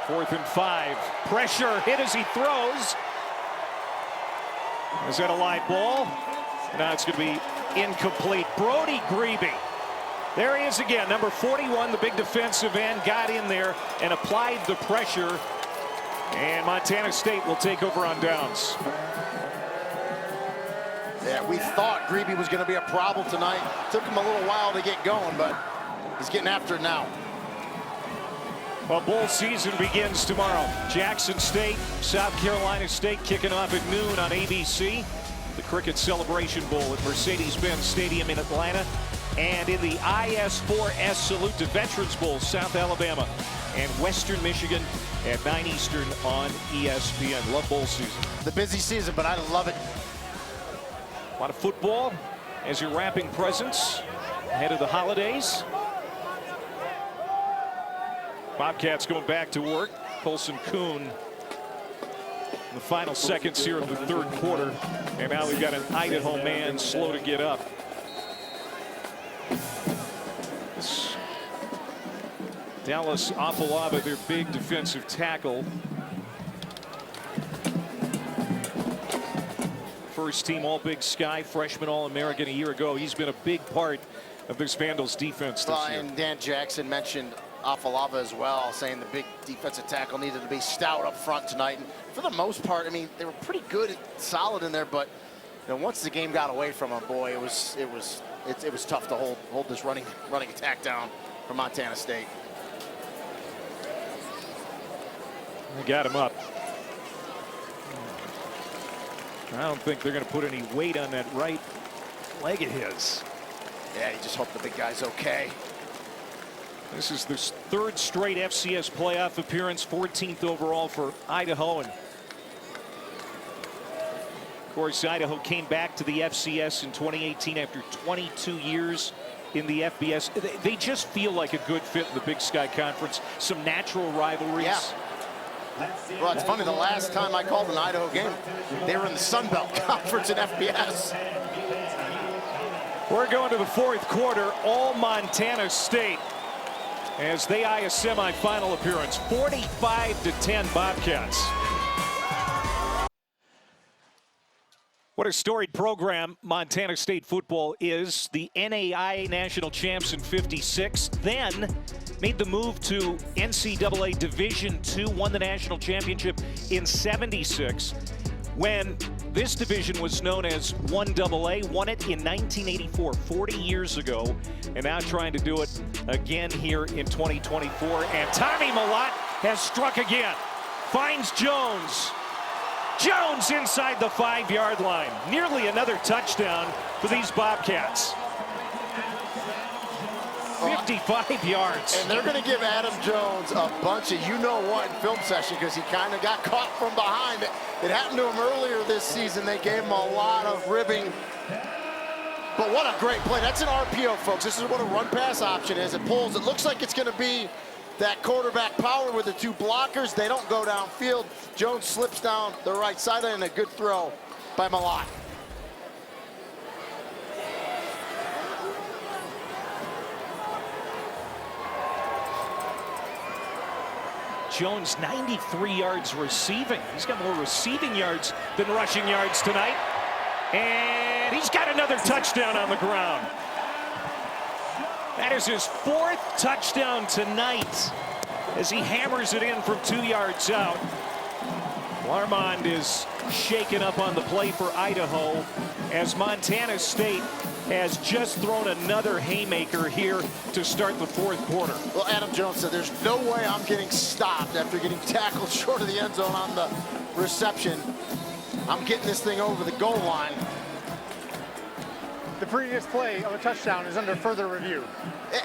Fourth and 5. Pressure, hit as he throws. Is that a live ball? Now it's going to be incomplete. Brody Grebe. There he is again, number 41, the big defensive end, got in there and applied the pressure. And Montana State will take over on downs. Yeah, we thought Grebe was going to be a problem tonight. Took him a little while to get going, but he's getting after it now. Well, bowl season begins tomorrow. Jackson State, South Carolina State kicking off at noon on ABC. The Cricket Celebration Bowl at Mercedes-Benz Stadium in Atlanta. And in the IS4S Salute to Veterans Bowl, South Alabama and Western Michigan at 9 Eastern on ESPN. Love bowl season. The busy season, but I love it. A lot of football as you're wrapping presents ahead of the holidays. Bobcats going back to work. Colson Kuhn in the final seconds here of the 3rd quarter. And now we've got an Idaho man slow to get up. This Dallas Afalava, their big defensive tackle. First team All-Big Sky, freshman All-American a year ago. He's been a big part of this Vandals defense this year. And Dan Jackson mentioned Afalava as well, saying the big defensive tackle needed to be stout up front tonight. And for the most part, I mean, they were pretty good, solid in there, but you know, once the game got away from them, boy, it was tough to hold this running attack down for Montana State. They got him up. I don't think they're going to put any weight on that right leg of his. Yeah, you just hope the big guy's okay. This is their 3rd straight FCS playoff appearance, 14th overall for Idaho. And of course, Idaho came back to the FCS in 2018 after 22 years in the FBS. They just feel like a good fit in the Big Sky Conference. Some natural rivalries. Yeah. Well, it's funny, the last time I called an Idaho game, they were in the Sun Belt Conference in FBS. We're going to the 4th quarter, all Montana State, as they eye a semifinal appearance. 45-10 Bobcats. What a storied program Montana State football is. The NAIA National Champs in '56, then made the move to NCAA Division II, won the national championship in '76, when this division was known as 1AA, won it in 1984, 40 years ago, and now trying to do it again here in 2024. And Tommy Mellott has struck again. Finds Jones. Jones inside the 5-yard line. Nearly another touchdown for these Bobcats. 55 yards. And they're going to give Adam Jones a bunch of you-know-what in film session because he kind of got caught from behind. It happened to him earlier this season. They gave him a lot of ribbing. But what a great play. That's an RPO, folks. This is what a run-pass option is. It pulls. It looks like it's going to be that quarterback power with the two blockers. They don't go downfield. Jones slips down the right sideline, and a good throw by Malott. Jones 93 yards receiving. He's got more receiving yards than rushing yards tonight. And he's got another touchdown on the ground. That is his 4th touchdown tonight as he hammers it in from 2 yards out. Larmond is shaken up on the play for Idaho as Montana State has just thrown another haymaker here to start the 4th quarter. Well, Adam Jones said there's no way I'm getting stopped after getting tackled short of the end zone on the reception. I'm getting this thing over the goal line. The previous play of a touchdown is under further review.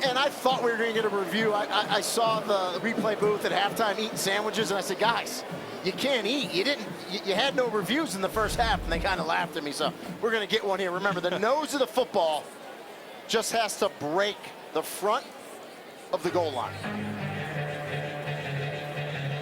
And I thought we were going to get a review. I saw the replay booth at halftime eating sandwiches, and I said, guys, you can't eat. You had no reviews in the first half, and they kind of laughed at me. So we're going to get one here. Remember, the nose of the football just has to break the front of the goal line.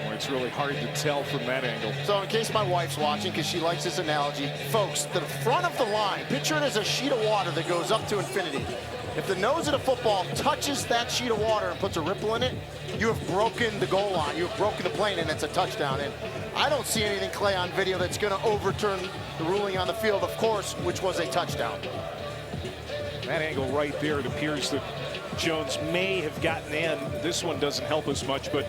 Well, it's really hard to tell from that angle. So in case my wife's watching, because she likes this analogy, folks, the front of the line, picture it as a sheet of water that goes up to infinity. If the nose of the football touches that sheet of water and puts a ripple in it, you have broken the goal line. You have broken the plane, and it's a touchdown. And I don't see anything, Clay, on video that's going to overturn the ruling on the field, of course, which was a touchdown. That angle right there, it appears that Jones may have gotten in. This one doesn't help us much, but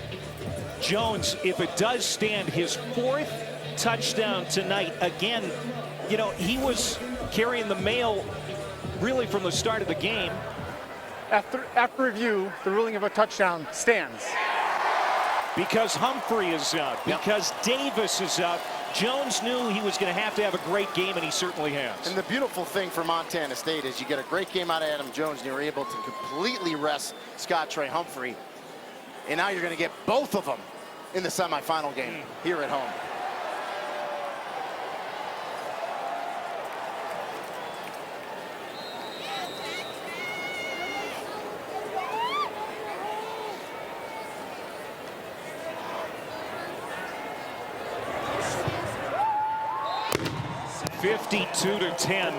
Jones, if it does stand, his 4th touchdown tonight, again, you know, he was carrying the mail really from the start of the game. After review, the ruling of a touchdown stands. Because Humphrey is out, because Davis is out, Jones knew he was going to have a great game, and he certainly has. And the beautiful thing for Montana State is you get a great game out of Adam Jones, and you're able to completely rest Scott Trey Humphrey. And now you're going to get both of them in the semifinal game here at home. (52-10).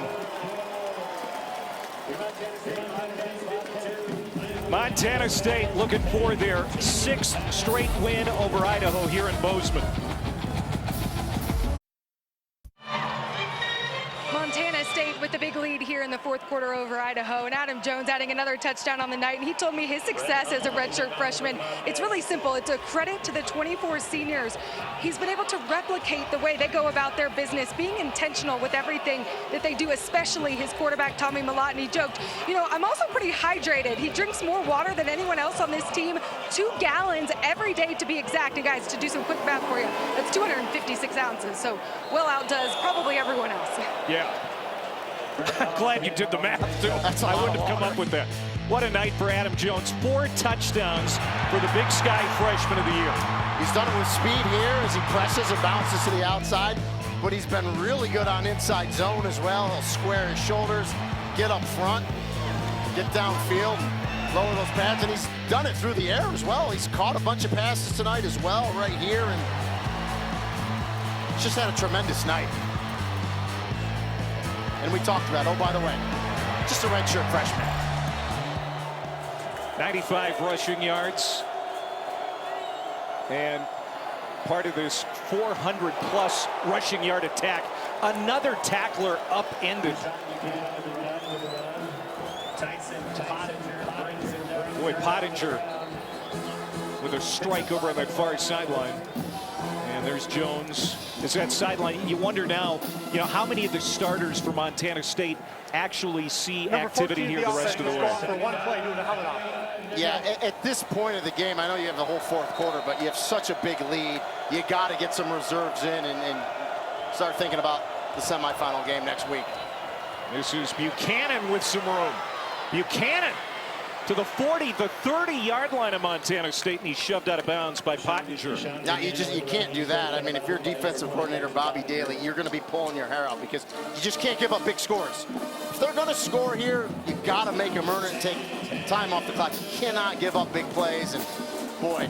Montana State looking for their 6th straight win over Idaho here in Bozeman. Montana State with the big lead here in the 4th quarter over Idaho, and Adam Jones adding another touchdown on the night. And he told me his success as a redshirt freshman, it's really simple. It's a credit to the 24 seniors. He's been able to replicate the way they go about their business, being intentional with everything that they do, especially his quarterback, Tommy Malott. And he joked, you know, I'm also pretty hydrated. He drinks more water than anyone else on this team, 2 gallons every day to be exact. And guys, to do some quick math for you, that's 256 ounces. So well outdoes probably everyone else. Yeah. I'm glad you did the math, too. I wouldn't have come up with that. What a night for Adam Jones. 4 touchdowns for the Big Sky Freshman of the Year. He's done it with speed here as he presses and bounces to the outside, but he's been really good on inside zone as well. He'll square his shoulders, get up front, get downfield, lower those pads, and he's done it through the air as well. He's caught a bunch of passes tonight as well right here, and he's just had a tremendous night. And we talked about, oh, by the way, just a redshirt freshman. 95 rushing yards. And part of this 400-plus rushing yard attack. Another tackler upended. Boy, Pottinger with a strike over on that far sideline. And there's Jones. It's that sideline. You wonder now, you know, how many of the starters for Montana State actually see activity here the rest of the way. For one play, doing a helmet off. Yeah, at this point of the game, I know you have the whole 4th quarter, but you have such a big lead. You got to get some reserves in and start thinking about the semifinal game next week. This is Buchanan with some room. Buchanan to the 40, the 30-yard line of Montana State, and he's shoved out of bounds by Pottinger. Now, you can't do that. I mean, if you're defensive coordinator Bobby Daly, you're going to be pulling your hair out because you just can't give up big scores. If they're going to score here, you've got to make them earn it and take time off the clock. You cannot give up big plays, and boy,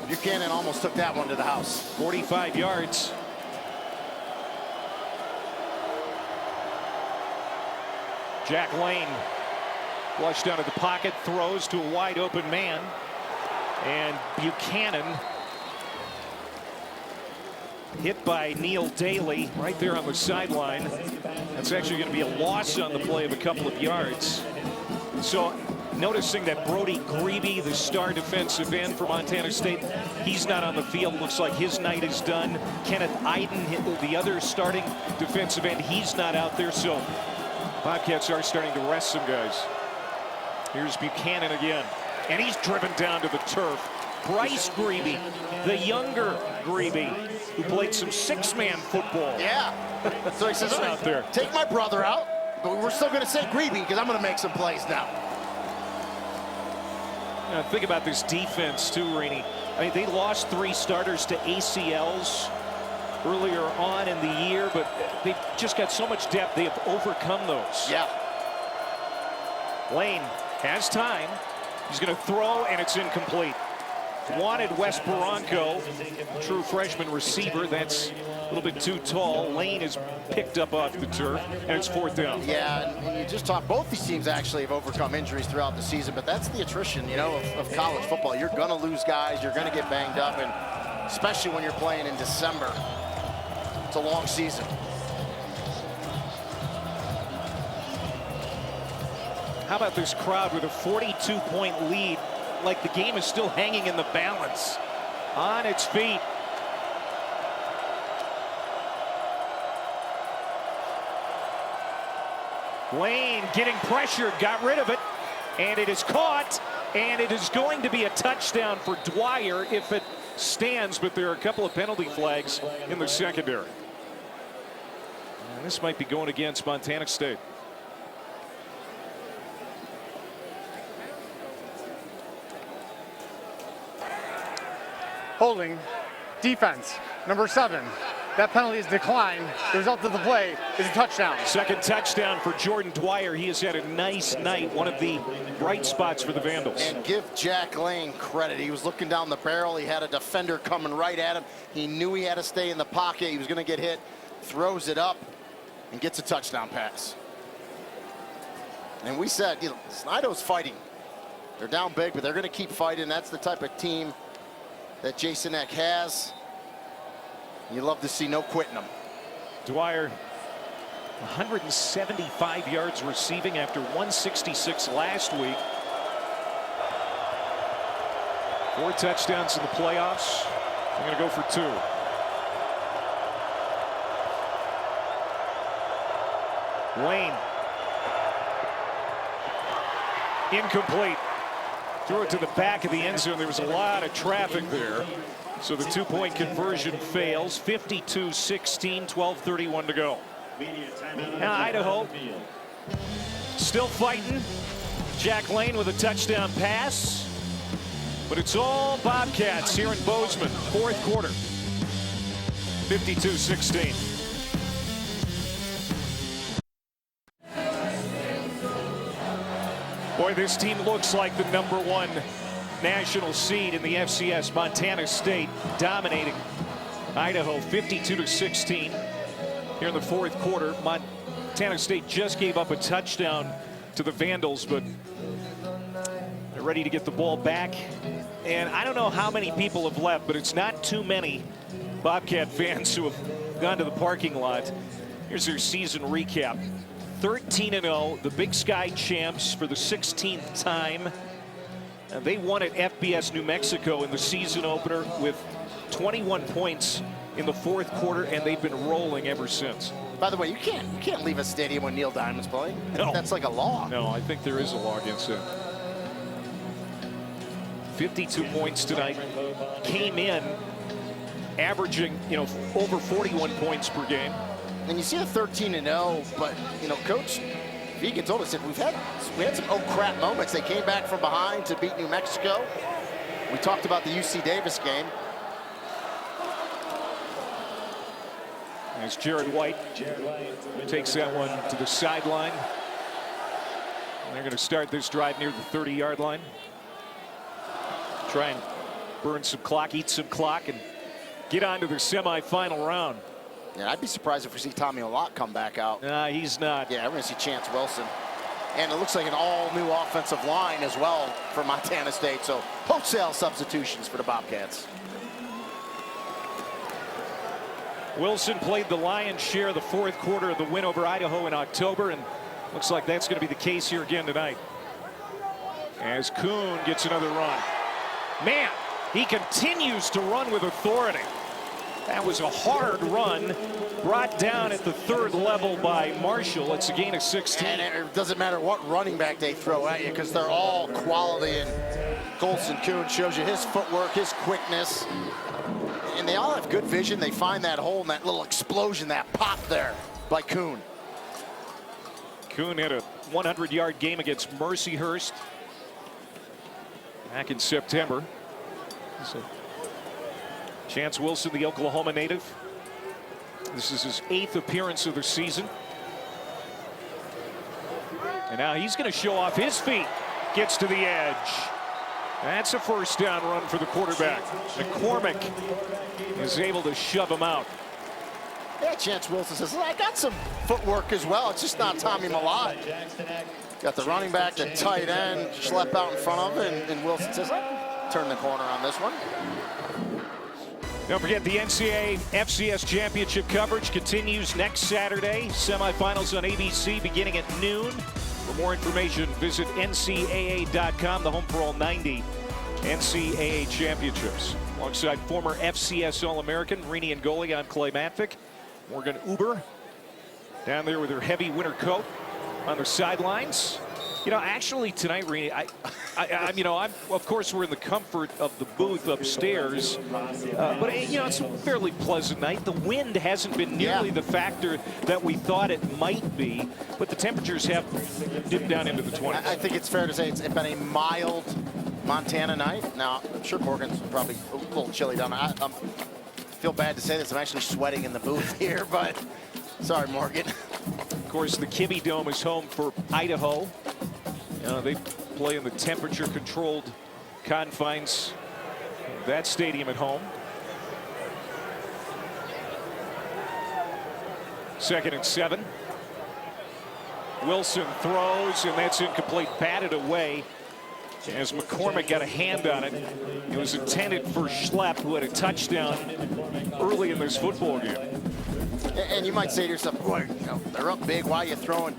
Buchanan almost took that one to the house. 45 yards. Jack Lane flushed out of the pocket, throws to a wide open man, and Buchanan hit by Neil Daly right there on the sideline. That's actually going to be a loss on the play of a couple of yards. So noticing that Brody Grebe, the star defensive end for Montana State, he's not on the field. Looks like his night is done. Kenneth Iden, the other starting defensive end, he's not out there. So Bobcats are starting to rest some guys. Here's Buchanan again, and he's driven down to the turf. Bryce Grebe, the younger Grebe, who played some six-man football. Yeah. So he says, out there. Take my brother out, but we're still going to say Grebe because I'm going to make some plays now. Now, think about this defense, too, Rainey. I mean, they lost 3 starters to ACLs earlier on in the year, but they've just got so much depth. They have overcome those. Yeah. Lane has time. He's going to throw, and it's incomplete. Wanted Wes Barranco, true freshman receiver. That's a little bit too tall. Lane is picked up off the turf, and it's 4th down. Yeah, and you just talk, both these teams actually have overcome injuries throughout the season, but that's the attrition, you know, of college football. You're going to lose guys. You're going to get banged up, and especially when you're playing in December. It's a long season. How about this crowd with a 42-point lead, like the game is still hanging in the balance, on its feet. Lane getting pressured, got rid of it, and it is caught, and it is going to be a touchdown for Dwyer if it stands, but there are a couple of penalty flags in the secondary. And this might be going against Montana State. Holding, defense, number 7. That penalty is declined. The result of the play is a touchdown. Second touchdown for Jordan Dwyer. He has had a nice night, one of the bright spots for the Vandals. And give Jack Lane credit. He was looking down the barrel. He had a defender coming right at him. He knew he had to stay in the pocket. He was going to get hit. Throws it up and gets a touchdown pass. And we said, you know, Idaho's fighting. They're down big, but they're going to keep fighting. That's the type of team that Jason Eck has. You love to see no quitting them. Dwyer, 175 yards receiving after 166 last week. 4 touchdowns in the playoffs. I'm going to go for 2. Lane. Incomplete. Threw it to the back of the end zone. There was a lot of traffic there. So the 2-point conversion fails. 52-16, 12:31 to go. Now Idaho still fighting. Jack Lane with a touchdown pass. But it's all Bobcats here in Bozeman. 4th quarter. 52-16. Boy, this team looks like the #1 national seed in the FCS. Montana State dominating Idaho 52-16 here in the 4th quarter. Montana State just gave up a touchdown to the Vandals, but they're ready to get the ball back. And I don't know how many people have left, but it's not too many Bobcat fans who have gone to the parking lot. Here's their season recap. 13-0, the Big Sky champs for the 16th time. And they won at FBS New Mexico in the season opener with 21 points in the 4th quarter, and they've been rolling ever since. By the way, you can't leave a stadium when Neil Diamond's playing. No. That's like a law. No, I think there is a law against it. 52 points tonight. Came in averaging, you know, over 41 points per game. And you see a 13-0, but, you know, Coach Vegan told us that we had some oh crap moments. They came back from behind to beat New Mexico. We talked about the UC Davis game. As Jared White takes that one to the sideline. And they're going to start this drive near the 30-yard line. Try and burn some clock, eat some clock, and get on to the semifinal round. Yeah, I'd be surprised if we see Tommy Malott come back out. He's not. Yeah, we're going to see Chance Wilson. And it looks like an all-new offensive line as well for Montana State. So wholesale substitutions for the Bobcats. Wilson played the lion's share of the fourth quarter of the win over Idaho in October, and looks like that's going to be the case here again tonight. As Kuhn gets another run. Man, he continues to run with authority. That was a hard run, brought down at the third level by Marshall. It's a gain of 16. And it doesn't matter what running back they throw at you, because they're all quality. And Colson Kuhn shows you his footwork, his quickness. And they all have good vision. They find that hole and that little explosion, that pop there by Kuhn. Kuhn had a 100-yard game against Mercyhurst back in September. So Chance Wilson, the Oklahoma native. This is his 8th appearance of the season. And now he's going to show off his feet. Gets to the edge. That's a first down run for the quarterback. McCormick is able to shove him out. Yeah, Chance Wilson says, I got some footwork as well. It's just not Tommy Malott. Got the running back, the tight end, schlep out in front of him, and Wilson says, turn the corner on this one. Don't forget the NCAA FCS championship coverage continues next Saturday. Semifinals on ABC beginning at noon. For more information, visit ncaa.com, the home for all 90 NCAA championships. Alongside former FCS All-American Rini Ngoli, I'm Clay Matvick. Morgan Uber down there with her heavy winter coat on the sidelines. You know, actually tonight, Rini, I'm of course we're in the comfort of the booth upstairs, but you know, it's a fairly pleasant night. The wind hasn't been nearly the factor that we thought it might be, but the temperatures have dipped down into the 20s. I think it's fair to say it's been a mild Montana night. Now, I'm sure Morgan's probably a little chilly down there. I feel bad to say this. I'm actually sweating in the booth here, but sorry, Morgan. Of course, the Kibbe Dome is home for Idaho. They play in the temperature-controlled confines of that stadium at home. 2nd and 7. Wilson throws, and that's incomplete, batted away as McCormick got a hand on it. It was intended for Schlepp, who had a touchdown early in this football game. And you might say to yourself, boy, you know, they're up big, why are you throwing?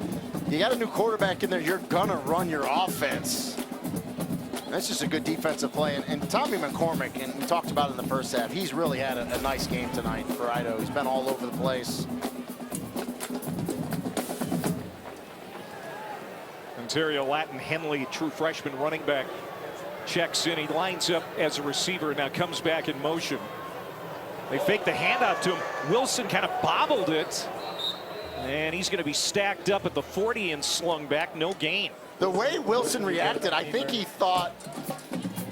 You got a new quarterback in there, you're gonna run your offense. That's just a good defensive play. And Tommy McCormick, and we talked about it in the first half, he's really had a nice game tonight for Idaho. He's been all over the place. Ontario Latin Henley, true freshman running back, checks in. He lines up as a receiver, now comes back in motion. They fake the handoff to him. Wilson kind of bobbled it. And he's going to be stacked up at the 40 and slung back, no gain. The way Wilson reacted, I think he thought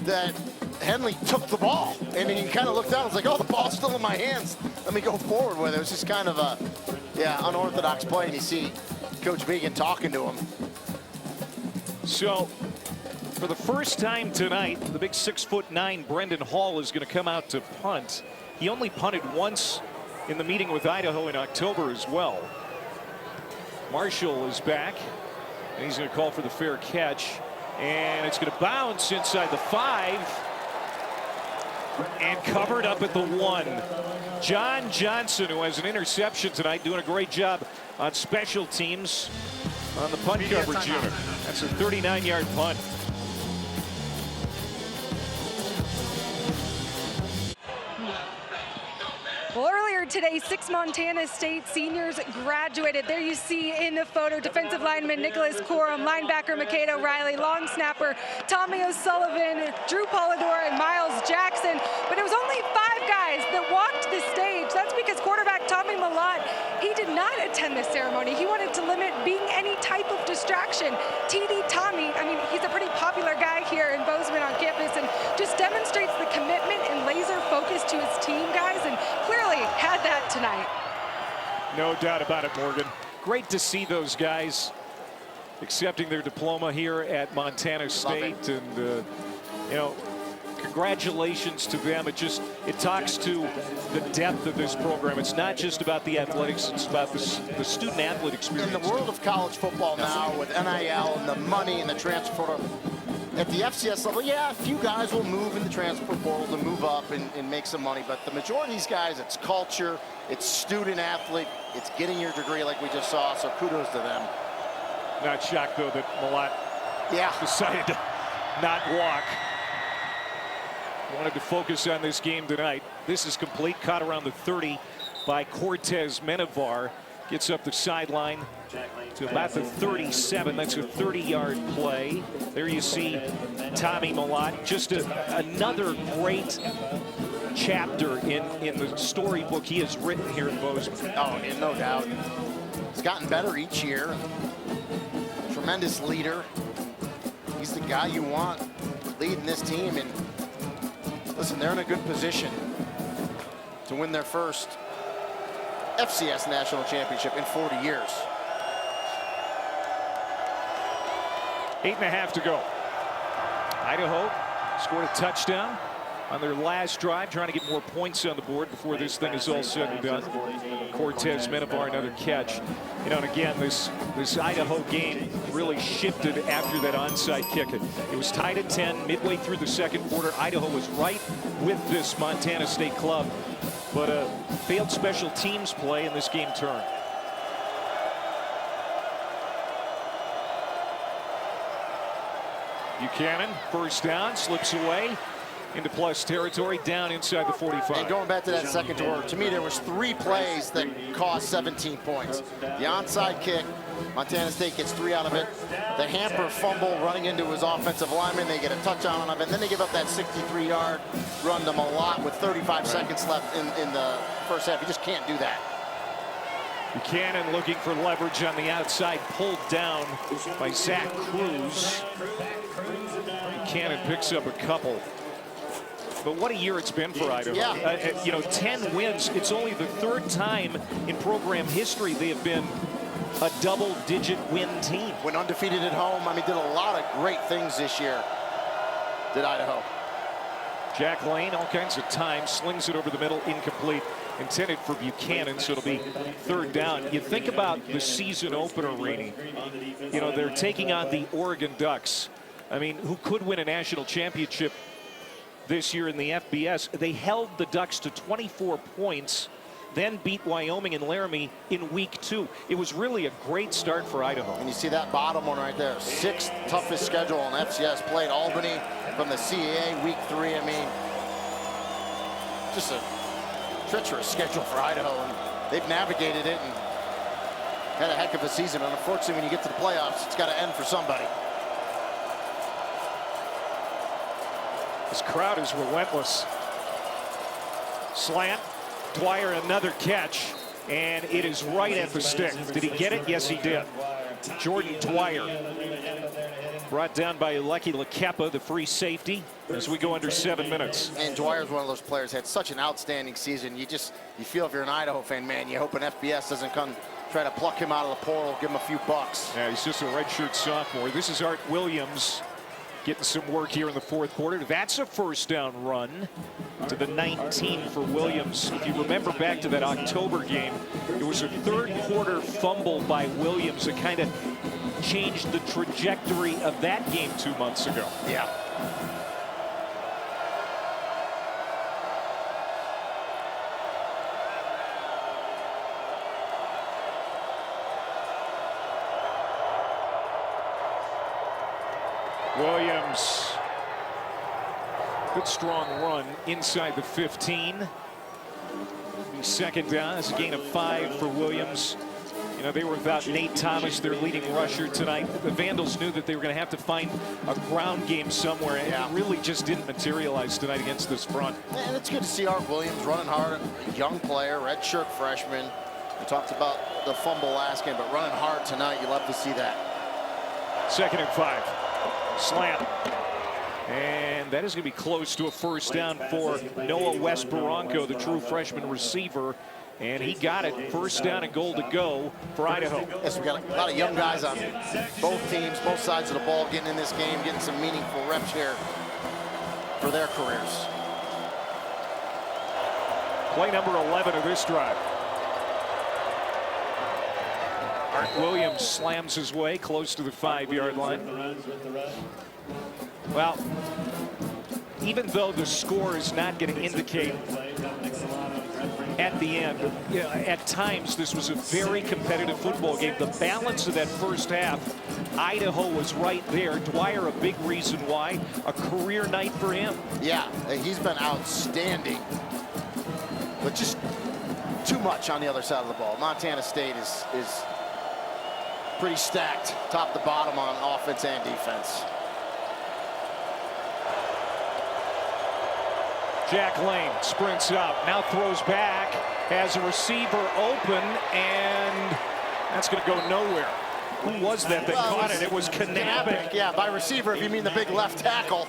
that Henley took the ball. And he kind of looked down and was like, oh, the ball's still in my hands. Let me go forward with it. It was just kind of a, unorthodox play. And you see Coach Vegan talking to him. So, for the first time tonight, the big 6'9" Brendan Hall is going to come out to punt. He only punted once in the meeting with Idaho in October as well. Marshall is back, and he's going to call for the fair catch. And it's going to bounce inside the 5 and covered up at the 1. John Johnson, who has an interception tonight, doing a great job on special teams on the punt coverage unit. That's a 39-yard punt. Well, earlier today, 6 Montana State seniors graduated. There you see in the photo, defensive lineman Nicholas Corum, linebacker Makeda Riley, long snapper Tommy O'Sullivan, Drew Polidor, and Miles Jackson. But it was only 5 guys that walked the stage. That's because quarterback Tommy a lot. He did not attend this ceremony. He wanted to limit being any type of distraction. TD Tommy, I mean, he's a pretty popular guy here in Bozeman on campus and just demonstrates the commitment and laser focus to his team, guys, and clearly had that tonight. No doubt about it, Morgan. Great to see those guys accepting their diploma here at Montana State, and you know, congratulations to them. It talks to the depth of this program. It's not just about the athletics, it's about the student athlete experience. In the world of college football now, with NIL and the money and the transfer portal, at the FCS level, yeah, a few guys will move in the transfer portal to move up and make some money, but the majority of these guys, it's culture, it's student athlete, it's getting your degree like we just saw, so kudos to them. Not shocked, though, that Malott decided to not walk. Wanted to focus on this game tonight. This is complete. Caught around the 30 by Cortez Menevar. Gets up the sideline to about the 37. That's a 30-yard play. There you see Tommy Malott. Just another great chapter in the storybook he has written here in Bozeman. Oh, and no doubt. He's gotten better each year. Tremendous leader. He's the guy you want leading this team. And listen, they're in a good position to win their first FCS national championship in 40 years. 8.5 to go. Idaho scored a touchdown on their last drive, trying to get more points on the board before this thing is all said and done. Cortez Menevar, another catch. You know, and again, this Idaho game really shifted after that onside kick. It was tied at 10 midway through the second quarter. Idaho was right with this Montana State club, but a failed special teams play, and this game turned. Buchanan, first down, slips away into plus territory, down inside the 45. And going back to that second quarter, to me, there was 3 plays that cost 17 points. The onside kick, Montana State gets 3 out of it. The hamper fumble running into his offensive lineman, they get a touchdown on it, and then they give up that 63-yard run to Malott with 35 seconds left in the first half. You just can't do that. Buchanan looking for leverage on the outside, pulled down by Zach Cruz. Buchanan picks up a couple. But what a year it's been for Idaho. Yeah. You know, 10 wins. It's only the 3rd time in program history they have been a double-digit win team. Went undefeated at home. I mean, did a lot of great things this year, did Idaho. Jack Lane, all kinds of time, slings it over the middle, incomplete. Intended for Buchanan, so it'll be 3rd down. You think about the season opener, Rainey. You know, they're taking on the Oregon Ducks. I mean, who could win a national championship this year in the FBS. They held the Ducks to 24 points, then beat Wyoming and Laramie in week 2. It was really a great start for Idaho. And you see that bottom one right there. 6th toughest schedule on FCS. Played Albany from the CAA week 3. I mean, just a treacherous schedule for Idaho. And they've navigated it and had a heck of a season. And unfortunately, when you get to the playoffs, it's got to end for somebody. This crowd is relentless. Slant. Dwyer another catch, and it is right at the stick. Did he get it? Yes, he did. Jordan Dwyer brought down by Lucky Lekepa, the free safety, as we go under 7 minutes. And Dwyer's one of those players, had such an outstanding season. You feel if you're an Idaho fan, man, you hope an FBS doesn't come try to pluck him out of the portal, give him a few bucks. Yeah, he's just a redshirt sophomore. This is Art Williams getting some work here in the 4th quarter. That's a first down run to the 19 for Williams. If you remember back to that October game, it was a 3rd quarter fumble by Williams that kind of changed the trajectory of that game 2 months ago. Yeah. Williams, good strong run inside the 15. Second down. It's a gain of 5 for Williams. You know, they were without Nate Thomas, their leading rusher tonight. The Vandals knew that they were going to have to find a ground game somewhere, and it really just didn't materialize tonight against this front. And it's good to see Art Williams running hard, a young player, redshirt freshman. We talked about the fumble last game, but running hard tonight, you love to see that. 2nd and 5. Slam. And that is going to be close to a first down for Noah West-Baranco, the true freshman receiver. And he got it. First down and goal to go for Idaho. Yes, we got a lot of young guys on both teams, both sides of the ball, getting in this game, getting some meaningful reps here for their careers. Play number 11 of this drive. Art Williams slams his way close to the 5-yard line. Well, even though the score is not going to indicate at the end, at times this was a very competitive football game. The balance of that first half, Idaho was right there. Dwyer, a big reason why. A career night for him. Yeah, he's been outstanding. But just too much on the other side of the ball. Montana State is pretty stacked, top to bottom on offense and defense. Jack Lane sprints out, now throws back, has a receiver open, and that's going to go nowhere. Who was that caught it? It was Knappich. Yeah, by receiver, if you mean the big left tackle.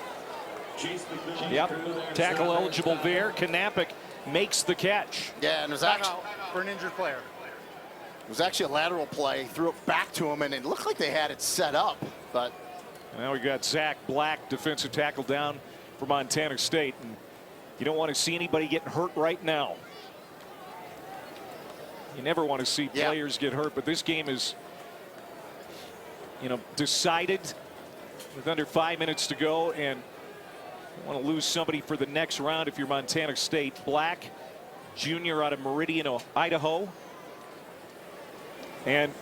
Yep, tackle eligible there. Knappich makes the catch. Yeah, and it was actually for an injured player. It was actually a lateral play, threw it back to him, and it looked like they had it set up, but. Now we got Zach Black, defensive tackle down for Montana State. And you don't want to see anybody getting hurt right now. You never want to see players get hurt, but this game is, decided with under 5 minutes to go, and you want to lose somebody for the next round if you're Montana State. Black, junior out of Meridian, Idaho. And,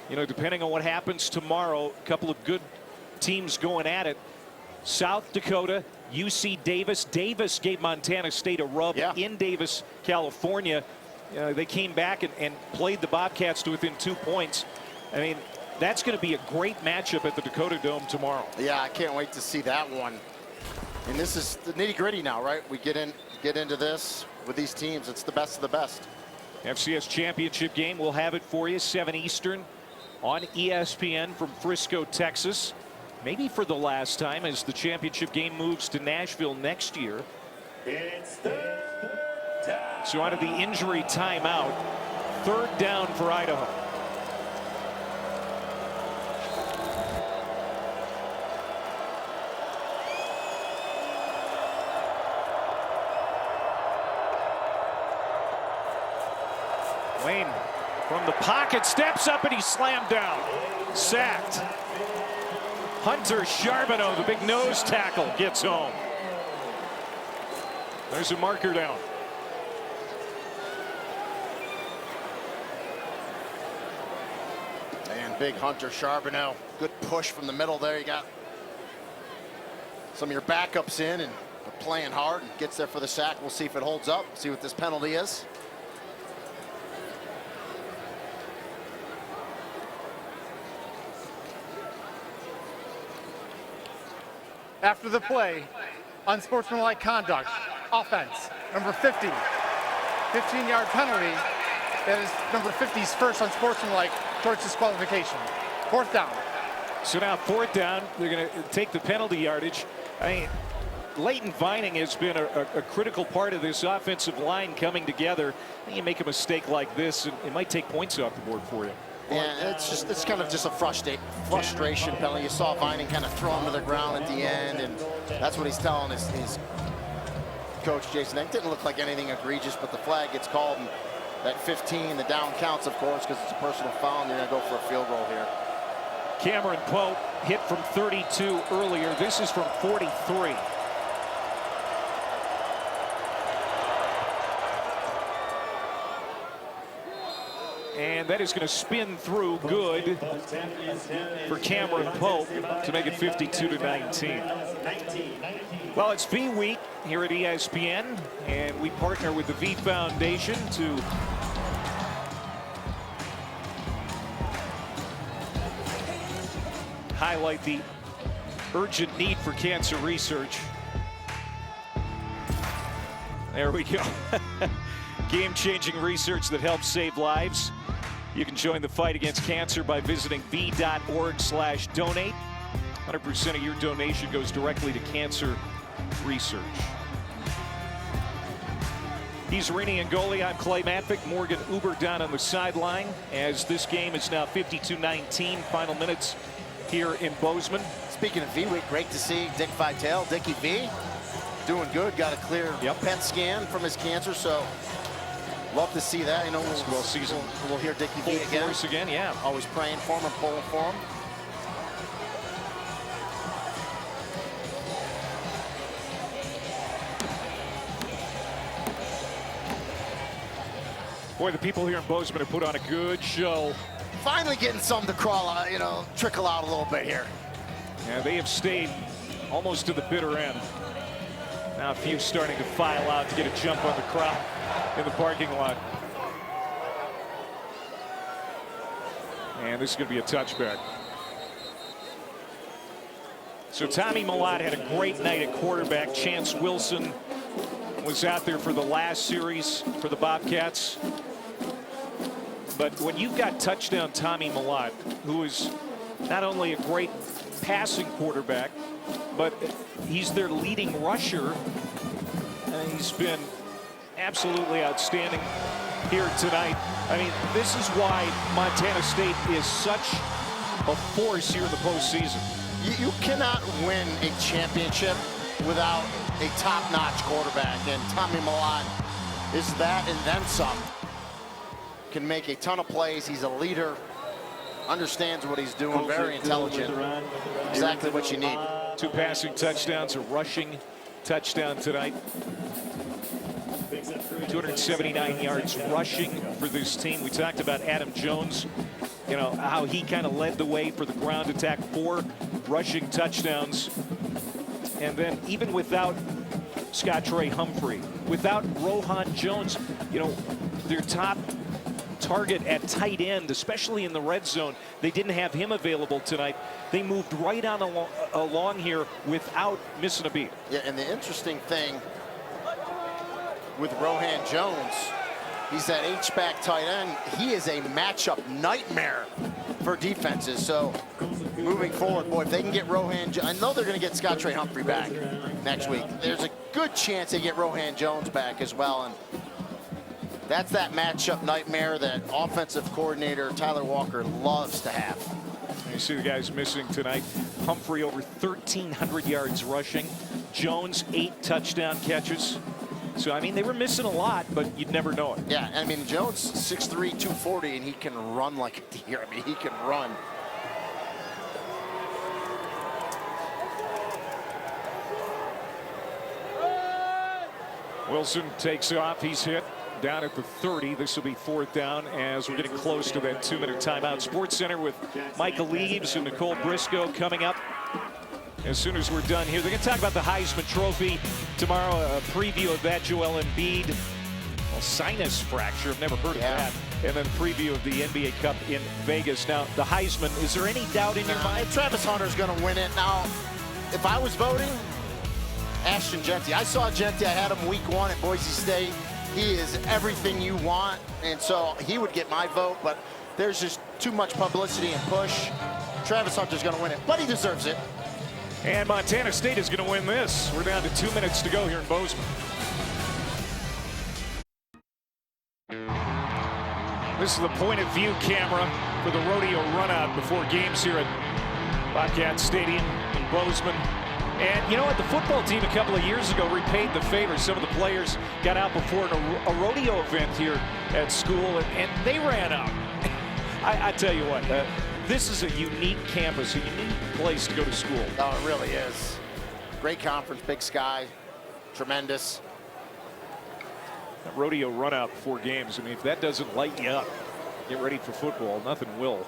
depending on what happens tomorrow, a couple of good teams going at it. South Dakota, UC Davis. Davis gave Montana State a rub in Davis, California. They came back and played the Bobcats to within 2 points. I mean, that's going to be a great matchup at the Dakota Dome tomorrow. Yeah, I can't wait to see that one. And this is the nitty-gritty now, right? We get into this with these teams. It's the best of the best. FCS championship game, we'll have it for you, 7 Eastern on ESPN from Frisco, Texas. Maybe for the last time as the championship game moves to Nashville next year. It's third down. So out of the injury timeout, 3rd down for Idaho. Wayne from the pocket steps up and he's slammed down. Sacked. Hunter Charbonneau, the big nose tackle, gets home. There's a marker down. And big Hunter Charbonneau. Good push from the middle there. You got some of your backups in and playing hard and gets there for the sack. We'll see if it holds up, see what this penalty is. After the play, unsportsmanlike conduct, offense, number 50, 15-yard penalty. That is number 50's first unsportsmanlike towards disqualification. 4th down. So now 4th down, they're going to take the penalty yardage. I mean, Leighton Vining has been a critical part of this offensive line coming together. You make a mistake like this, and it might take points off the board for you. Yeah, it's kind of just a frustration penalty. You saw Vining kind of throw him to the ground at the end, and that's what he's telling his coach, Jason. It didn't look like anything egregious, but the flag gets called, and that 15, the down counts, of course, because it's a personal foul, and they're going to go for a field goal here. Cameron Pope hit from 32 earlier. This is from 43. And that is going to spin through good for Cameron Pope to make it 52-19. Well, it's V Week here at ESPN, and we partner with the V Foundation to highlight the urgent need for cancer research. There we go. Game-changing research that helps save lives. You can join the fight against cancer by visiting v.org/donate. 100% of your donation goes directly to cancer research. He's Rini Angoli. I'm Clay Matvick. Morgan Uber down on the sideline as this game is now 52-19. Final minutes here in Bozeman. Speaking of V-Week, great to see Dick Vitale, Dickie V, doing good. Got a clear PET scan from his cancer, so love to see that. You know, we'll hear Dickie V again. Yeah. Always praying for him and pulling for him. Boy, the people here in Bozeman have put on a good show. Finally getting some to crawl out, you know, trickle out a little bit here. Yeah, they have stayed almost to the bitter end. Now a few starting to file out to get a jump on the crowd in the parking lot. And this is going to be a touchback. So Tommy Millott had a great night at quarterback. Chance Wilson was out there for the last series for the Bobcats. But when you've got touchdown Tommy Millott, who is not only a great passing quarterback, but he's their leading rusher. He's been absolutely outstanding here tonight. I mean, this is why Montana State is such a force here in the postseason. You cannot win a championship without a top-notch quarterback, and Tommy Millott is that and then some. Can make a ton of plays. He's a leader, understands what he's doing, very intelligent. Exactly what you need. 2 passing touchdowns, a rushing touchdown tonight. 279 yards rushing for this team. We talked about Adam Jones, you know, how he kind of led the way for the ground attack. 4 rushing touchdowns. And then even without Scott Trey Humphrey, without Rohan Jones, you know, their top target at tight end, especially in the red zone, they didn't have him available tonight. They moved right on along here without missing a beat. Yeah, and the interesting thing with Rohan Jones, he's that H-back tight end. He is a matchup nightmare for defenses. So moving forward, boy, if they can get Rohan, I know they're going to get Scott Trey Humphrey back next week. There's a good chance they get Rohan Jones back as well. And that's that matchup nightmare that offensive coordinator Tyler Walker loves to have. You see the guys missing tonight. Humphrey over 1,300 yards rushing. Jones 8 touchdown catches. So, I mean, they were missing a lot, but you'd never know it. Yeah, I mean, Jones 6'3", 240, and he can run like a deer. I mean, he can run. Wilson takes off. He's hit down at the 30. This will be 4th down as we're getting close to that 2-minute timeout. Sports Center with Michael Leaves and Nicole Briscoe coming up as soon as we're done here. They're going to talk about the Heisman Trophy tomorrow, a preview of that. Joel Embiid, well, sinus fracture, I've never heard of that. And then a preview of the NBA Cup in Vegas. Now, the Heisman, is there any doubt in your mind? Travis Hunter's going to win it. Now, if I was voting, Ashton Genty. I saw Genty, I had him week 1 at Boise State. He is everything you want, and so he would get my vote, but there's just too much publicity and push. Travis Hunter's going to win it, but he deserves it. And Montana State is going to win this. We're down to 2 minutes to go here in Bozeman. This is the point of view camera for the rodeo runout before games here at Bobcat Stadium in Bozeman. And you know what? The football team a couple of years ago repaid the favor. Some of the players got out before a rodeo event here at school, and they ran out. I tell you what, this is a unique campus, a unique place to go to school. Oh, it really is. Great conference, Big Sky, tremendous. That rodeo runout before games, I mean, if that doesn't light you up, get ready for football, nothing will.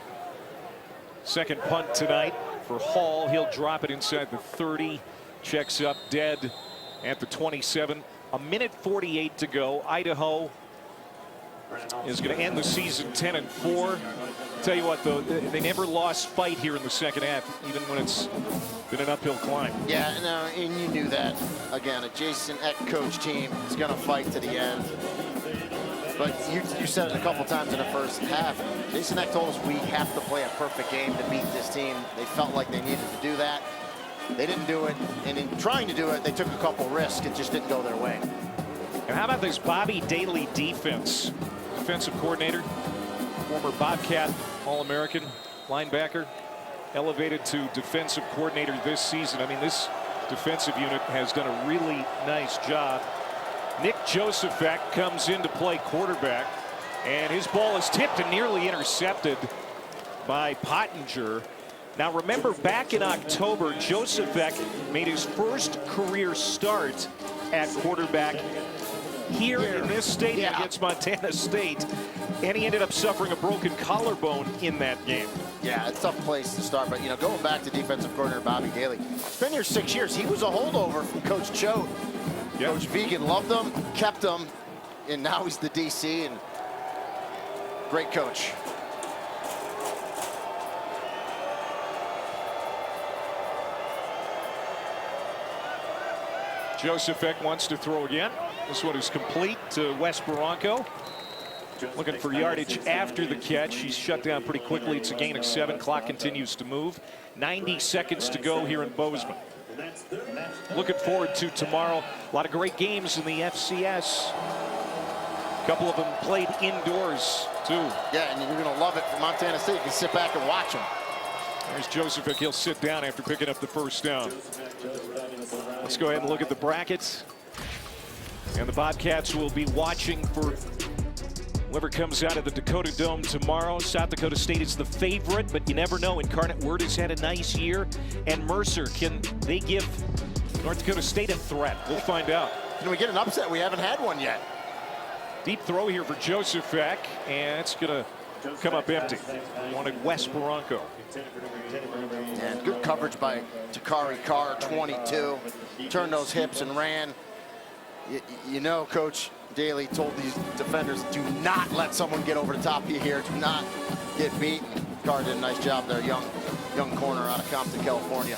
Second punt tonight for Hall. He'll drop it inside the 30. Checks up dead at the 27. 1:48 to go. Idaho is going to end the season 10-4. Tell you what, though, they never lost fight here in the second half, even when it's been an uphill climb. Yeah, no, and you knew that. Again, a Jason Eck coach team is going to fight to the end. But you said it a couple times in the first half. Jason Eck told us we have to play a perfect game to beat this team. They felt like they needed to do that. They didn't do it, and in trying to do it, they took a couple risks. It just didn't go their way. And how about this Bobby Daly defense? Defensive coordinator, former Bobcat All-American linebacker, elevated to defensive coordinator this season. I mean, this defensive unit has done a really nice job. Nick Josephack comes in to play quarterback, and his ball is tipped and nearly intercepted by Pottinger. Now remember, back in October, Josephack made his first career start at quarterback here in this stadium against Montana State, and he ended up suffering a broken collarbone in that game. Yeah, it's a tough place to start, but going back to defensive coordinator Bobby Daly, he's been here 6 years. He was a holdover from Coach Choate. Yep. Coach Vegan loved him, kept him, and now he's the DC, and great coach. Josephack wants to throw again. This one is complete to Wes Barranco. Looking for yardage after the catch. He's shut down pretty quickly. It's a gain of 7. Clock continues to move. 90 seconds to go here in Bozeman. Looking forward to tomorrow. A lot of great games in the FCS. A couple of them played indoors, too. Yeah, and you're going to love it for Montana State. You can sit back and watch them. There's Josephack. He'll sit down after picking up the first down. Let's go ahead and look at the brackets. And the Bobcats will be watching for whoever comes out of the Dakota Dome tomorrow. South Dakota State is the favorite, but you never know. Incarnate Word has had a nice year. And Mercer, can they give North Dakota State a threat? We'll find out. Can we get an upset? We haven't had one yet. Deep throw here for Josephack, and it's going to come up empty. Wanted Wes Barranco. And good coverage by Takari Carr, 22. Turned those hips and ran. You know, Coach Daly told these defenders, do not let someone get over the top of you here. Do not get beaten. Carr did a nice job there, young corner out of Compton, California.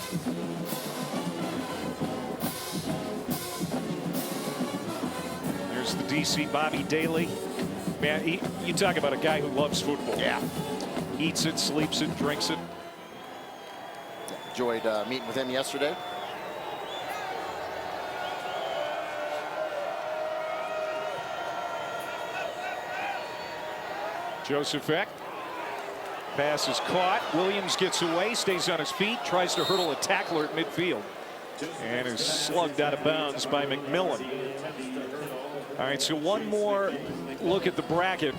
There's the DC, Bobby Daly. Man, you talk about a guy who loves football. Yeah. Eats it, sleeps it, drinks it. Enjoyed meeting with him yesterday. Josephack. Pass is caught. Williams gets away, stays on his feet, tries to hurdle a tackler at midfield, and is slugged out of bounds by McMillan. All right, so one more look at the bracket.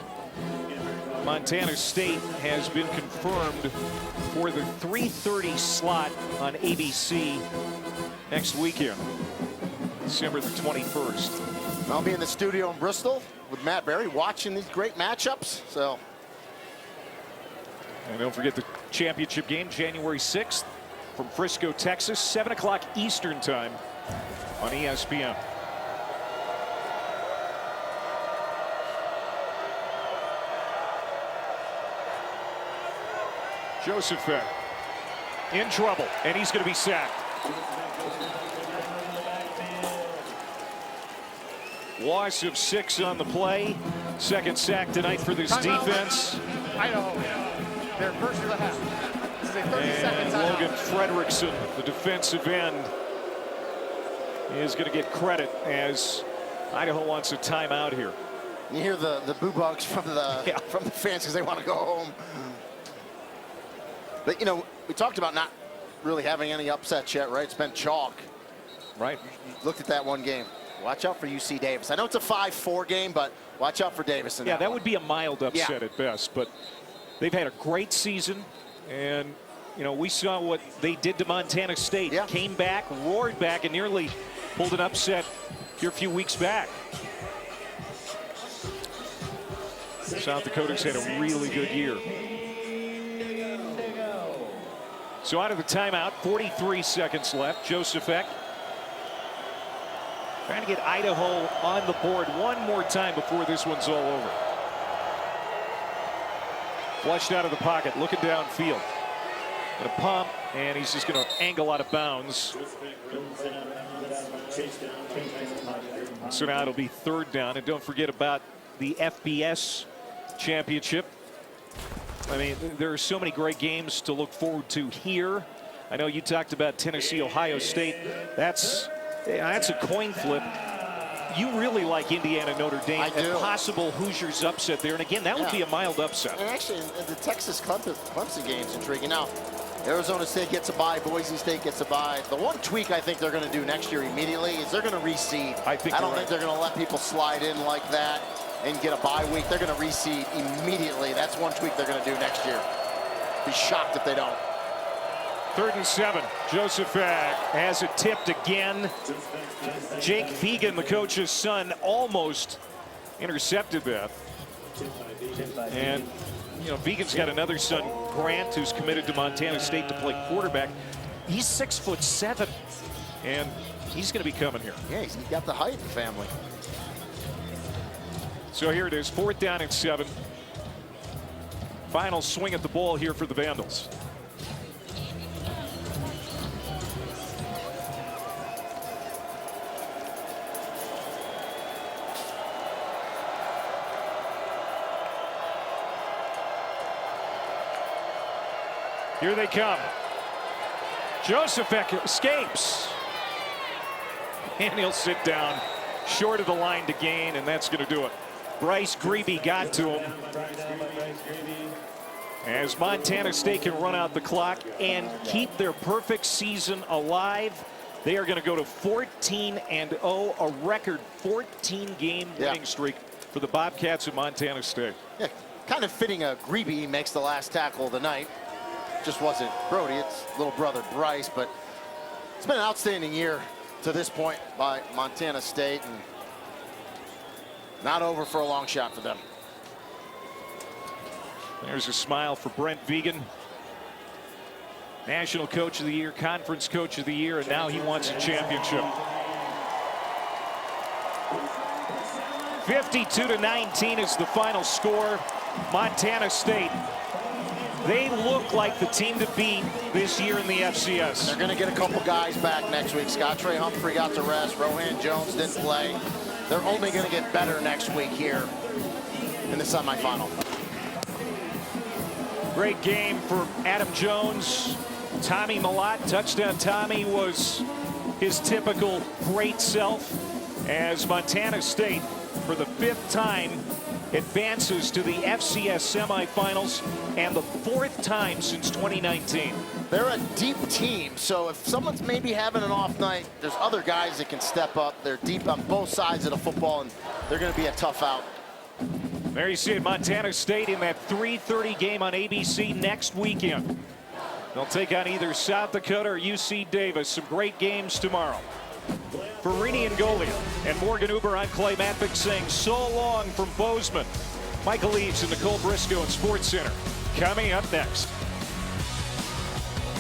Montana State has been confirmed for the 3:30 slot on ABC next weekend, December the 21st. I'll be in the studio in Bristol with Matt Berry watching these great matchups. So, and don't forget the championship game, January 6th from Frisco, Texas, 7 o'clock Eastern time on ESPN. Josephack in trouble, and he's going to be sacked. Loss of 6 on the play. Second sack tonight for this defense. Idaho, their first of the half. This is a 30-second timeout. Logan Frederickson, the defensive end, is going to get credit as Idaho wants a timeout here. You hear the boo bugs from the fans because they want to go home. But we talked about not really having any upsets yet, right? It's been chalk. Right. Looked at that one game. Watch out for UC Davis. I know it's a 5-4 game, but watch out for Davis. Yeah, that would be a mild upset at best, but they've had a great season, and we saw what they did to Montana State. Yeah. Came back, roared back, and nearly pulled an upset here a few weeks back. South Dakota's had a really good year. So out of the timeout, 43 seconds left. Josephack trying to get Idaho on the board one more time before this one's all over. Flushed out of the pocket, looking downfield. Gonna pump, and he's just gonna angle out of bounds. So now it'll be 3rd down, and don't forget about the FBS championship. I mean, there are so many great games to look forward to here. I know you talked about Tennessee, Ohio State. That's a coin flip. You really like Indiana, Notre Dame. I do. A possible Hoosiers upset there. And again, that would be a mild upset. And actually, the Texas Clemson game's intriguing. Now, Arizona State gets a bye. Boise State gets a bye. The one tweak I think they're going to do next year immediately is they're going to reseed. I don't think they're going to let people slide in like that and get a bye week. They're going to reseed immediately. That's one tweak they're going to do next year. Be shocked if they don't. 3rd and 7. Joseph has it tipped again. Jake Vegan, the coach's son, almost intercepted that. And, you know, Vegan's got another son, Grant, who's committed to Montana State to play quarterback. He's 6'7", and he's going to be coming here. Yeah, he's got the height in the family. So here it is, 4th down and 7. Final swing at the ball here for the Vandals. Here they come. Joseph escapes. And he'll sit down short of the line to gain, and that's going to do it. Bryce Grebe got to him. As Montana State can run out the clock and keep their perfect season alive, they are going to go to 14-0, a record 14-game winning streak for the Bobcats of Montana State. Yeah, kind of fitting a Grebe makes the last tackle of the night. Just wasn't Brody, it's little brother Bryce, but it's been an outstanding year to this point by Montana State, and not over for a long shot for them. There's a smile for Brent Vegan. National Coach of the Year, Conference Coach of the Year, and now he wants a championship. 52-19 is the final score. Montana State, they look like the team to beat this year in the FCS. They're going to get a couple guys back next week. Scott Trey Humphrey got to rest. Rohan Jones didn't play. They're only going to get better next week here in the semifinal. Great game for Adam Jones. Tommy Mellott, touchdown. Tommy was his typical great self as Montana State, for the 5th time, advances to the FCS semifinals and the 4th time since 2019. They're a deep team, so if someone's maybe having an off night, there's other guys that can step up. They're deep on both sides of the football, and they're going to be a tough out. There you see it, Montana State in that 3:30 game on ABC next weekend. They'll take on either South Dakota or UC Davis. Some great games tomorrow. For Rini Ngolia and Morgan Uber, I'm Clay Matvick saying so long from Bozeman. Michael Eaves and Nicole Briscoe in Sports Center. Coming up next.